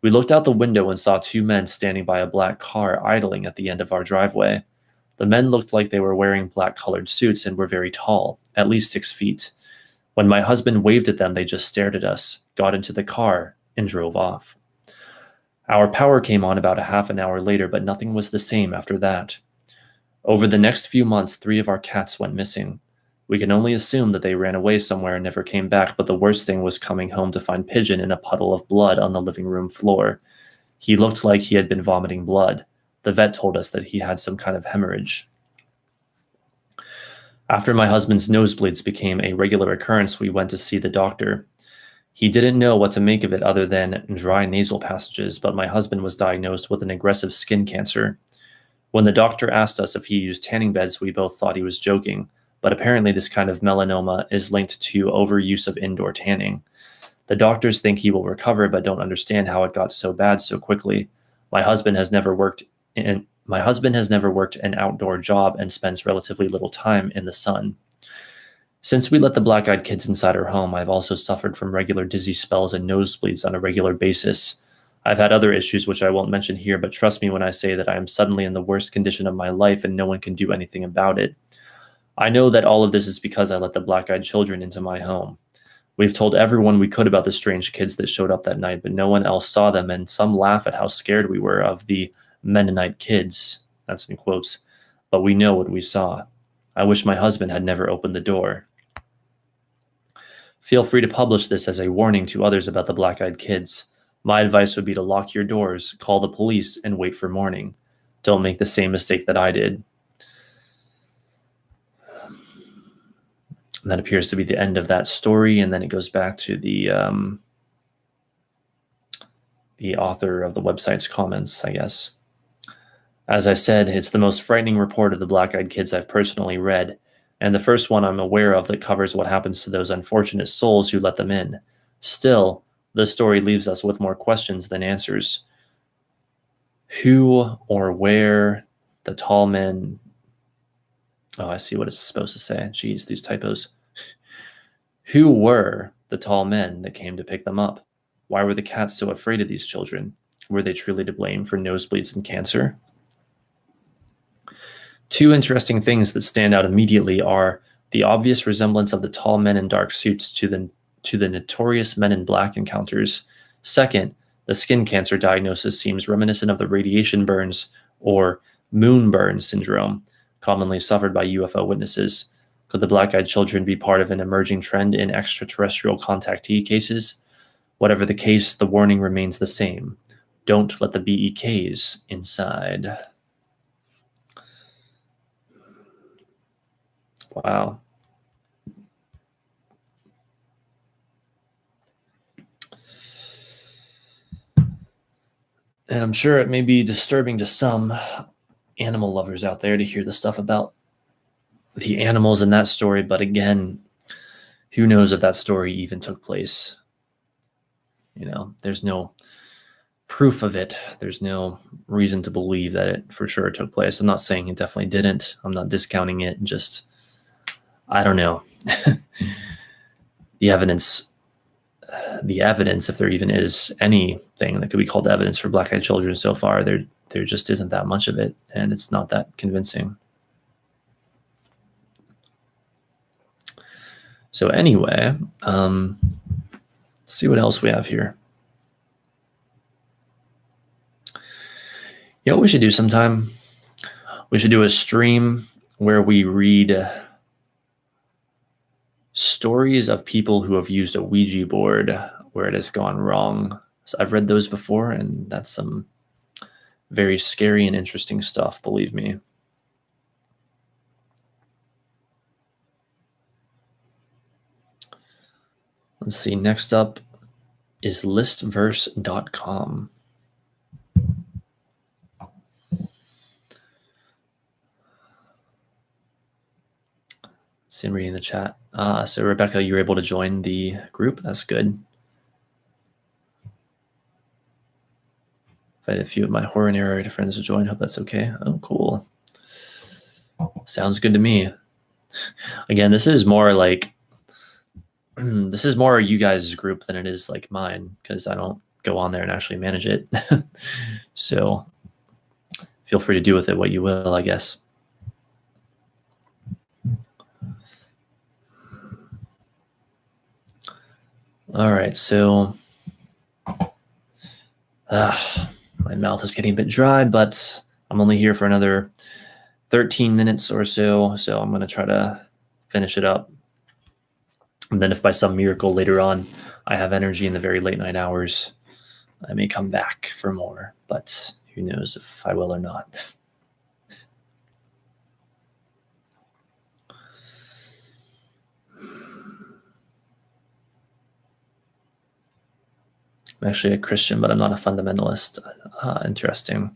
We looked out the window and saw 2 men standing by a black car idling at the end of our driveway. The men looked like they were wearing black-colored suits and were very tall, at least 6 feet. When my husband waved at them, they just stared at us, got into the car, and drove off. Our power came on about a half an hour later, but nothing was the same after that. Over the next few months, 3 of our cats went missing. We can only assume that they ran away somewhere and never came back, but the worst thing was coming home to find Pigeon in a puddle of blood on the living room floor. He looked like he had been vomiting blood. The vet told us that he had some kind of hemorrhage. After my husband's nosebleeds became a regular occurrence, we went to see the doctor. He didn't know what to make of it other than dry nasal passages, but my husband was diagnosed with an aggressive skin cancer. When the doctor asked us if he used tanning beds, we both thought he was joking, but apparently this kind of melanoma is linked to overuse of indoor tanning. The doctors think he will recover, but don't understand how it got so bad so quickly. My husband has never worked an outdoor job and spends relatively little time in the sun. Since we let the black-eyed kids inside our home, I've also suffered from regular dizzy spells and nosebleeds on a regular basis. I've had other issues which I won't mention here, but trust me when I say that I am suddenly in the worst condition of my life and no one can do anything about it. I know that all of this is because I let the black-eyed children into my home. We've told everyone we could about the strange kids that showed up that night, but no one else saw them, and some laugh at how scared we were of the Mennonite kids. That's in quotes. But we know what we saw. I wish my husband had never opened the door. Feel free to publish this as a warning to others about the black-eyed kids. My advice would be to lock your doors, call the police, and wait for morning. Don't make the same mistake that I did. And that appears to be the end of that story, and then it goes back to the author of the website's comments, I guess. As I said, it's the most frightening report of the black-eyed kids I've personally read, and the first one I'm aware of that covers what happens to those unfortunate souls who let them in. Still, the story leaves us with more questions than answers. Who or where the tall men... Oh, I see what it's supposed to say. Jeez, these typos. Who were the tall men that came to pick them up? Why were the cats so afraid of these children? Were they truly to blame for nosebleeds and cancer? Two interesting things that stand out immediately are the obvious resemblance of the tall men in dark suits to the notorious Men in Black encounters. Second, the skin cancer diagnosis seems reminiscent of the radiation burns or moon burn syndrome commonly suffered by UFO witnesses. Could the black-eyed children be part of an emerging trend in extraterrestrial contactee cases? Whatever the case, the warning remains the same. Don't let the BEKs inside. Wow. And I'm sure it may be disturbing to some animal lovers out there to hear the stuff about the animals in that story, but again, who knows if that story even took place? You know, there's no proof of it. There's no reason to believe that it for sure took place. I'm not saying it definitely didn't. I'm not discounting it. Just, I don't know. The evidence, if there even is anything that could be called evidence for black-eyed children so far, there just isn't that much of it, and it's not that convincing. So anyway, let's see what else we have here. You know what we should do sometime? We should do a stream where we read stories of people who have used a Ouija board where it has gone wrong. So I've read those before, and that's some very scary and interesting stuff, believe me. Let's see, next up is listverse.com. See, I'm reading the chat. So Rebecca, you were able to join the group. That's good. I had a few of my horror narrator friends to join. Hope that's okay. Oh, cool. Sounds good to me. Again, this is more like this is more you guys' group than it is like mine, because I don't go on there and actually manage it. So feel free to do with it what you will, I guess. All right, so my mouth is getting a bit dry, but I'm only here for another 13 minutes or so I'm going to try to finish it up. And then if by some miracle later on I have energy in the very late night hours, I may come back for more, but who knows if I will or not. I'm actually a Christian, but I'm not a fundamentalist. Interesting.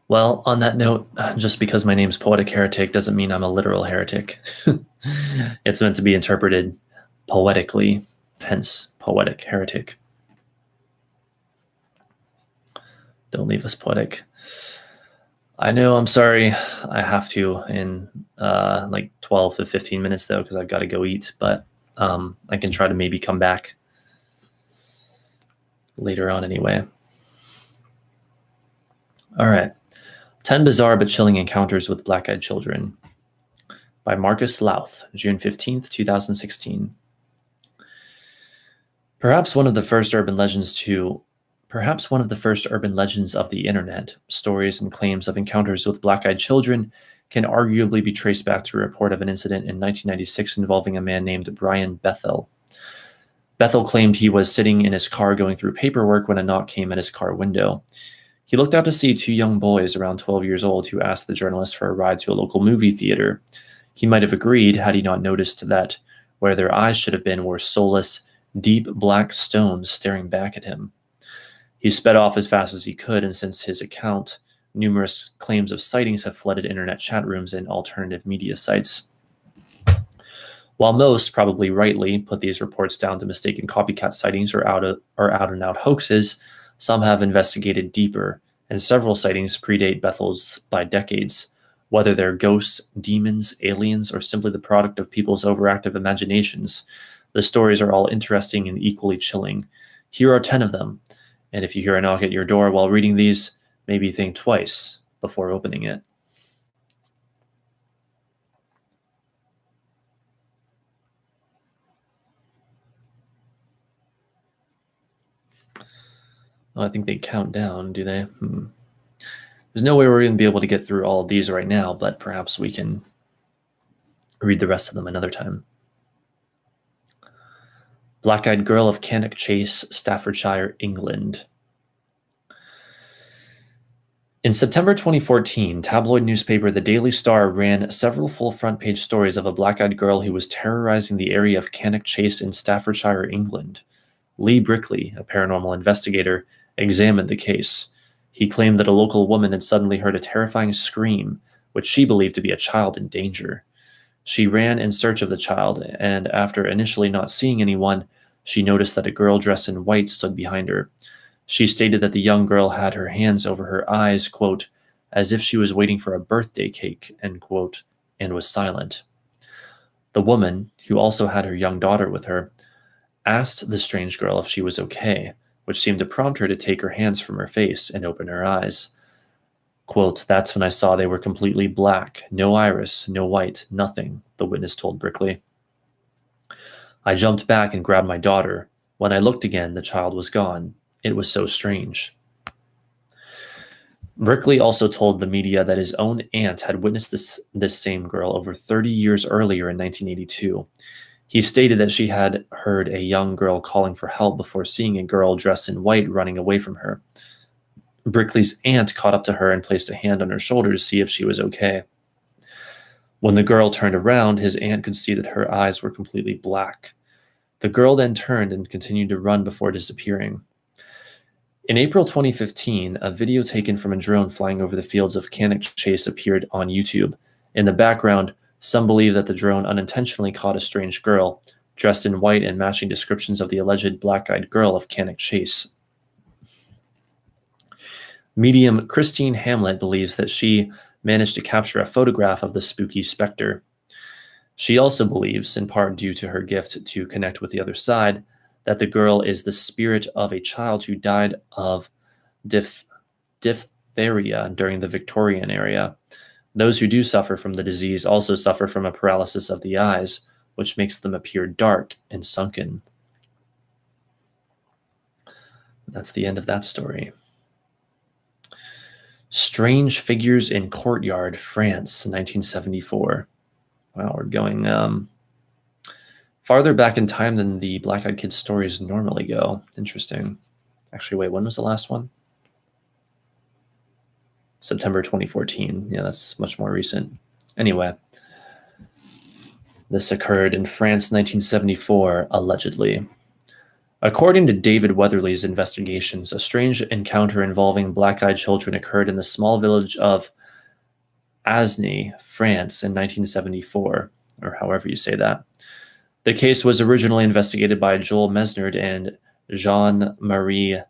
Well, on that note, just because my name's Poetic Heretic doesn't mean I'm a literal heretic. It's meant to be interpreted poetically, hence Poetic Heretic. Don't leave us poetic. I know, I'm sorry. I have to in like 12 to 15 minutes, though, because I've got to go eat. But I can try to maybe come back later on anyway. All right. 10 Bizarre but Chilling Encounters with Black-Eyed Children by Marcus Louth, June 15th, 2016. Perhaps one of the first urban legends of the internet, stories and claims of encounters with black-eyed children can arguably be traced back to a report of an incident in 1996 involving a man named Brian Bethel. Bethel claimed he was sitting in his car going through paperwork when a knock came at his car window. He looked out to see two young boys around 12 years old who asked the journalist for a ride to a local movie theater. He might have agreed had he not noticed that where their eyes should have been were soulless, deep black stones staring back at him. He sped off as fast as he could, and since his account, numerous claims of sightings have flooded internet chat rooms and alternative media sites. While most, probably rightly, put these reports down to mistaken copycat sightings or out-and-out hoaxes, some have investigated deeper, and several sightings predate Bethel's by decades. Whether they're ghosts, demons, aliens, or simply the product of people's overactive imaginations, the stories are all interesting and equally chilling. Here are 10 of them, and if you hear a knock at your door while reading these, maybe think twice before opening it. I think they count down, do they? There's no way we're going to be able to get through all of these right now, but perhaps we can read the rest of them another time. Black-Eyed Girl of Cannock Chase, Staffordshire, England. In September 2014, tabloid newspaper The Daily Star ran several full front-page stories of a black-eyed girl who was terrorizing the area of Cannock Chase in Staffordshire, England. Lee Brickley, a paranormal investigator, examined the case. He claimed that a local woman had suddenly heard a terrifying scream, which she believed to be a child in danger. She ran in search of the child, and after initially not seeing anyone, she noticed that a girl dressed in white stood behind her. She stated that the young girl had her hands over her eyes, quote, as if she was waiting for a birthday cake, end quote, and was silent. The woman, who also had her young daughter with her, asked the strange girl if she was okay, which seemed to prompt her to take her hands from her face and open her eyes. Quote, that's when I saw they were completely black, no iris, no white, nothing, the witness told Brickley. I jumped back and grabbed my daughter. When I looked again, the child was gone. It was so strange. Brickley also told the media that his own aunt had witnessed this same girl over 30 years earlier in 1982. He stated that she had heard a young girl calling for help before seeing a girl dressed in white running away from her. Brickley's aunt caught up to her and placed a hand on her shoulder to see if she was okay. When the girl turned around, his aunt could see that her eyes were completely black. The girl then turned and continued to run before disappearing. In April 2015, a video taken from a drone flying over the fields of Cannock Chase appeared on YouTube. In the background, some believe that the drone unintentionally caught a strange girl, dressed in white and matching descriptions of the alleged black-eyed girl of Cannock Chase. Medium Christine Hamlet believes that she managed to capture a photograph of the spooky specter. She also believes, in part due to her gift to connect with the other side, that the girl is the spirit of a child who died of diphtheria during the Victorian era. Those who do suffer from the disease also suffer from a paralysis of the eyes, which makes them appear dark and sunken. That's the end of that story. Strange figures in courtyard, France, 1974. Wow, we're going farther back in time than the Black Eyed Kids stories normally go. Interesting. Actually, wait, when was the last one? September 2014. Yeah, that's much more recent. Anyway, this occurred in France, 1974, allegedly. According to David Weatherly's investigations, a strange encounter involving black-eyed children occurred in the small village of Asny, France, in 1974, or however you say that. The case was originally investigated by Joel Mesnard and Jean-Marie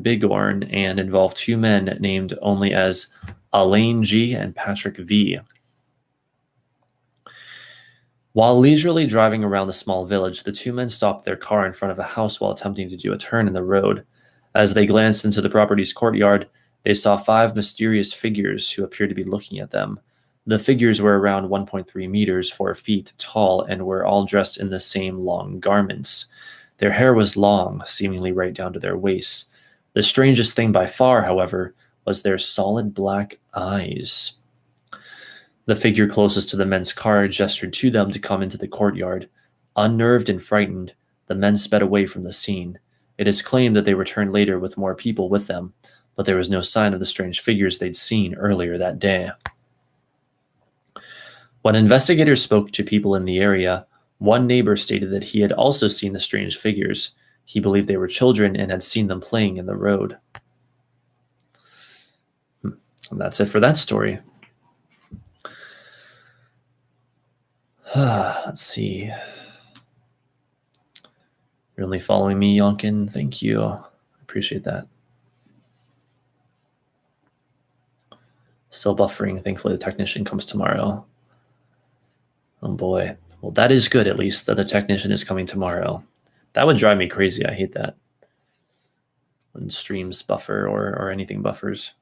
Bigorn and involved two men named only as Alain G. and Patrick V. While leisurely driving around the small village, the two men stopped their car in front of a house while attempting to do a turn in the road. As they glanced into the property's courtyard, they saw 5 mysterious figures who appeared to be looking at them. The figures were around 1.3 meters, 4 feet tall, and were all dressed in the same long garments. Their hair was long, seemingly right down to their waists. The strangest thing by far, however, was their solid black eyes. The figure closest to the men's car gestured to them to come into the courtyard. Unnerved and frightened, the men sped away from the scene. It is claimed that they returned later with more people with them, but there was no sign of the strange figures they'd seen earlier that day. When investigators spoke to people in the area, one neighbor stated that he had also seen the strange figures. He believed they were children and had seen them playing in the road. And that's it for that story. Let's see. You're only following me, Yonkin. Thank you. I appreciate that. Still buffering. Thankfully, the technician comes tomorrow. Oh boy. Well, that is good, at least, that the technician is coming tomorrow. That would drive me crazy. I hate that. When streams buffer or anything buffers.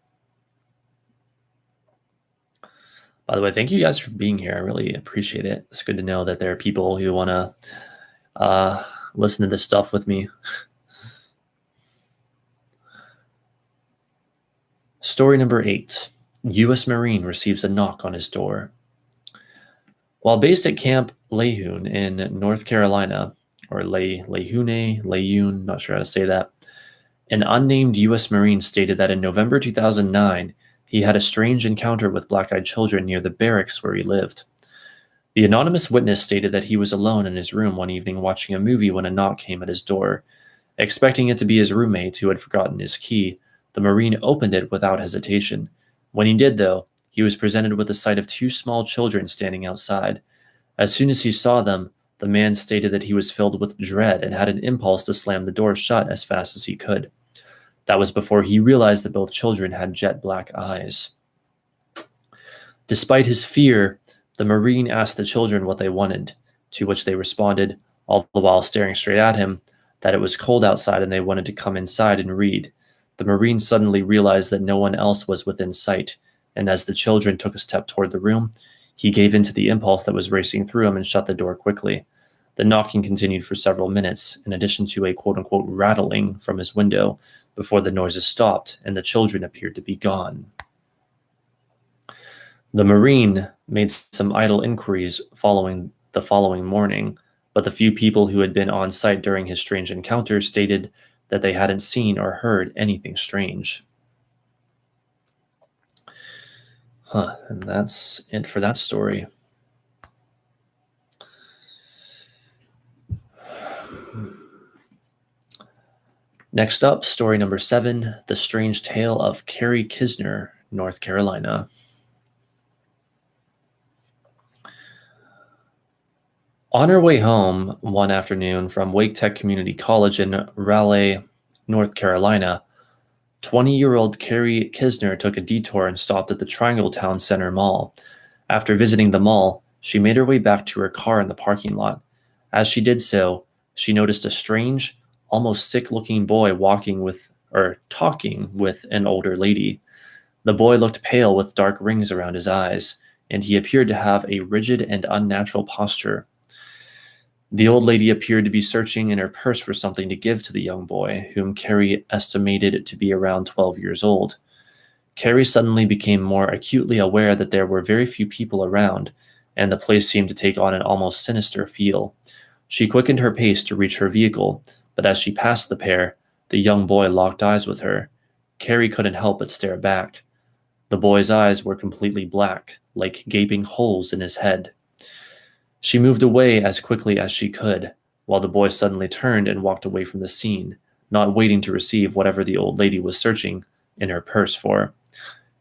By the way, thank you guys for being here. I really appreciate it. It's good to know that there are people who want to listen to this stuff with me. Story number 8. U.S. Marine receives a knock on his door. While based at Camp Lejeune in North Carolina, or Lejeune, not sure how to say that, an unnamed U.S. Marine stated that in November 2009, he had a strange encounter with black-eyed children near the barracks where he lived. The anonymous witness stated that he was alone in his room one evening watching a movie when a knock came at his door. Expecting it to be his roommate who had forgotten his key, the Marine opened it without hesitation. When he did, though, he was presented with the sight of 2 small children standing outside. As soon as he saw them, the man stated that he was filled with dread and had an impulse to slam the door shut as fast as he could. That was before he realized that both children had jet black eyes. Despite his fear, the Marine asked the children what they wanted, to which they responded, all the while staring straight at him, that it was cold outside and they wanted to come inside and read. The Marine suddenly realized that no one else was within sight, and as the children took a step toward the room, he gave in to the impulse that was racing through him and shut the door quickly. The knocking continued for several minutes, in addition to a quote-unquote rattling from his window, before the noises stopped and the children appeared to be gone. The Marine made some idle inquiries following the following morning, but the few people who had been on site during his strange encounter stated that they hadn't seen or heard anything strange. And that's it for that story. Next up, story number 7, The Strange Tale of Carrie Kisner, North Carolina. On her way home one afternoon from Wake Tech Community College in Raleigh, North Carolina, 20-year-old Carrie Kisner took a detour and stopped at the Triangle Town Center Mall. After visiting the mall, she made her way back to her car in the parking lot. As she did so, she noticed a strange, almost sick-looking boy talking with an older lady. The boy looked pale with dark rings around his eyes, and he appeared to have a rigid and unnatural posture. The old lady appeared to be searching in her purse for something to give to the young boy, whom Carrie estimated to be around 12 years old. Carrie suddenly became more acutely aware that there were very few people around, and the place seemed to take on an almost sinister feel. She quickened her pace to reach her vehicle, but as she passed the pair, the young boy locked eyes with her. Carrie couldn't help but stare back. The boy's eyes were completely black, like gaping holes in his head. She moved away as quickly as she could, while the boy suddenly turned and walked away from the scene, not waiting to receive whatever the old lady was searching in her purse for.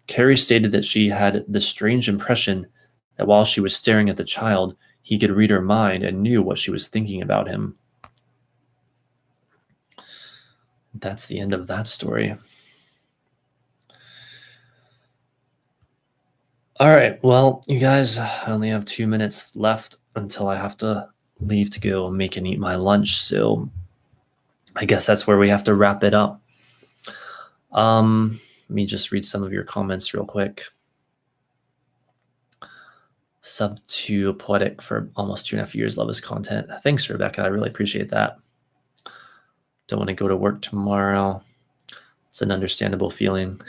Carrie stated that she had the strange impression that while she was staring at the child, he could read her mind and knew what she was thinking about him. That's the end of that story. All right, well, you guys, I only have 2 minutes left until I have to leave to go make and eat my lunch, so I guess that's where we have to wrap it up. Let me just read some of your comments real quick. Sub to Poetic for almost 2.5 years. Love his content. Thanks, Rebecca. I really appreciate that. Don't want to go to work tomorrow. It's an understandable feeling.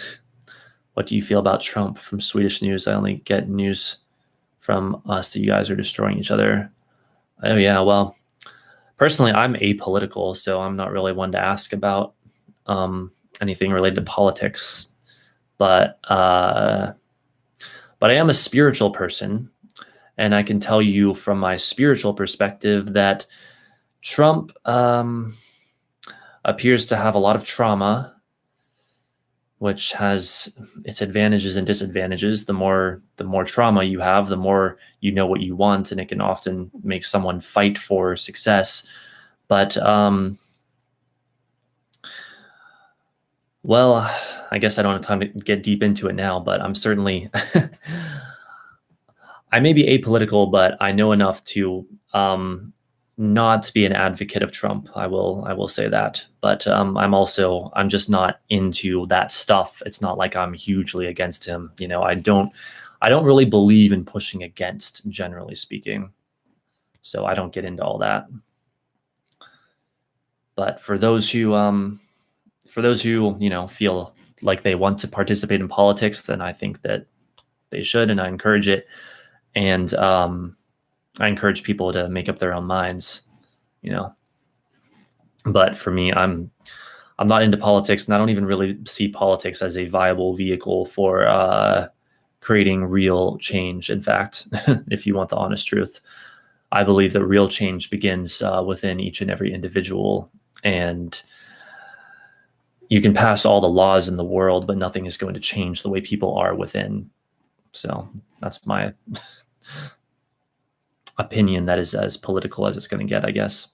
What do you feel about Trump? From Swedish News, I only get news from us that you guys are destroying each other. Oh, yeah. Well, personally, I'm apolitical, so I'm not really one to ask about anything related to politics. But I am a spiritual person, and I can tell you from my spiritual perspective that Trump appears to have a lot of trauma, which has its advantages and disadvantages. The more trauma you have, the more you know what you want, and it can often make someone fight for success. But well, I guess I don't have time to get deep into it now, but I'm certainly I may be apolitical, but I know enough to not be an advocate of Trump. I will say that. But I'm just not into that stuff. It's not like I'm hugely against him. You know, I don't really believe in pushing against, generally speaking. So I don't get into all that. But for those who feel like they want to participate in politics, then I think that they should, and I encourage it. And I encourage people to make up their own minds, But for me, I'm not into politics, and I don't even really see politics as a viable vehicle for creating real change. In fact, if you want the honest truth, I believe that real change begins within each and every individual. And you can pass all the laws in the world, but nothing is going to change the way people are within. So that's my opinion. That is as political as it's going to get, I guess.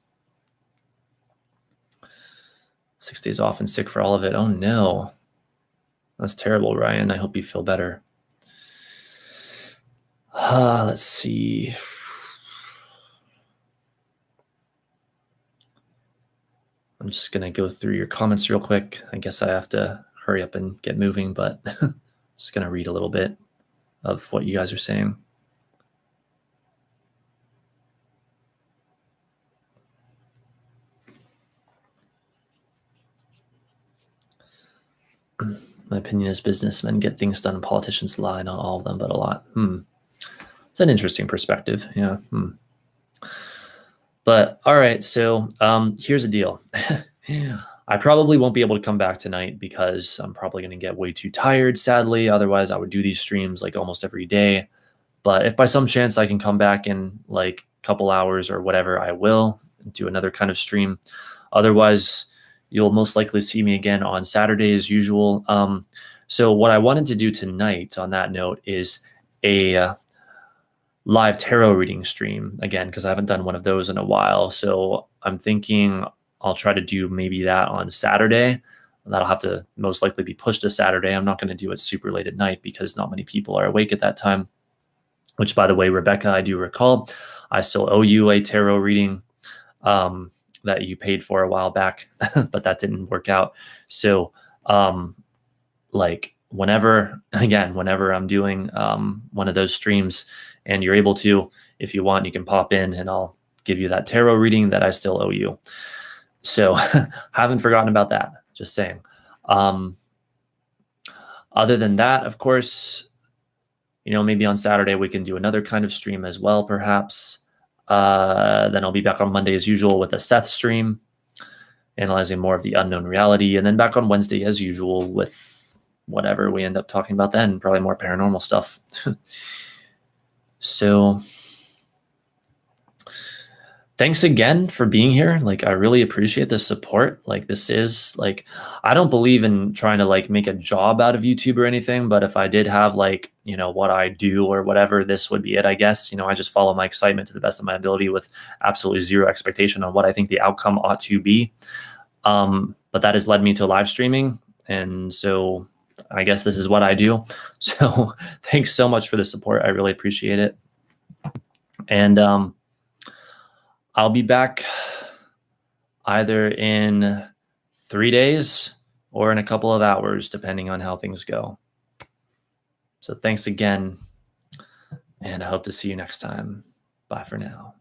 6 days off and sick for all of it. Oh no, that's terrible, Ryan. I hope you feel better. Let's see. I'm just going to go through your comments real quick. I guess I have to hurry up and get moving, but just going to read a little bit of what you guys are saying. My opinion is businessmen get things done, politicians lie, not all of them, but a lot. It's an interesting perspective. Yeah. But all right, so here's the deal. I probably won't be able to come back tonight because I'm probably going to get way too tired, sadly. Otherwise, I would do these streams like almost every day. But if by some chance I can come back in like a couple hours or whatever, I will do another kind of stream. Otherwise, you'll most likely see me again on Saturday as usual. So what I wanted to do tonight on that note is a live tarot reading stream again, because I haven't done one of those in a while. So I'm thinking I'll try to do maybe that on Saturday. That'll have to most likely be pushed to Saturday. I'm not going to do it super late at night because not many people are awake at that time. Which, by the way, Rebecca, I do recall, I still owe you a tarot reading that you paid for a while back, but that didn't work out. So whenever I'm doing one of those streams and you're able to, if you want, you can pop in and I'll give you that tarot reading that I still owe you. So haven't forgotten about that. Just saying. Other than that, of course, maybe on Saturday we can do another kind of stream as well, perhaps. Then I'll be back on Monday as usual with a Seth stream, analyzing more of the unknown reality, and then back on Wednesday as usual with whatever we end up talking about then, probably more paranormal stuff. So thanks again for being here. Like, I really appreciate the support. Like, this is like, I don't believe in trying to like make a job out of YouTube or anything, but if I did have like, what I do or whatever, this would be it, I guess. I just follow my excitement to the best of my ability with absolutely zero expectation on what I think the outcome ought to be. But that has led me to live streaming. And so I guess this is what I do. So thanks so much for the support. I really appreciate it. And, I'll be back either in 3 days or in a couple of hours, depending on how things go. So thanks again, and I hope to see you next time. Bye for now.